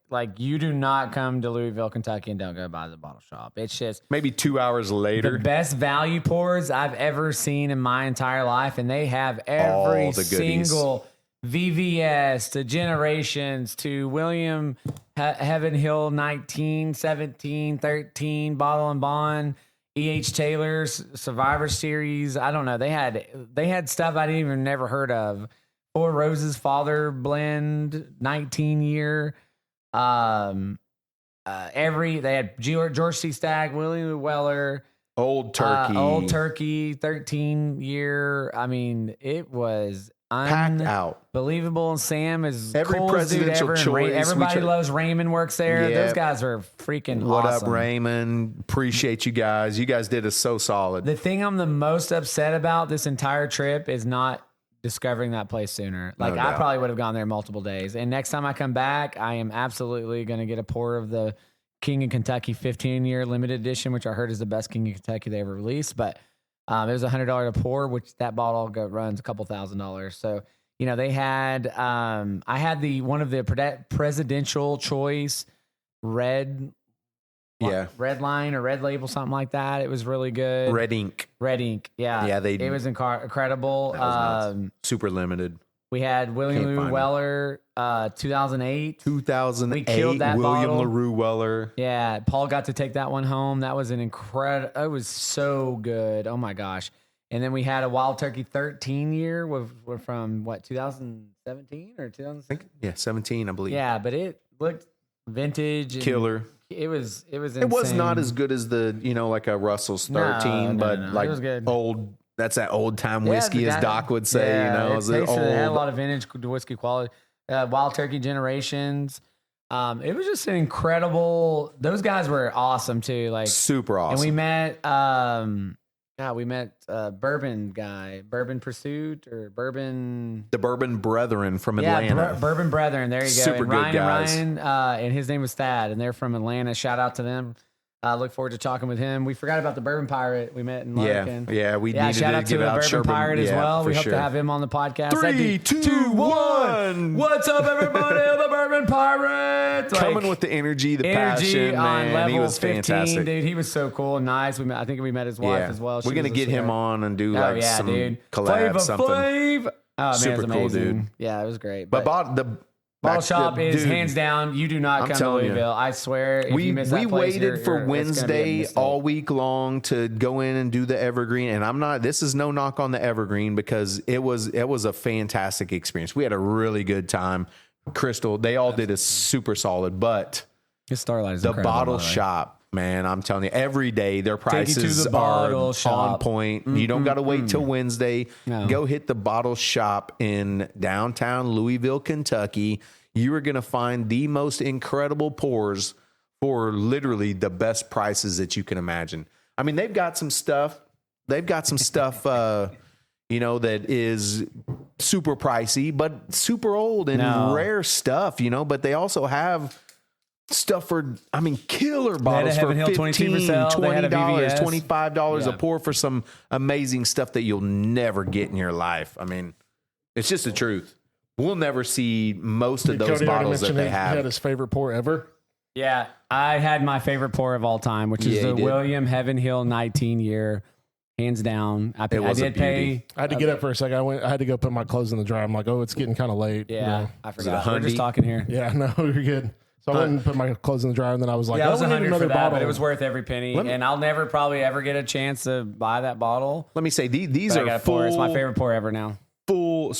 Like, you do not come to Louisville, Kentucky and don't go by the Bottle Shop. It's just maybe 2 hours later. The best value pours I've ever seen in my entire life. And they have every single VVS to Generations to William Heaven Hill 19, 17, 13, Bottle and Bond, E.H. Taylor's Survivor Series. I don't know. They had stuff I didn't even never heard of. Four Roses Father Blend, 19 year. They had George C. Stagg, William Weller, Old Turkey, 13 year. I mean, it was packed out, believable. And Sam is every coolest presidential dude ever. choice. Everybody loves Raymond. Works there. Yeah. Those guys are freaking what awesome. up, Raymond? Appreciate you guys. You guys did us so solid. The thing I'm the most upset about this entire trip is not discovering that place sooner. Like, I probably would have gone there multiple days. And next time I come back, I am absolutely going to get a pour of the King of Kentucky 15-year limited edition, which I heard is the best King of Kentucky they ever released. But it was $100 a pour, which that bottle runs a couple $1,000s. So, you know, they had, I had one of the presidential choice red line or red label, something like that. It was really good. Red ink. Yeah. Yeah. It was incredible. Super limited. We had William LaRue Weller, 2008. 2008. We killed that William bottle. LaRue Weller. Yeah. Paul got to take that one home. That was an incredible. It was so good. Oh my gosh. And then we had a Wild Turkey 13 year from 2017 or 2016? Yeah, 17, I believe. Yeah, but it looked vintage. And killer. It was insane. It was not as good as the, you know, like a Russell's 13, but like it was good. old. That's that old time whiskey, as Doc would say. Yeah, you know, it had a lot of vintage whiskey quality. Wild Turkey Generations. It was just an incredible. Those guys were awesome too. Like super awesome. And we met. Bourbon guy, Bourbon Pursuit or Bourbon. The Bourbon Brethren from Atlanta. Yeah, Bourbon Brethren. There you go. Super and good Ryan guys. And his name was Thad, and they're from Atlanta. Shout out to them. Look forward to talking with him. We forgot about the Bourbon Pirate we met in Larkin. Yeah, we needed shout to out to give the out Bourbon Sherman. Pirate as well. We hope sure. to have him on the podcast. 3, 2, 1. What's up, everybody? The Bourbon Pirate. Coming with the energy, the passion, on man. level He was 15, fantastic. dude. He was so cool and nice. I think we met his wife as well. We're going to get him on and do like some collab something. Oh, man, Super it was cool, amazing. dude. Yeah, it was great. But the Bottle Shop is hands down. You do not come to Louisville. I swear. If you miss that place, waited for Wednesday all week long to go in and do the Evergreen, and this is no knock on the Evergreen because it was a fantastic experience. We had a really good time. Crystal, they all did a super solid, but His Starlight is the incredible, Bottle by the way. Shop Man, I'm telling you, every day their Take you to prices the are bottle shop. on point. You don't got to wait till Wednesday. No. Go hit the bottle shop in downtown Louisville, Kentucky. You are going to find the most incredible pours for literally the best prices that you can imagine. I mean, they've got some stuff. You know, that is super pricey, but super old and rare stuff, you know, but they also have stuff for, I mean, killer bottles for $15, $20, $25 a pour for some amazing stuff that you'll never get in your life. I mean, it's just the truth. We'll never see most of those bottles that they have. He had his favorite pour ever. Yeah, I had my favorite pour of all time, which is the William Heaven Hill 19 year. Hands down. I did pay. I had to get up for a second. I had to go put my clothes in the dryer. I'm like, oh, it's getting kind of late. Yeah, you know? I forgot. We're just talking here. Yeah, no, you're good. So I went and put my clothes in the dryer, and then I was like, I was we need another bottle. But it was worth every penny. And I'll never probably ever get a chance to buy that bottle. Let me say, these are full. It's my favorite pour ever now. Full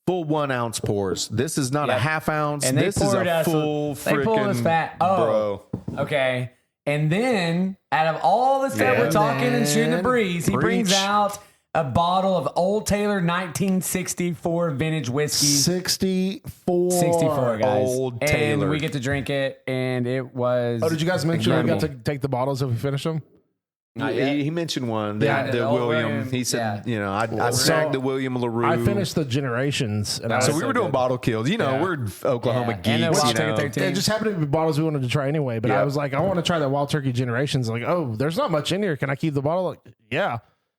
1 ounce pours. This is not a half ounce. And this is a full they pulled us freaking fat. Oh, bro. Okay. And then, out of all the stuff we're talking and shooting the breeze, he brings out a bottle of Old Taylor 1964 vintage whiskey. 64, guys. Old Taylor. And we get to drink it, and it was. Oh, did you guys mention we got to take the bottles if we finish them? He mentioned one. The William. He said, you know, I snagged the William LaRue. I finished the Generations. And so we were doing bottle kills. You know, we're Oklahoma geeks. You know. It just happened to be bottles we wanted to try anyway. But I was like, I want to try that Wild Turkey Generations. Like, oh, there's not much in here. Can I keep the bottle? Like, yeah.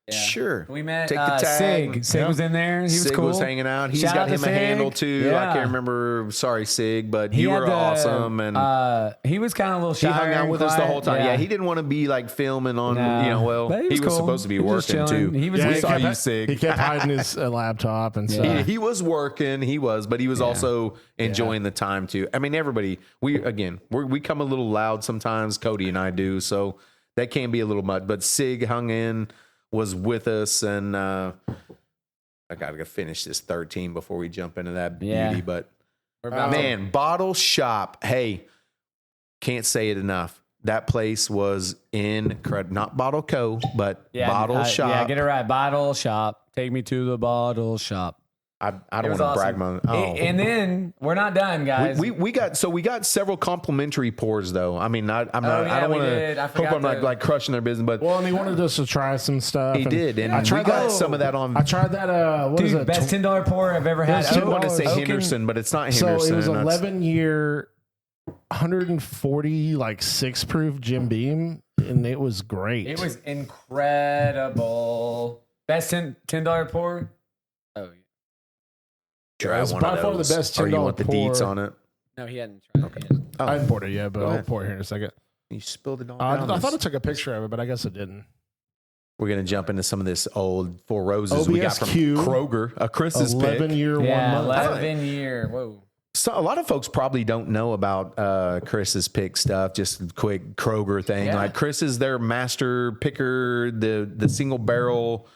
Sure. We met Take the tag. Sig was in there. He was Sig cool. was hanging out. He's Shout got out to him a Sig. handle too. Yeah. I can't remember. Sorry, Sig, but you were awesome. And he was kind of a little shy. he hung out with us the whole time. Yeah, he didn't want to be like filming on, he was supposed to be working too. We saw you, Sig. He kept hiding his laptop and stuff. He was working, but he was also enjoying the time too. I mean, everybody, we come a little loud sometimes, Cody and I do, so that can be a little much, but Sig hung in, was with us, and I got to finish this 13 before we jump into that beauty, but man, Bottle Shop, hey, can't say it enough. That place was incredible. Not Bottle Co., but Bottle Shop. Yeah, get it right. Bottle Shop. Take me to the bottle shop. I don't want to brag on. And then we're not done, guys. We got several complimentary pours though. I mean, I don't want to hope I'm not like crushing their business, but and he wanted us to try some stuff. He did, and I got some of that on. I tried that. What is it? Best $10 pour I've ever had. I want to say Henderson, but it's not Henderson. So it was 11-year, 140 like 6 proof Jim Beam, and it was great. It was incredible. Best $10 pour. Oh. Try one by of far those. the best $10 Or you want the pour. deets on it? No, he hadn't tried it yet. I haven't poured it yet, but I'll pour it here in a second. You spilled it all I down. thought I took a picture of it, but I guess it didn't. We're going to jump into some of this old Four Roses we got from OBSQ, Kroger, a Chris's pick. 11-year, 1 month. 11-year. Whoa. So a lot of folks probably don't know about Chris's pick stuff. Just a quick Kroger thing. Yeah. Like Chris is their master picker, the single barrel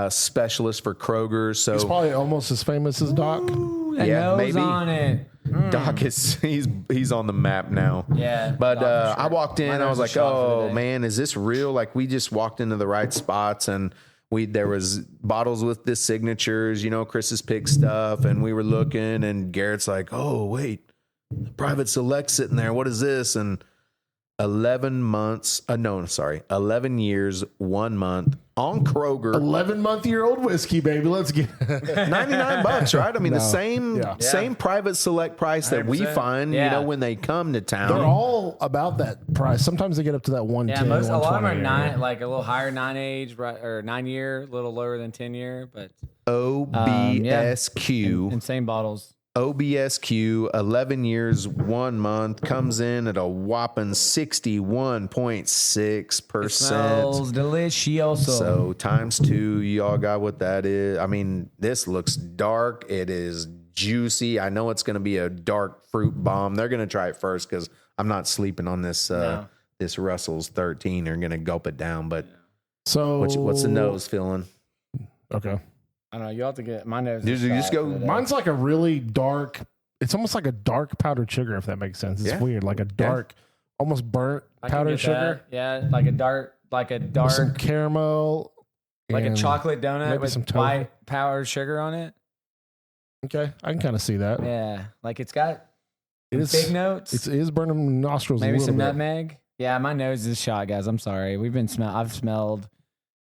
specialist for Kroger. So He's probably almost as famous as Doc. Nose maybe. on it. Doc is he's on the map now. Yeah. But Doc for I sure. walked in, My I nose was is like, shot for the oh day. man, is this real? Like we just walked into the right spots, and there was bottles with the signatures, Chris's pick stuff, and we were looking, and Garrett's like, oh wait, Private Select sitting there. What is this? And 11 years, 1 month on Kroger. 11-month-year-old whiskey, baby. Let's get $99, right? I mean, the same Private Select price that we 100%. find, when they come to town. They're all about that price. Sometimes they get up to that 110. Yeah, a lot of them are 120. like a little higher 9 age, right, or 9 year, a little lower than 10 year, but OBSQ. insane bottles. OBSQ, 11 years, 1 month, comes in at a whopping 61.6%. Smells delicioso. So times 2, y'all got what that is. I mean, this looks dark. It is juicy. I know it's going to be a dark fruit bomb. They're going to try it first because I'm not sleeping on this. This Russell's 13. They're going to gulp it down. But So what's the nose feeling? Okay. I don't know. You have to get my nose. Did you just go? Mine's like a really dark. It's almost like a dark powdered sugar, if that makes sense. It's weird, like a dark, almost burnt I can powdered get sugar. that. Yeah, like a dark, With some caramel. like a and chocolate donut maybe with some tofu. white powdered sugar on it. Okay, I can kind of see that. Yeah, like it's got It some is big notes. It is burning nostrils. Maybe a little some bit. nutmeg. Yeah, my nose is shot, guys. I'm sorry. I've smelled.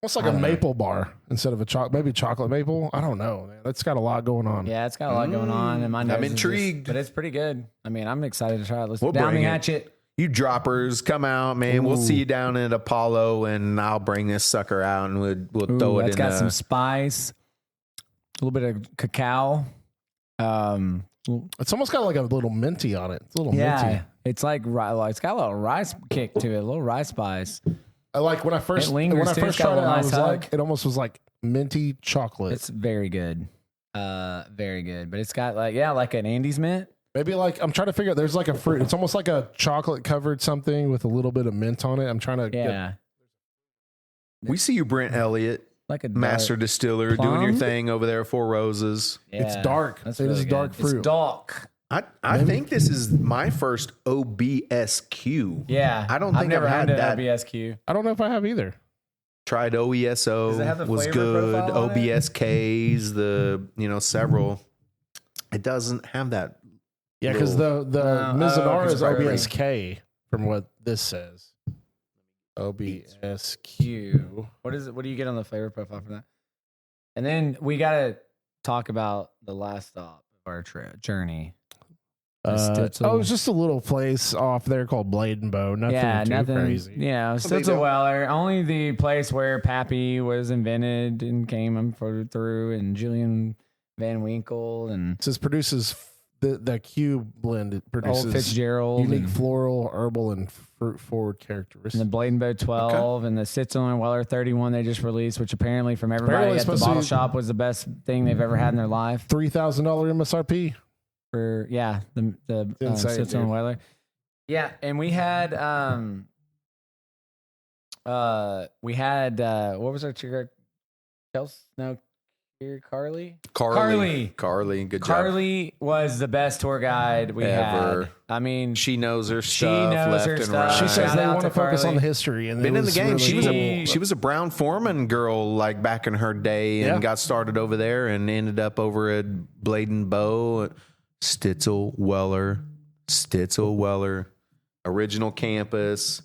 Almost like a maple bar instead of maybe chocolate maple. I don't know, man. That's got a lot going on. Yeah, it's got a lot going on, and my nose I'm is intrigued. but it's pretty good. I mean, I'm excited to try it. Let's We'll down the bring it. hatchet. You droppers, come out, man. We'll see you down at Apollo, and I'll bring this sucker out, and we'll throw it in. It's got some spice, a little bit of cacao. It's almost got like a little minty on it. It's a little minty. It's like it's got a little rice kick to it, a little rice spice. I like when I first It lingers, when I too. first It's got a tried it, little I nice was hug. like, it almost was like minty chocolate. It's very good, very good. But it's got like an Andes mint. Maybe like I'm trying to figure out. There's like a fruit. It's almost like a chocolate covered something with a little bit of mint on it. I'm trying to. Yeah, We see you, Brent Elliott, like a master dark, distiller, doing your plum? thing over there at Four Roses. It's Yeah, dark. That's It is really good. dark fruit. It's dark. I think this is my first OBSQ. Yeah, I don't think I've never I've had an that. OBSQ. I don't know if I have either. Tried Does it OESO, have the was flavor good. profile on it? OBSKs, several. It doesn't have that. Yeah, because the No, Mizunara 'cause is probably- OBSK from what this says. OBSQ. What is it? What do you get on the flavor profile for that? And then we got to talk about the last stop of our journey. It's just a little place off there called Blade and Bow. Nothing too crazy. Yeah, big Stitzel deal. Weller. Only the place where Pappy was invented and came through, and Julian Van Winkle and It says produces the Q blend. It Old produces Fitzgerald unique and, floral, herbal, and fruit forward and characteristics. the Blade and Bow 12 and the Stitzel and Weller 31 they just released, which apparently from everybody Apparently at it's the supposed to bottle be- shop was the best thing they've ever had in their life. $3,000 MSRP. For the Insane, Stitzel dude. and Weller. Yeah, and we had what was our chick? Chelsea? No, Carly. Carly, good job. Carly was the best tour guide we Ever. had. I mean, She knows her She stuff knows left her and stuff. right. She says Shout they out want to to focus Carly. on the history. And Been it in the was game. really She was a Brown Foreman girl, like back in her day, and Yeah. got started over there and ended up over at Blade and Bow, Stitzel Weller, original campus,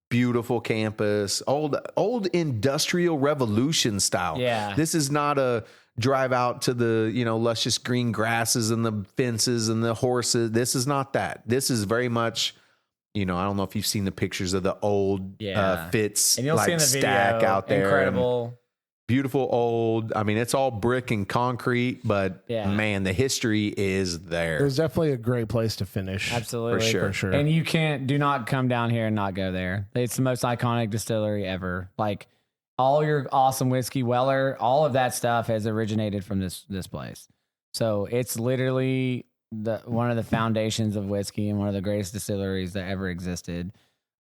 beautiful campus, old industrial revolution style. Yeah. This is not a drive out to the luscious green grasses and the fences and the horses. This is not that. This is very much. I don't know if you've seen the pictures of the old Fitz and you'll see in the stack video, out there. incredible. Beautiful old. I mean, it's all brick and concrete, but Yeah. man, the history is It there. was definitely a great place to finish. Absolutely. For sure. And you do not come down here and not go there. It's the most iconic distillery ever. Like all your awesome whiskey, Weller, all of that stuff has originated from this place. So it's literally one of the foundations of whiskey and one of the greatest distilleries that ever existed.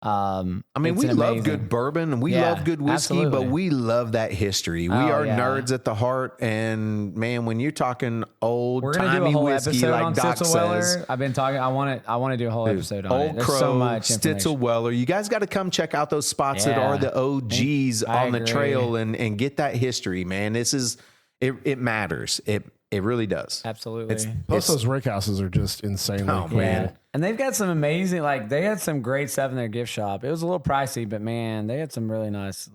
I mean, it's we love amazing. good bourbon and we Yeah, love good whiskey, absolutely. but we love that history. We Oh, are yeah. nerds at the heart. And man, when you're talking old We're gonna do a timey whole whiskey, episode like on Doc Stitzel says, Weller. I've been talking. I want to do a whole episode on it. Old There's Crow, so much Stitzel information. Weller. You guys got to come check out those spots that Yeah. are the OGs I on the agree. trail and get that history, man. This is it matters. It really does. Absolutely. Plus, those rick houses are just insanely Oh, cool. man. And they've got some amazing, they had some great stuff in their gift shop. It was a little pricey, but man, they had some really nice,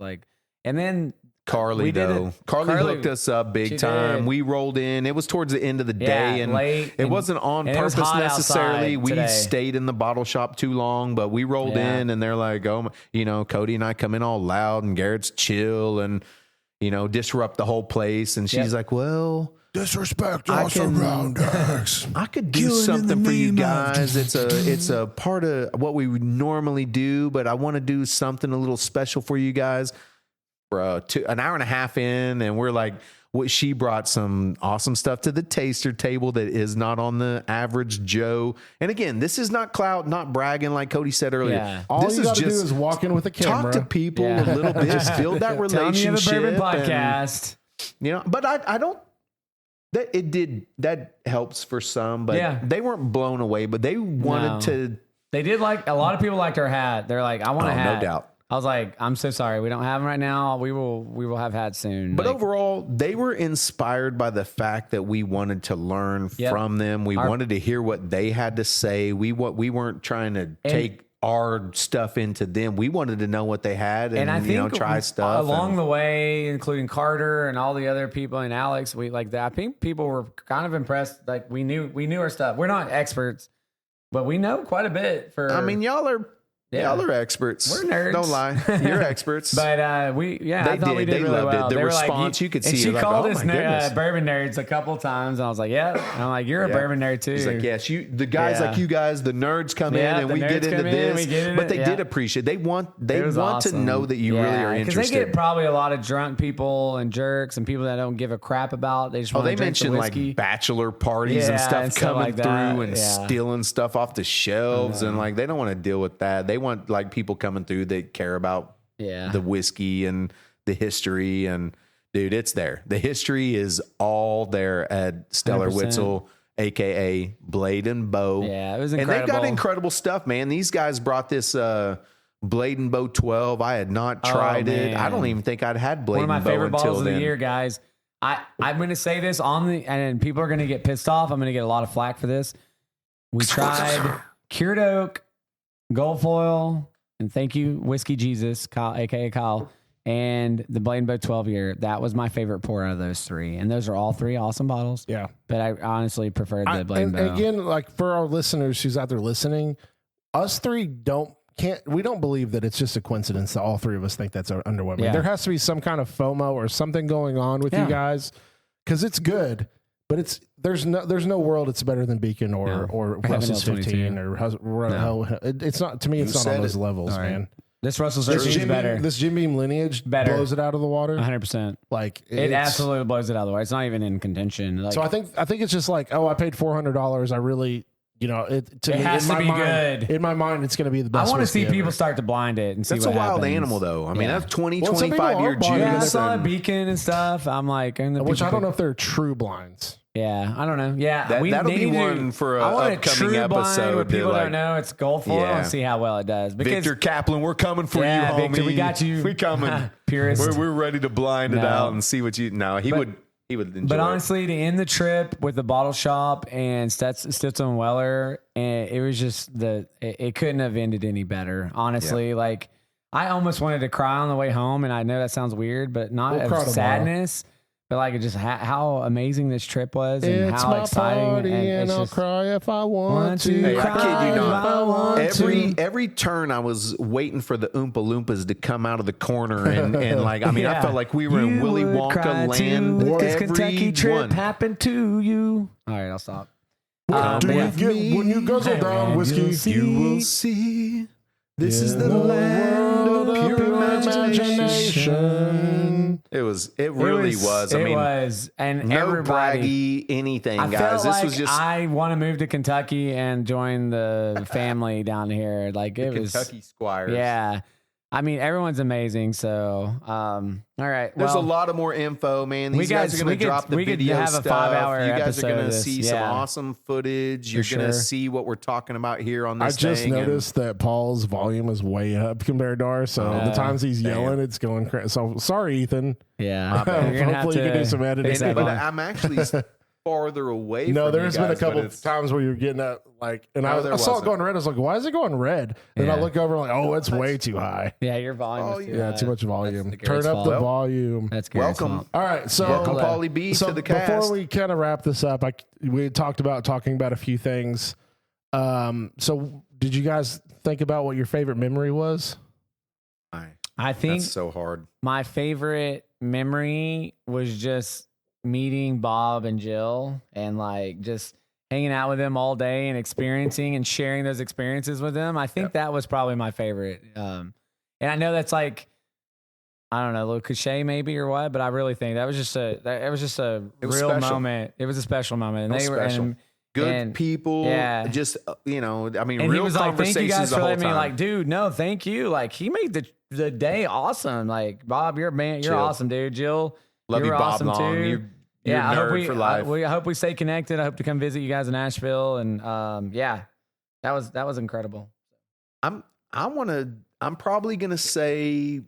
and then Carly, we did though. it. Carly hooked us up big She time. did. We rolled in. It was towards the end of the day, and late, it wasn't on and it was purpose hot necessarily. outside We today. stayed in the bottle shop too long, but we rolled Yeah. in, and they're like, "Oh, Cody and I come in all loud, and Garrett's chill, and disrupt the whole place." And she's Yep. like, "Well." Disrespect I our can- surroundings. I could do something for you guys. It's a part of what we would normally do, but I want to do something a little special for you guys. For an hour and a half in, and we're like, she brought some awesome stuff to the taster table that is not on the average Joe. And again, this is not clout, not bragging, like Cody said earlier. Yeah. All This you is got to do just is walk in with a camera. talk to people Yeah. a little bit, build that Tell me you have relationship. a bourbon and- podcast. but I don't. That helps for some, but Yeah. they weren't blown away. But they wanted No. to They did like, a lot of people liked our hat. They're like, I want a hat. No doubt. I was like, I'm so sorry. We don't have them right now. We will have hats soon. But like, overall, they were inspired by the fact that we wanted to learn from them. We wanted to hear what they had to say. We weren't trying to take our stuff into them. We wanted to know what they had and I think try stuff along the way, including Carter and all the other people and Alex. We like that. I think people were kind of impressed. Like we knew our stuff. We're not experts, but we know quite a bit. I mean, y'all are experts. We're nerds. Don't lie. You're experts. But I thought we did they really loved well. it. The they response, you could see. And she like, called oh us my goodness. Bourbon Nerds a couple times. And I was like, yeah. And I'm like, you're a Bourbon Nerd too. He's like, yes, the guys like you guys, the nerds come in and we get into this. But they did appreciate. They want to know that you really are interested. Because they get probably a lot of drunk people and jerks and people that don't give a crap about. They just want to drink the whiskey. Like bachelor parties and stuff coming like through and stealing stuff off the shelves and like they don't want to deal with that. They want like people coming through that care about the whiskey and the history. And dude, it's there. The history is all there at Stellar 100%. Witzel, aka Blade and Bow. Yeah, it was incredible. And they've got incredible stuff, man. These guys brought this Blade and Bow 12. I had not tried it. I don't even think I'd had Blade and Bow One of my favorite until bottles of then. the year, guys. I'm going to say this and people are going to get pissed off. I'm going to get a lot of flack for this. We tried cured oak, gold foil, and thank you, Whiskey Jesus, Kyle, aka Kyle, and the Blade and Bow 12 year. That was my favorite pour out of those three, and those are all three awesome bottles. Yeah, but I honestly preferred the Blade and Bow. Again, like for our listeners who's out there listening, us three we don't believe that it's just a coincidence that all three of us think that's underwhelming. Yeah. There has to be some kind of FOMO or something going on with you guys because it's good, but there's no world it's better than Beacon or Russell's 15 or it's not, to me, it's not on those levels, man. This Russell's 15 is better. This Jim Beam lineage blows it out of the water. 100%. Like it absolutely blows it out of the water. It's not even in contention. Like, so I think it's just like, oh, I paid $400. I really, it has to be good. In my mind, it's going to be the best. I want to see people start to blind it and see that's what happens. That's a wild happens. animal, though. I mean, that's 25-year juice. Yeah, I saw a Beacon and stuff. I'm like, which I don't know if they're true blinds. Yeah, I don't know. Yeah, that'll be one for I want a upcoming episode. Where people don't know it's gold foil and see how well it does. Because, Victor Kaplan, we're coming for you, homie. Victor, we got you. We coming. Purist. We're ready to blind it out and see what you. No, he would enjoy. But honestly, to end the trip with the bottle shop and Stetson Weller, and it was just it couldn't have ended any better. Honestly, like I almost wanted to cry on the way home, and I know that sounds weird, but not of sadness. But like, just how amazing this trip was, and it's how my exciting! Party and I'll cry if I want to. Hey, I kid you not. Every turn, I was waiting for the Oompa Loompas to come out of the corner, and like, I mean, I felt like we were in Willy Wonka land. This Kentucky trip happened to you. All right, I'll stop. What do you get when you guzzle down whiskey? You will see. This is the land of pure imagination. It really was. I mean, it was, and no everybody, braggy anything, I guys. felt This like was just. I want to move to Kentucky and join the family down here. Like it was Kentucky Squires. Yeah, I mean everyone's amazing. So, all right. There's a lot of more info, man. These guys are going to drop the video have stuff. A 5-hour you guys are going to this. see some awesome footage. You're going to see what we're talking about here on this. I just noticed that Paul's volume is way up compared to ours. So the times he's yelling, it's going crazy. So sorry, Ethan. Yeah. Hopefully you can do some editing. But I'm actually farther away. No, from there's been a couple times where you're getting that like, and I saw it going red. I was like, why is it going red? And I look over like, oh, it's way too high. Yeah, your volume. Is too high. Too much volume. Turn up the volume. That's good. Welcome. All right, so welcome, Paulie B, to the cast. Before we kind of wrap this up, we talking about a few things. So did you guys think about what your favorite memory was? I think that's so hard. My favorite memory was just meeting Bob and Jill and like just hanging out with them all day and experiencing and sharing those experiences with them. I think that was probably my favorite. And I know that's like, I don't know, a little cliche maybe or what, but I really think that was just a real moment. It was a special moment. And they were good people. Yeah. Just, I mean, and real he was like, thank you guys for letting me, time. like, dude, no, thank you. Like he made the day awesome. Like Bob, you're awesome, dude. Jill, love you, Bob awesome Long. too. You're I hope for life. I hope we stay connected. I hope to come visit you guys in Nashville. And that was incredible. I'm probably gonna say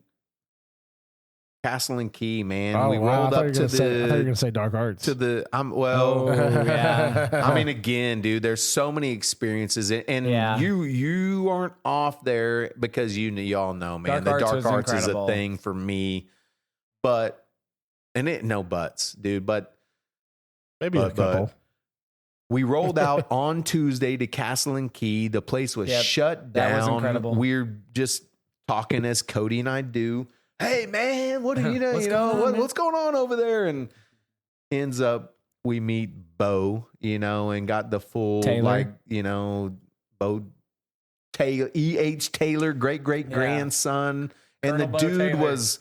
Castle and Key, man. Oh, We wow. rolled up to I thought you were going to say Dark Arts. to the yeah. I mean, again, dude, there's so many experiences, and Yeah. you aren't off there because y'all know, man. Dark The Arts Dark was Arts incredible. is a thing for me, but no buts, dude. But Maybe a couple. we rolled out on Tuesday to Castle and Key. The place was shut down. That was incredible. We're just talking as Cody and I do. Hey man, what do you know? What's going on over there? And ends up we meet Bo, and got the full Taylor. Bo Taylor, E.H. Taylor, great grandson. And the Colonel Bo dude Taylor. was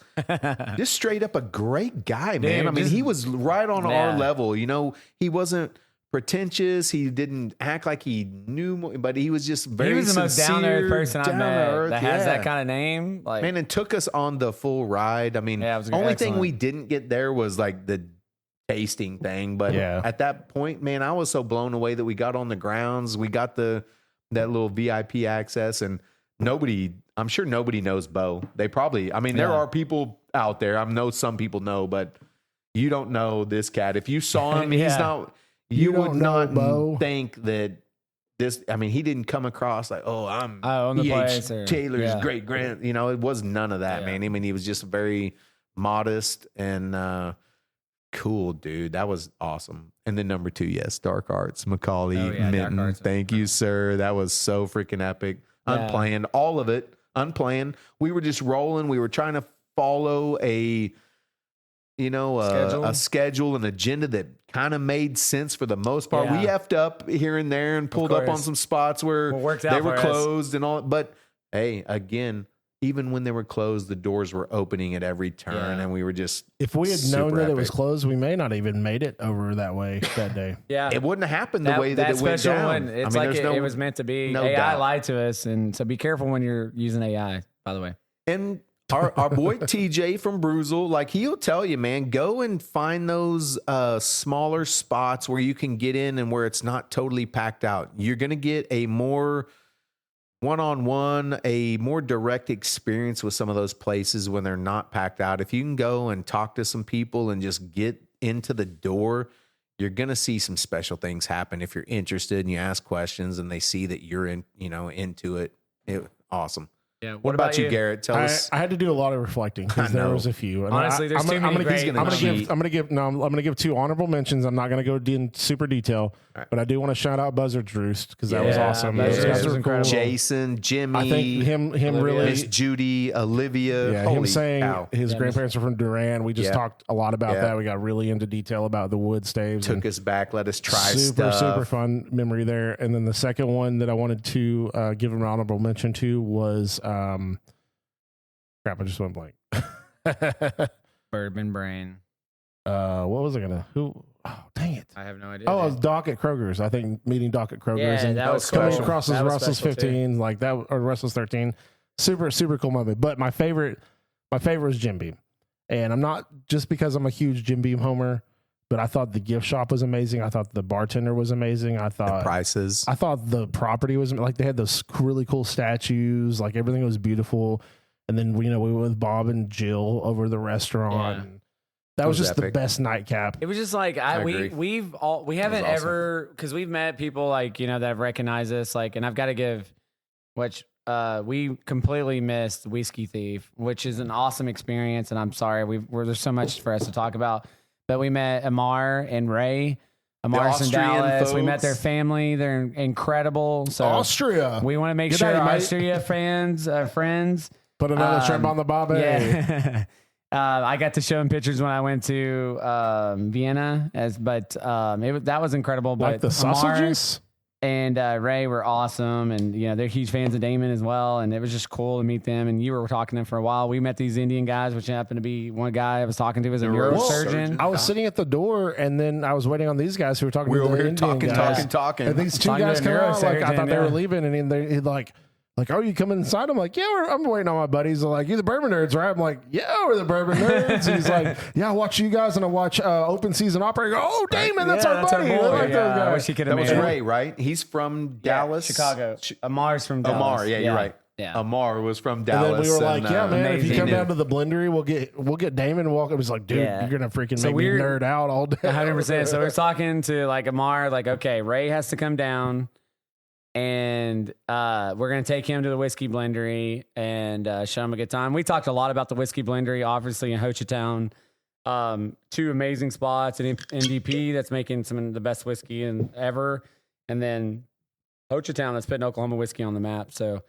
just straight up a great guy, man. Dude, I mean, he was right on Yeah. our level. He wasn't pretentious. He didn't act like he knew more, but he was just very He was the most down to earth person I've down to met earth, that has yeah. that kind of name. Like, Man, and took us on the full ride. I mean, Yeah, it was only thing excellent. we didn't get there was like the tasting thing. But Yeah. at that point, man, I was so blown away that we got on the grounds. We got that little VIP access, and I'm sure nobody knows Bo. They probably, there are people out there. I know some people know, but you don't know this cat. If you saw him, he's Yeah. not, You would don't know not Bo. think that this, he didn't come across like, I'm I own the E.H. place, or- Taylor's yeah. great grand. It was none of that, Yeah. man. He was just very modest and cool, dude. That was awesome. And then number 2, yes, Dark Arts, Macaulay, Oh, yeah, Dark Minton. Arts was Thank you, sir. That was so freaking epic. Yeah. Unplanned, all of it unplanned. We were just rolling. We were trying to follow a schedule, an agenda that kind of made sense for the most part. Yeah. We effed up here and there and pulled up on course. some spots where Well, worked out they were for us. closed and all. But hey, again, even when they were closed, the doors were opening at every turn, Yeah. and we were just. If we had known super that it was epic. closed, we may not even made it over that way that day. yeah. It wouldn't have happened the way that it went special down. one, it's there's it was meant to be. no AI doubt. lied to us, and so be careful when you're using AI, by the way. And our boy TJ from Bruzel, like he'll tell you, man, go and find those smaller spots where you can get in and where it's not totally packed out. You're going to get a more one-on-one, a more direct experience with some of those places when they're not packed out. If you can go and talk to some people and just get into the door, you're going to see some special things happen if you're interested and you ask questions and they see that you're into it. Awesome. Yeah. What about you, Garrett? Tell us. I had to do a lot of reflecting because there know. was a few. And Honestly, there's too many great. I'm gonna I'm gonna give 2 honorable mentions. I'm not gonna go in super detail, but I do want to shout out Buzzard's Roost because that was Yeah, awesome. Buzzard's Those guys was were cool. incredible. Jason, Jimmy, I think him Olivia. really. Miss Judy, Olivia. Yeah, Holy him saying cow. his Yeah, grandparents are from Duran. We just Yeah. talked a lot about Yeah. that. We got really into detail about the wood staves. Took and us back, let us try super stuff. fun memory there. And then the second one that I wanted to give an honorable mention to was crap. I just went blank. Bourbon Brain. What was I gonna? Who? Oh, dang it! I have no idea. Oh, it was Doc at Kroger's. I think meeting Doc at Kroger's Yeah, and that was coming special. across as That was Russell's special, too. 15, like that, or Russell's 13. Super cool moment. But my favorite is Jim Beam, and I'm not just because I'm a huge Jim Beam homer, but I thought the gift shop was amazing. I thought the bartender was amazing. I thought Prices. I thought the property was like they had those really cool statues. Like everything was beautiful. And then we went with Bob and Jill over the restaurant. Yeah. And that was just epic. the best nightcap. It was just like agree. we haven't awesome. ever, because we've met people like that have recognized us, like, and I've got to give, which we completely missed Whiskey Thief, which is an awesome experience, and I'm sorry there's so much for us to talk about, but we met Amar and Ray. Amar's in Austrian Dallas. We met folks. their family. They're incredible. So Austria. we want to make Good sure day, mate. Austria friends. Put another shrimp on the bobby. Yeah. I got to show him pictures when I went to Vienna, that was incredible. Like But the Amar sausages? and Ray were awesome, and they're huge fans of Damon as well, and it was just cool to meet them. And you were talking to them for a while. We met these Indian guys, which happened to be one guy I was talking to was a neurosurgeon. I was sitting at the door, and then I was waiting on these guys who were talking We to were the over here Indian guys. talking. And these two Talking to guys a come out, like I thought they neurosurgeon, were yeah. leaving, and he'd like, oh, you coming inside? I'm like, yeah, I'm waiting on my buddies. They're like, you the Bourbon Nerds, right? I'm like, yeah, we're the Bourbon Nerds. He's like, yeah, I watch you guys and I watch Open Season Opera. I go, oh, Damon, that's our buddy. I boy. like those I guys. wish he could That have was made it. Ray, right? He's from Dallas, Chicago. Amar's from Dallas. Omar, yeah, you're right. Amar was from And Dallas. then we were like, yeah, man, if you amazing. come down to the blendery, we'll get Damon and walk. It was like, dude, Yeah. you're going to freaking So make me we're- nerd out all day. 100%. So we're talking to like Amar, like, okay, Ray has to come down and we're going to take him to the whiskey blendery and show him a good time. We talked a lot about the whiskey blendery, obviously in Ho Chi Town. 2 amazing spots, an NDP that's making some of the best whiskey ever. And then Ho Chi Town that's putting Oklahoma whiskey on the map. So,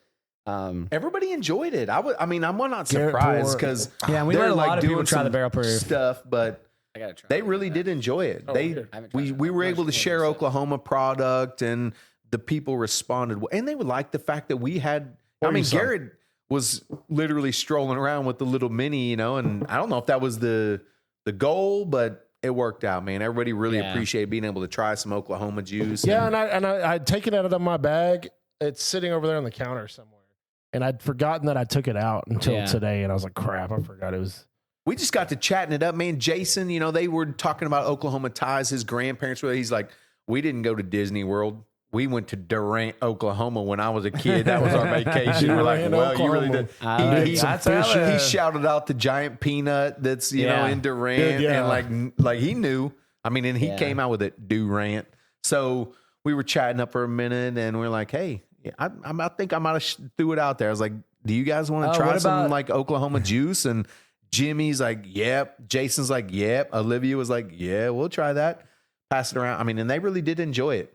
everybody enjoyed it. I'm not Garrett surprised Pour. because yeah, we let a lot of people try the barrel proof stuff, but I gotta try they really did enjoy it. We were able to share Oklahoma product, and the people responded, and they would like the fact that we had. I mean, Garrett was literally strolling around with the little mini, and I don't know if that was the goal, but it worked out, man. Everybody really appreciated being able to try some Oklahoma juice. Yeah, and I'd taken it out of my bag. It's sitting over there on the counter somewhere. And I'd forgotten that I took it out until today. And I was like, crap, I forgot it was. We just got to chatting it up, man. Jason, they were talking about Oklahoma ties. His grandparents were. He's like, we didn't go to Disney World. We went to Durant, Oklahoma when I was a kid. That was our vacation. We're like, well, you really did. He shouted out the giant peanut that's, in Durant. And like he knew. I mean, and he came out with it, Durant. So we were chatting up for a minute and we're like, hey, I think I might have threw it out there. I was like, do you guys want to try some like Oklahoma juice? And Jimmy's like, yep. Jason's like, yep. Olivia was like, yeah, we'll try that. Pass it around. I mean, and they really did enjoy it.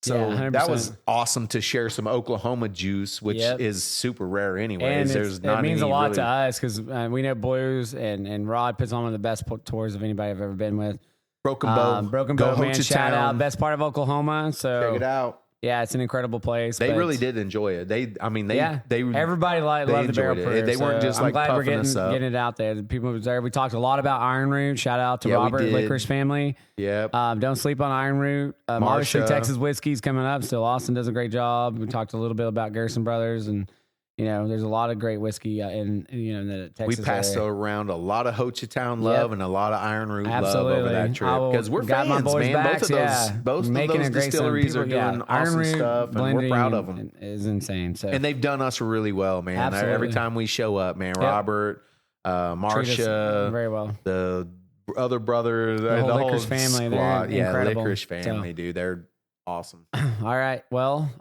So that was awesome to share some Oklahoma juice, which is super rare anyways. And it means a lot to us because we know Blues and Rod puts on one of the best tours of anybody I've ever been with. Broken Bow. Broken Bow, man. Shout out. Best part of Oklahoma. So check it out. Yeah, it's an incredible place. They really did enjoy it. Everybody loved the barrel proof. They weren't just I'm like glad puffing we're getting, us up. getting it out there. The people was there. We talked a lot about Iron Root. Shout out to Robert Licorice family. Yep. Don't sleep on Iron Root. Obviously, Texas whiskey's coming up. Still, Austin does a great job. We talked a little bit about Garrison Brothers and. There's a lot of great whiskey in the Texas. We passed around a lot of Ho Chi Town love and a lot of Iron Root love over that trip because we're got fans, my boys man. Backs, Both of those distilleries are doing awesome stuff, and we're proud of them. It's insane. So and they've done us really well, man. Absolutely. Every time we show up, man. Robert, Marcia, very well. The other brother, the whole whole Licorice family, squad. they're incredible. Licorice family, dude. They're awesome. All right. Well,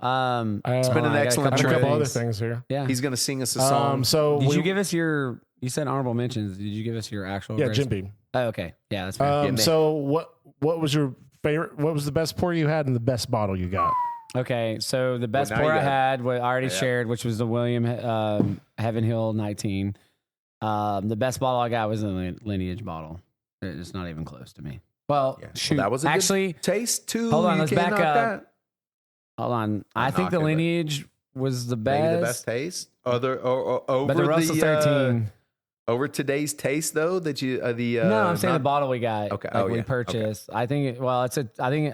it's been an excellent trip. A couple other things here. Yeah. He's going to sing us a song. So did you give us you said honorable mentions. Did you give us your actual? Yeah, Jim Beam. Oh, okay. Yeah, that's fair. So what was your favorite? What was the best pour you had and the best bottle you got? Okay, so the best pour I had, what I already shared, which was the William Heaven Hill 19. The best bottle I got was the Lineage bottle. It's not even close to me. Well, shoot. Well, that was a good taste too. Hold on, you let's can't back knock up. that. Hold on. I think the Lineage was the best. Maybe the best taste. Over but the Russell 13. Over today's taste though, that you no, I'm saying the bottle we got. Okay. We purchased. Okay. I think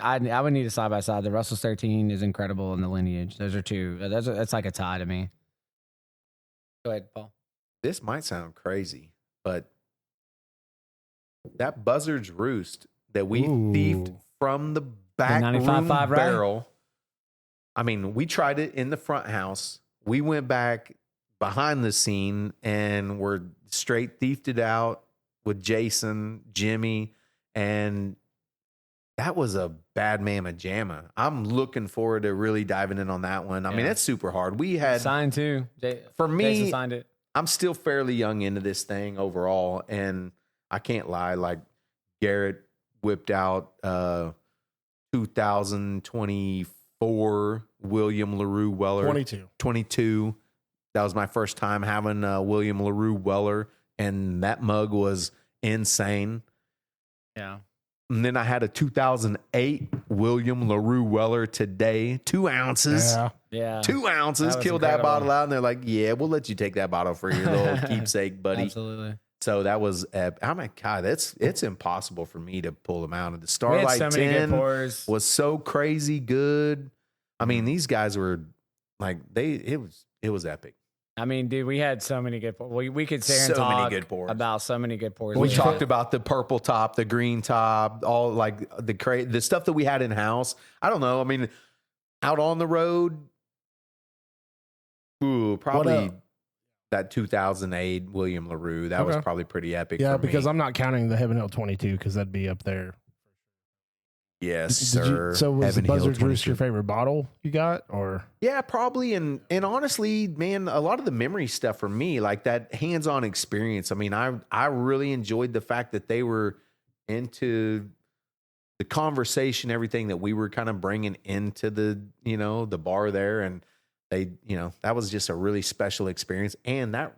I would need a side by side. The Russell 13 is incredible in the Lineage. Those are two. That's like a tie to me. Go ahead, Paul. This might sound crazy, but that Buzzard's Roost that we thieved from the back room barrel. I mean, we tried it in the front house. We went back behind the scene and we're straight thiefed it out with Jason, Jimmy, and that was a bad mamma jamma. I'm looking forward to really diving in on that one. I mean, that's super hard. We had signed too. For me, Jason signed it. I'm still fairly young into this thing overall, and I can't lie. Like Garrett whipped out 2024 William LaRue Weller. 22. That was my first time having William LaRue Weller, and that mug was insane. Yeah. And then I had a 2008 William LaRue Weller today, 2 ounces. Yeah. 2 ounces, killed that bottle out, and they're like, yeah, we'll let you take that bottle for your little keepsake, buddy. Absolutely. So that was, I'm like, God, it's impossible for me to pull them out. And the Starlight 10 was so crazy good. I mean, these guys were like, it was epic. I mean, dude, we had so many good pours. We could sit here and talk about so many good pours. We talked about the purple top, the green top, all like the stuff that we had in house. I don't know. I mean, out on the road, Ooh, probably that 2008 William LaRue. That was probably pretty epic. Yeah, for because me. I'm not counting the Heaven Hill 22 because that'd be up there. Yes, sir. So was Heaven the Hill Buzzard Juice 22. your favorite bottle you got, or? Yeah, probably. And honestly, man, a lot of the memory stuff for me, like that hands-on experience. I mean, I really enjoyed the fact that they were into the conversation, everything that we were kind of bringing into the, the bar there. And they, that was just a really special experience. And that,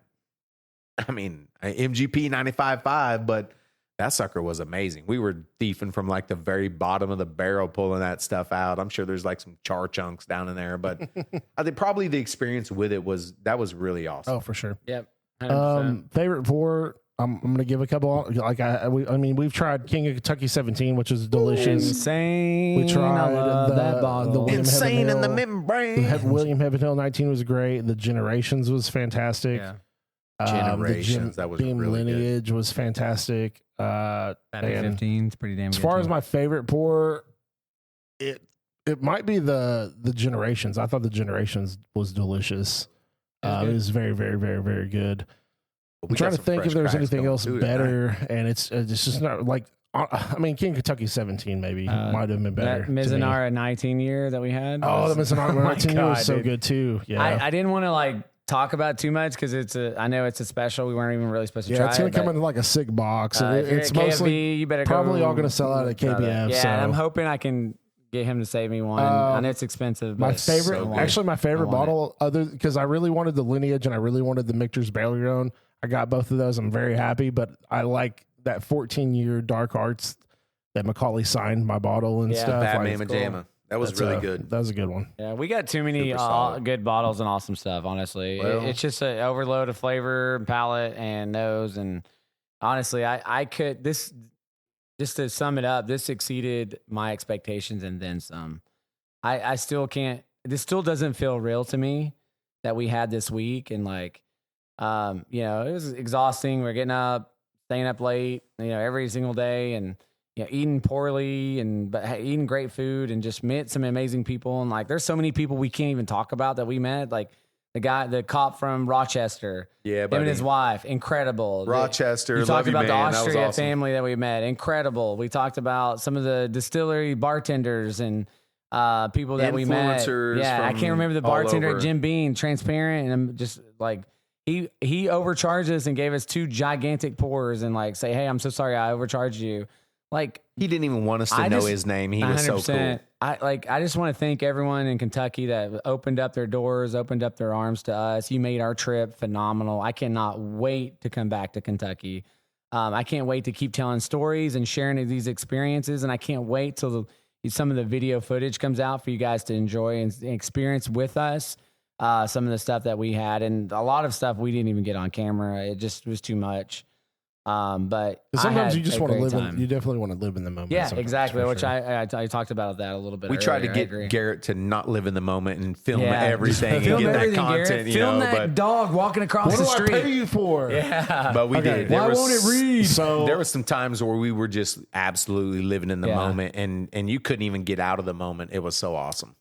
I mean, MGP 95.5, but that sucker was amazing. We were thieving from like the very bottom of the barrel, pulling that stuff out. I'm sure there's like some char chunks down in there, but I think probably the experience with it was really awesome. Oh, for sure. Yep. 100%. Favorite pour. I'm going to give a couple. Like I mean, we've tried King of Kentucky 17, which is delicious. Insane. We tried I love that bottle. the William Insane Heaven in the Hill. membrane. William Heaven Hill 19 was great. The Generations was fantastic. Yeah. Generations, that was Beam really good. Lineage was fantastic. That 15 is pretty damn As good. far too. as my favorite pour, it might be the Generations. I thought the Generations was delicious. It was very, very, very, very good. I'm trying to think if there's anything else better, and it's just not like. I mean, King Kentucky 17 maybe might have been better. That Mizunara 19 year that we had. Oh, the Mizunara 19 year was so dude. good too. Yeah, I didn't want to like talk about too much because I know it's a special. We weren't even really supposed to try it's gonna it. come in like a sick box. And If you're it's at mostly KFV, you better probably go all gonna sell out at KBF. Yeah, so. and I'm hoping I can get him to save me one. I know it's expensive. But My favorite, so good. actually, my favorite I want bottle, other because I really wanted the Lineage and I really wanted the Michter's Barrel Grown. I got both of those. I'm very happy, but I like that 14-year Dark Arts that Macaulay signed my bottle and stuff. Batman Like, Majama. That was really good. That was a good one. Yeah, we got too many Super solid. good bottles and awesome stuff. Honestly, Well- it's just an overload of flavor, and palate, and nose. And honestly, I could this just to sum it up. This exceeded my expectations and then some. I still can't. This still doesn't feel real to me that we had this week, and like, it was exhausting. We're getting up, staying up late, every single day, and eating poorly but eating great food and just met some amazing people. And like, there's so many people we can't even talk about that we met. Like the cop from Rochester, Yeah, him buddy. and his wife, incredible. Rochester, You love talked you, about the man. That was Austria awesome. family that we met, incredible. We talked about some of the distillery bartenders and people that we met. Influencers Yeah, I from can't remember the all bartender over. at Jim Beam, transparent, and I'm just like. He overcharged us and gave us 2 gigantic pours and like say, hey, I'm so sorry I overcharged you. Like, He didn't even want us to know his name. He was so cool. I just want to thank everyone in Kentucky that opened up their doors, opened up their arms to us. You made our trip phenomenal. I cannot wait to come back to Kentucky. I can't wait to keep telling stories and sharing these experiences. And I can't wait till some of the video footage comes out for you guys to enjoy and experience with us. Some of the stuff that we had and a lot of stuff we didn't even get on camera. It just was too much. But sometimes you just want to live in. you definitely want to live in the moment. Yeah, sometimes, exactly. for Which sure. I talked about that a little bit. We tried to earlier. I agree. get Garrett to not live in the moment and film Yeah, everything and film get that everything, content, Garrett. Film that but dog walking across What the do street. I pay you for? Yeah, but we Okay. did. Why won't it read? So There was some times where we were just absolutely living in the Yeah. moment and you couldn't even get out of the moment. It was so awesome.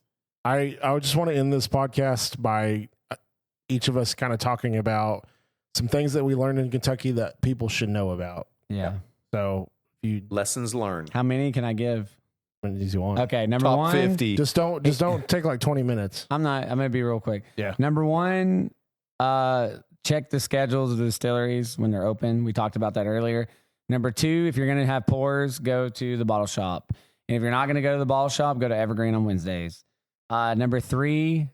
I just want to end this podcast by each of us kind of talking about some things that we learned in Kentucky that people should know about. yeah. So you Lessons learned. How many can I give? many as you want. Okay, number Top one. 50. Just don't take like 20 minutes. I'm gonna be real quick. Yeah. Number one, check the schedules of the distilleries when they're open. We talked about that earlier. Number two, if you're gonna have pours, go to the bottle shop. And if you're not gonna go to the bottle shop, go to Evergreen on Wednesdays. Number three,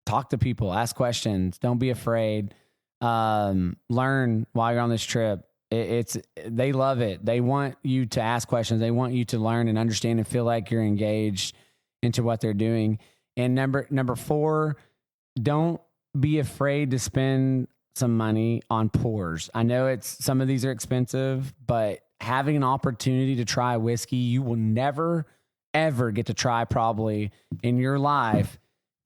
talk to people, ask questions, don't be afraid. Learn while you're on this trip. They love it. They want you to ask questions. They want you to learn and understand and feel like you're engaged into what they're doing. And number four, don't be afraid to spend some money on pours. I know some of these are expensive, but having an opportunity to try whiskey you will never ever get to try probably in your life.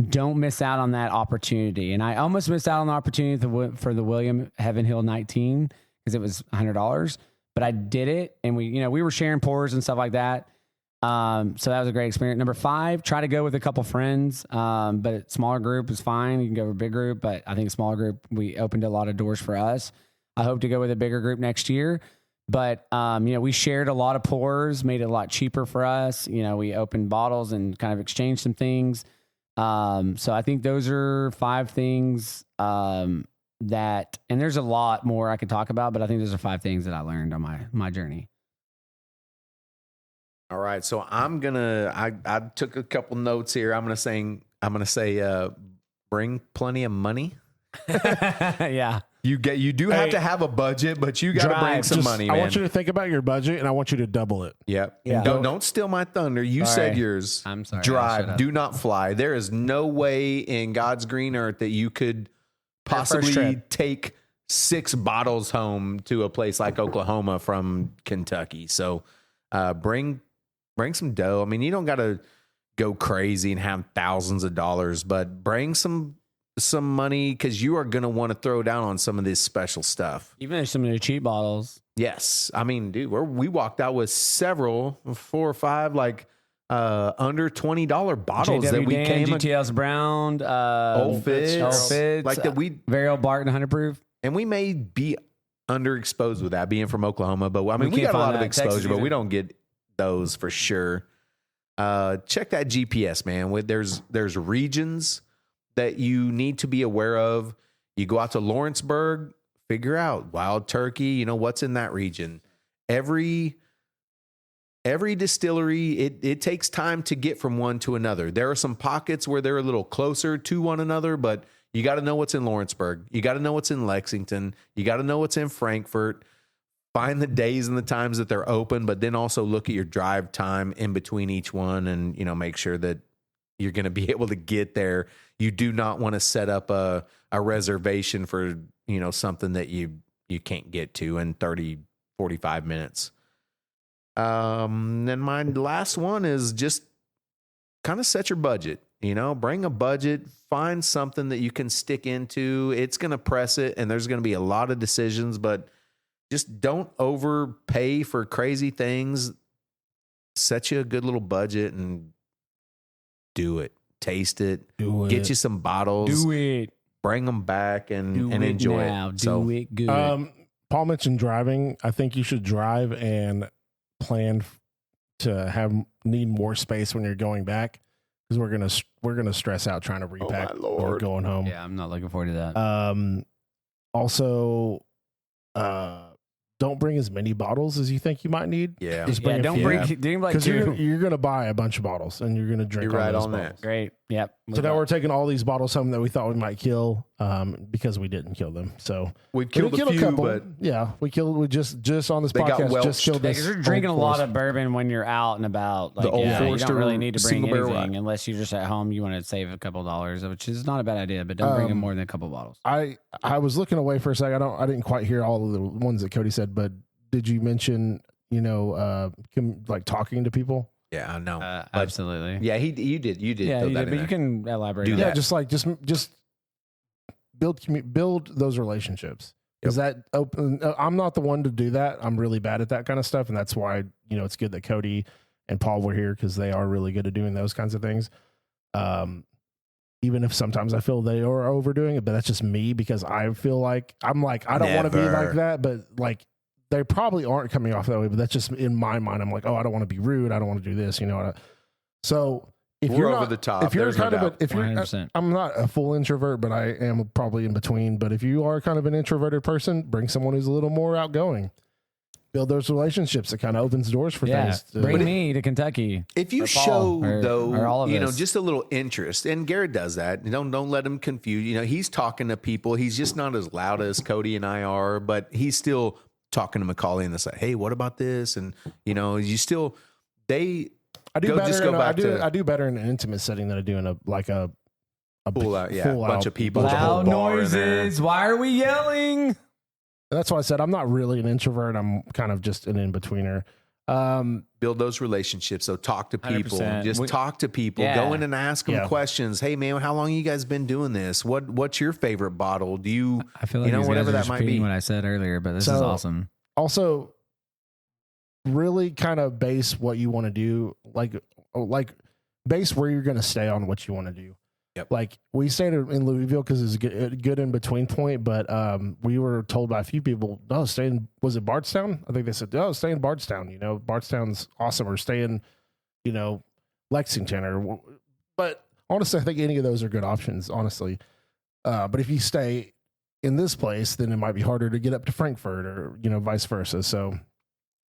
Don't miss out on that opportunity. And I almost missed out on the opportunity for the William Heaven Hill 19 because it was $100, but I did it. And we were sharing pours and stuff like that. So that was a great experience. Number 5, try to go with a couple friends. But a smaller group is fine. You can go with a big group, but I think a smaller group, we opened a lot of doors for us. I hope to go with a bigger group next year. But, we shared a lot of pours, made it a lot cheaper for us. We opened bottles and kind of exchanged some things. So I think those are 5 things that, and there's a lot more I could talk about, but I think those are 5 things that I learned on my journey. All right, so I took a couple notes here. I'm gonna say bring plenty of money. Yeah. You do have to have a budget, but you got to bring some money, man. I want you to think about your budget, and I want you to double it. Yep. Yeah. Don't steal my thunder. You said yours. I'm sorry. Drive. Do not fly. There is no way in God's green earth that you could possibly take 6 bottles home to a place like Oklahoma from Kentucky. So bring some dough. I mean, you don't got to go crazy and have thousands of dollars, but bring some money, because you are going to want to throw down on some of this special stuff. Even some of the cheap bottles. Yes. I mean, dude, we walked out with 4 or 5, under $20 bottles JW that we Dan, came GTL's Brown, Old Fitz, like that we very old Barton 100 proof. And we may be underexposed with that being from Oklahoma, but I mean, we got a lot of exposure, but we don't get those for sure. Check that GPS, man. There's regions that you need to be aware of. You go out to Lawrenceburg, figure out wild turkey, what's in that region. Every distillery, it takes time to get from one to another. There are some pockets where they're a little closer to one another, but you got to know what's in Lawrenceburg. You got to know what's in Lexington. You got to know what's in Frankfurt. Find the days and the times that they're open, but then also look at your drive time in between each one and, make sure that you're going to be able to get there. You do not want to set up a reservation for, something that you can't get to in 30, 45 minutes. Then my last one is just kind of set your budget, bring a budget, find something that you can stick into. It's going to press it, and there's going to be a lot of decisions, but just don't overpay for crazy things. Set you a good little budget and do it. Taste it. Get you some bottles. Do it. Bring them back and Do enjoy it now. it. Do it good. Paul mentioned driving. I think you should drive and plan to need more space when you're going back, because we're gonna stress out trying to repack going home. Yeah, I'm not looking forward to that. Also, don't bring as many bottles as you think you might need. Yeah. Just bring don't bring like because 2. you're going to buy a bunch of bottles and you're going to drink. You're right those on bottles. that. Great. Yep. So now we're taking all these bottles home that we thought we might kill, because we didn't kill them. So we've killed a few, couple, but we just on this they got podcast just killed this. Because you're drinking a lot of bourbon when you're out and about. Like, The Old you Forester don't really need to bring single barrel anything unless you're just at home. You want to save a couple dollars, which is not a bad idea, but don't bring in more than a couple bottles. I was looking away for a second. I didn't quite hear all of the ones that Cody said, but did you mention, like talking to people? yeah, I know. Absolutely. Yeah, you did. Yeah, throw you that did, in but there. you can elaborate. Do on that. Yeah, just build those relationships. Because I'm not the one to do that. I'm really bad at that kind of stuff, and that's why it's good that Cody and Paul were here, because they are really good at doing those kinds of things. Even if sometimes I feel they are overdoing it, but that's just me, because I feel like I don't want to be like that, but like they probably aren't coming off that way. But that's just in my mind. I'm like, oh, I don't want to be rude. I don't want to do this. So if We're you're over not, the top, if you're there's kind no of doubt. if you're 100%. I'm not a full introvert, but I am probably in between. But if you are kind of an introverted person, bring someone who's a little more outgoing. Build those relationships. It kind of opens doors for things. Bring me to Kentucky. If you Or show Paul, or though, all of us. just a little interest, and Garrett does that. Don't let him confuse. He's talking to people. He's just not as loud as Cody and I are, but he's still talking to Macaulay and they say, "Hey, what about this?" And you still they. I do go, better. just go back to I do better in an intimate setting than I do in a full out, full bunch out of people, bunch of whole Loud bar in there. noises. Why are we yelling? That's why I said I'm not really an introvert. I'm kind of just an in-betweener. Build those relationships. So talk to people. 100%. Just talk to people. Yeah. Go in and ask them Yeah. questions. Hey man, how long you guys been doing this? What's your favorite bottle? Do you I feel like whatever that might be? what I said earlier, but this So- is awesome. Also, really kind of base what you want to do, like base where you're going to stay on what you want to do. Yep. Like we stayed in Louisville because it's a good in between point, but we were told by a few people, "Oh, stay in." Was it Bardstown? I think they said, "Oh, stay in Bardstown." You know, Bardstown's awesome, or stay in, you know, Lexington, or. But honestly, I think any of those are good options. Honestly, but if you stay in this place, then it might be harder to get up to Frankfurt, or you know, vice versa. So,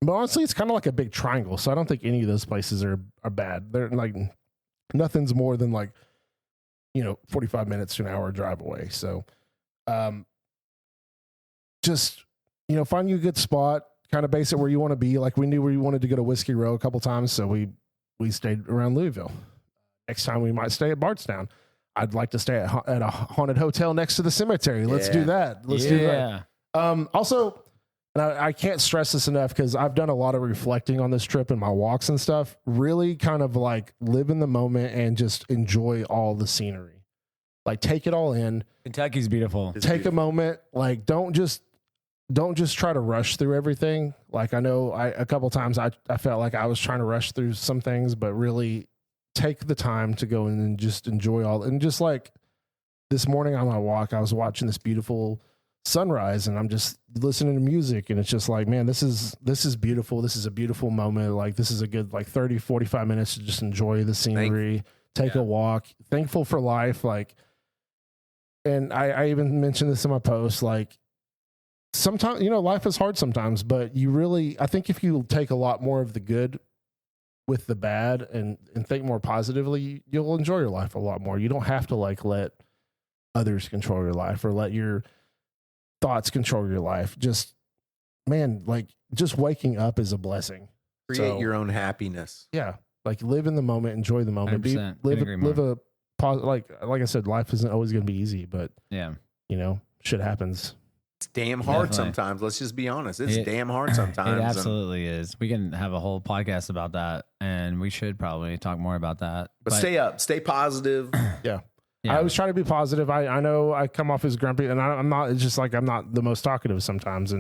but honestly, it's kind of like a big triangle. So I don't think any of those places are bad. They're like nothing's more than like, you know, 45 minutes to an hour drive away. So, just, you know, find you a good spot, kind of base it where you want to be. Like we knew we wanted to go to Whiskey Row a couple times. So we stayed around Louisville. Next time we might stay at Bardstown. I'd like to stay at a haunted hotel next to the cemetery. Let's do that. Let's do that. Also, and I can't stress this enough because I've done a lot of reflecting on this trip and my walks and stuff. Really kind of like live in the moment and just enjoy all the scenery. Like take it all in. Kentucky's beautiful. Take a moment. Like don't just try to rush through everything. Like I know a couple times I felt like I was trying to rush through some things, but really take the time to go in and just enjoy all. And just like this morning on my walk, I was watching this beautiful sunrise and I'm just listening to music and it's just like, man, this is beautiful. This is a beautiful moment. Like this is a good, like 30, 45 minutes to just enjoy the scenery, take a walk, thankful for life. Like, and I even mentioned this in my post, like sometimes, you know, life is hard sometimes, but I think if you take a lot more of the good with the bad and think more positively, you'll enjoy your life a lot more. You don't have to like let others control your life or let your thoughts control your life. Just, man, like just waking up is a blessing. Create your own happiness. Yeah. Like live in the moment, enjoy the moment, live like I said, life isn't always going to be easy, but you know, shit happens. It's damn hard sometimes. Let's just be honest. It's damn hard sometimes. It absolutely is. We can have a whole podcast about that, and we should probably talk more about that. But stay up, stay positive. Yeah. I always try to be positive. I know I come off as grumpy, and I'm not. It's just like I'm not the most talkative sometimes,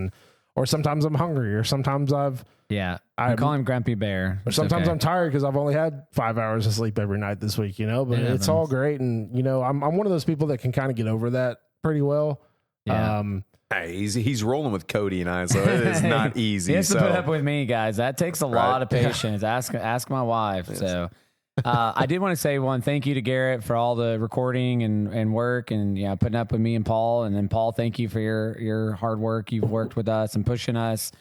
or sometimes I'm hungry, or sometimes I call him Grumpy Bear. Or sometimes I'm tired because I've only had 5 hours of sleep every night this week. You know, but it's all great, and you know, I'm one of those people that can kind of get over that pretty well. Yeah. Hey, he's rolling with Cody and I, so it is not easy. He has to put up with me, guys. That takes a lot of patience. Ask my wife. Yes. So I did want to say thank you to Garrett for all the recording and work and putting up with me and Paul. And then Paul, thank you for your hard work. You've worked with us and pushing us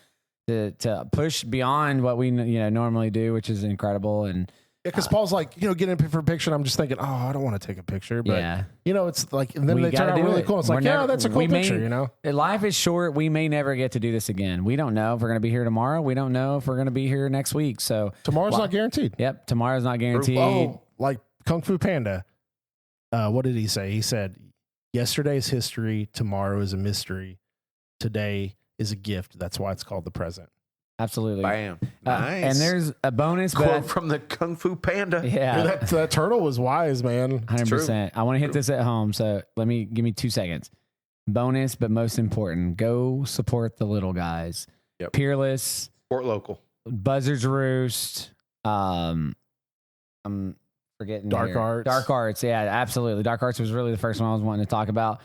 to push beyond what we normally do, which is incredible. And because Paul's like, getting for a picture, and I'm just thinking, oh, I don't want to take a picture. But, it's like, and then they turn out really cool. It's like, that's a cool picture, Life is short. We may never get to do this again. We don't know if we're going to be here tomorrow. We don't know if we're going to be here next week. So tomorrow's not guaranteed. Yep. Tomorrow's not guaranteed. Oh, like Kung Fu Panda. What did he say? He said, yesterday's history. Tomorrow is a mystery. Today is a gift. That's why it's called the present. Absolutely. Bam. Nice. And there's a bonus quote from the Kung Fu Panda. Yeah. That turtle was wise, man. 100%. I want to hit this at home. So give me 2 seconds. Bonus, but most important, go support the little guys. Yep. Peerless. Support local. Buzzards Roost. I'm forgetting. Dark Arts. Dark Arts. Yeah, absolutely. Dark Arts was really the first one I was wanting to talk about.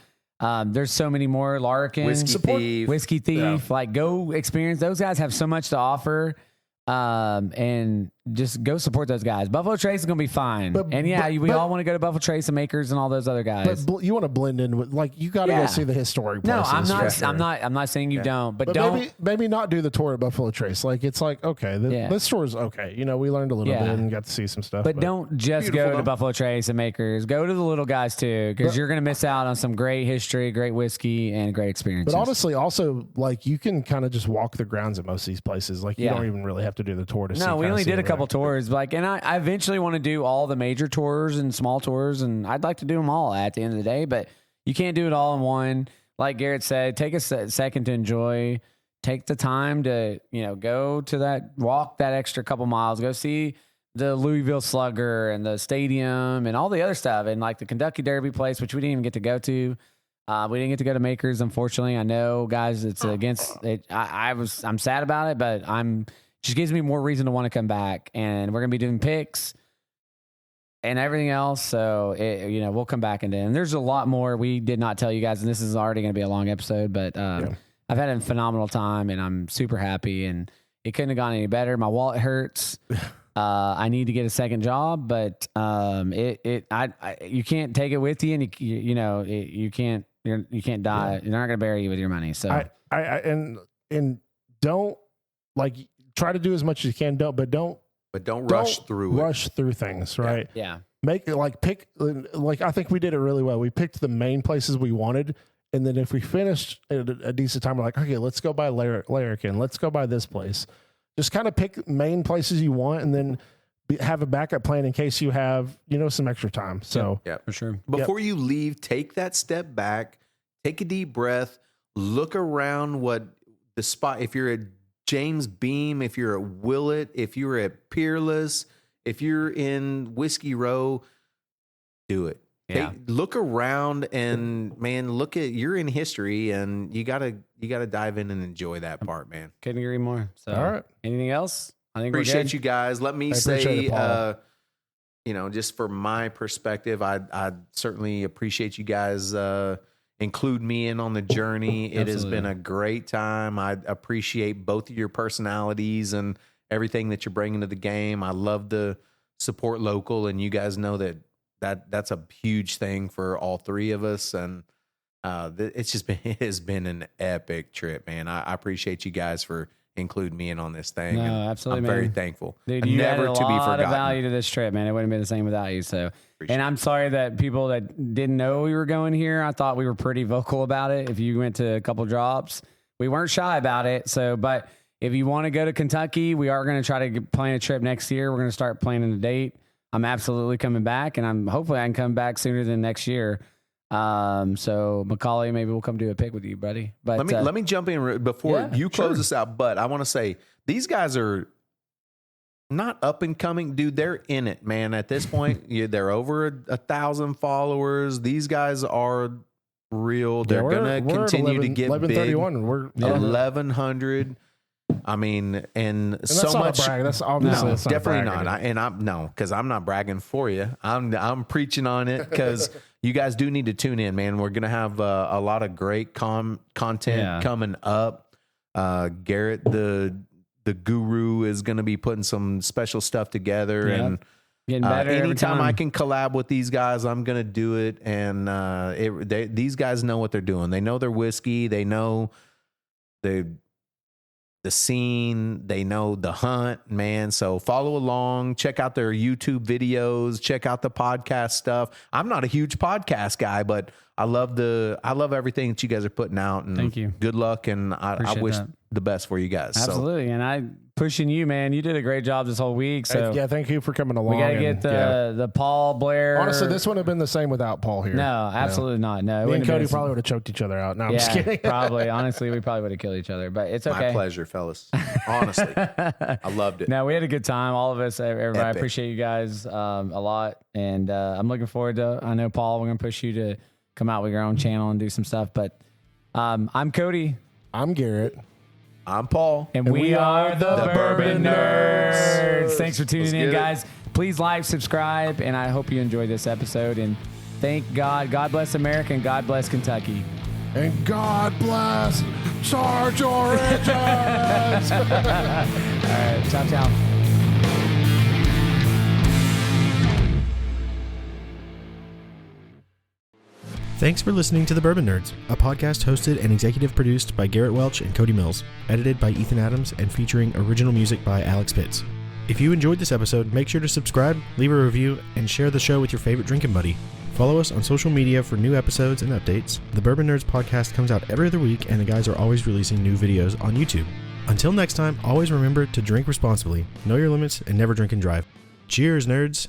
There's so many more. Larkin, Whiskey Thief. Yeah. Like, go experience. Those guys have so much to offer. And just go support those guys. Buffalo Trace is going to be fine. We all want to go to Buffalo Trace and Makers and all those other guys. But you want to blend in with, like, you got to go see the historic places. No, I'm not saying you don't, but don't. Maybe not do the tour at Buffalo Trace. Like, it's like, okay, this tour is okay. We learned a little bit and got to see some stuff. But don't just go to Buffalo Trace and Makers. Go to the little guys too, because you're going to miss out on some great history, great whiskey, and great experiences. But honestly, also, like, you can kind of just walk the grounds at most of these places. Like, you don't even really have to do the tour to see. No, we only did a couple tours. Like, and I eventually want to do all the major tours and small tours, and I'd like to do them all at the end of the day, but you can't do it all in one. Like Garrett said, take a second to enjoy. Take the time to, go to walk that extra couple miles, go see the Louisville Slugger and the stadium and all the other stuff, and like the Kentucky Derby place, which we didn't even get to go to. We didn't get to go to Makers, unfortunately. I know, guys, it's against it. I'm sad about it, but just gives me more reason to want to come back. And we're going to be doing picks and everything else. So, we'll come back and there's a lot more we did not tell you guys. And this is already going to be a long episode, but I've had a phenomenal time and I'm super happy and it couldn't have gone any better. My wallet hurts. I need to get a second job, but you can't take it with you, and you can't die. They're not going to bury you with your money. So and don't try to do as much as you can. Don't rush through it. Rush through things, right? Yeah. Make pick I think we did it really well. We picked the main places we wanted. And then if we finished at a decent time, we're like, okay, let's go by Larrikin. Let's go by this place. Just kind of pick main places you want and then have a backup plan in case you have, some extra time. So yeah, for sure. Before you leave, take that step back, take a deep breath, look around what the spot, if you're at James Beam, if you're at Willett, if you're at Peerless, if you're in Whiskey Row, do it. Yeah. Look around and you're in history and you gotta dive in and enjoy that part, man. Couldn't agree more. So, all right. Anything else? I think Appreciate we're good. you guys. Let me say, just from my perspective, I certainly appreciate you guys include me in on the journey. It has been a great time. I appreciate both of your personalities and everything that you're bringing to the game. I love the support local, and you guys know that's a huge thing for all three of us. And it has been an epic trip, man. I appreciate you guys for including me in on this thing. No, and absolutely, I'm man. very thankful. Dude, you never added to a be lot forgotten. of value to this trip, man. It wouldn't have been the same without you. So, and I'm sorry that people that didn't know we were going here, I thought we were pretty vocal about it. If you went to a couple drops, we weren't shy about it. So, but if you want to go to Kentucky, we are going to try to plan a trip next year. We're going to start planning a date. I'm absolutely coming back, and hopefully I can come back sooner than next year. So Macaulay, maybe we'll come do a pick with you, buddy. But let me jump in before you close this out. But I want to say these guys are not up and coming, dude. They're in it, man. At this point, they're over 1,000 followers. These guys are real. They're gonna continue to get big. 1131. We're 1,100. I mean, and so that's not much. A brag. That's obviously that's definitely not. not. Because I'm not bragging for you. I'm preaching on it because you guys do need to tune in, man. We're gonna have a lot of great content coming up. Garrett, the guru, is gonna be putting some special stuff together, and getting better anytime I can collab with these guys, I'm gonna do it. And these guys know what they're doing. They know their whiskey. They know the scene, they know the hunt, man. So follow along, check out their YouTube videos, check out the podcast stuff. I'm not a huge podcast guy, but I love everything that you guys are putting out. And thank you. Good luck, and I wish the best for you guys. Absolutely, and I pushing you, man. You did a great job this whole week. So thank you for coming along. We got to get the Paul Blair. Honestly, this wouldn't have been the same without Paul here. No, absolutely not. No, me and Cody probably would have choked each other out. No, I'm just kidding. Probably. Honestly, we probably would have killed each other, but it's okay. My pleasure, fellas. Honestly, I loved it. No, we had a good time. All of us, everybody. Epic. I appreciate you guys a lot, and I'm looking forward to. I know, Paul, we're gonna push you to come out with your own channel and do some stuff. But I'm Cody. I'm Garrett. I'm Paul. And we are the Bourbon Nerds. Thanks for tuning in, guys. Please like, subscribe, and I hope you enjoyed this episode. And thank God. God bless America, and God bless Kentucky. And God bless Sergeant Richards. All right. Ciao, ciao. Thanks for listening to The Bourbon Nerds, a podcast hosted and executive produced by Garrett Welch and Cody Mills, edited by Ethan Adams, and featuring original music by Alex Pitts. If you enjoyed this episode, make sure to subscribe, leave a review, and share the show with your favorite drinking buddy. Follow us on social media for new episodes and updates. The Bourbon Nerds podcast comes out every other week, and the guys are always releasing new videos on YouTube. Until next time, always remember to drink responsibly, know your limits, and never drink and drive. Cheers, nerds!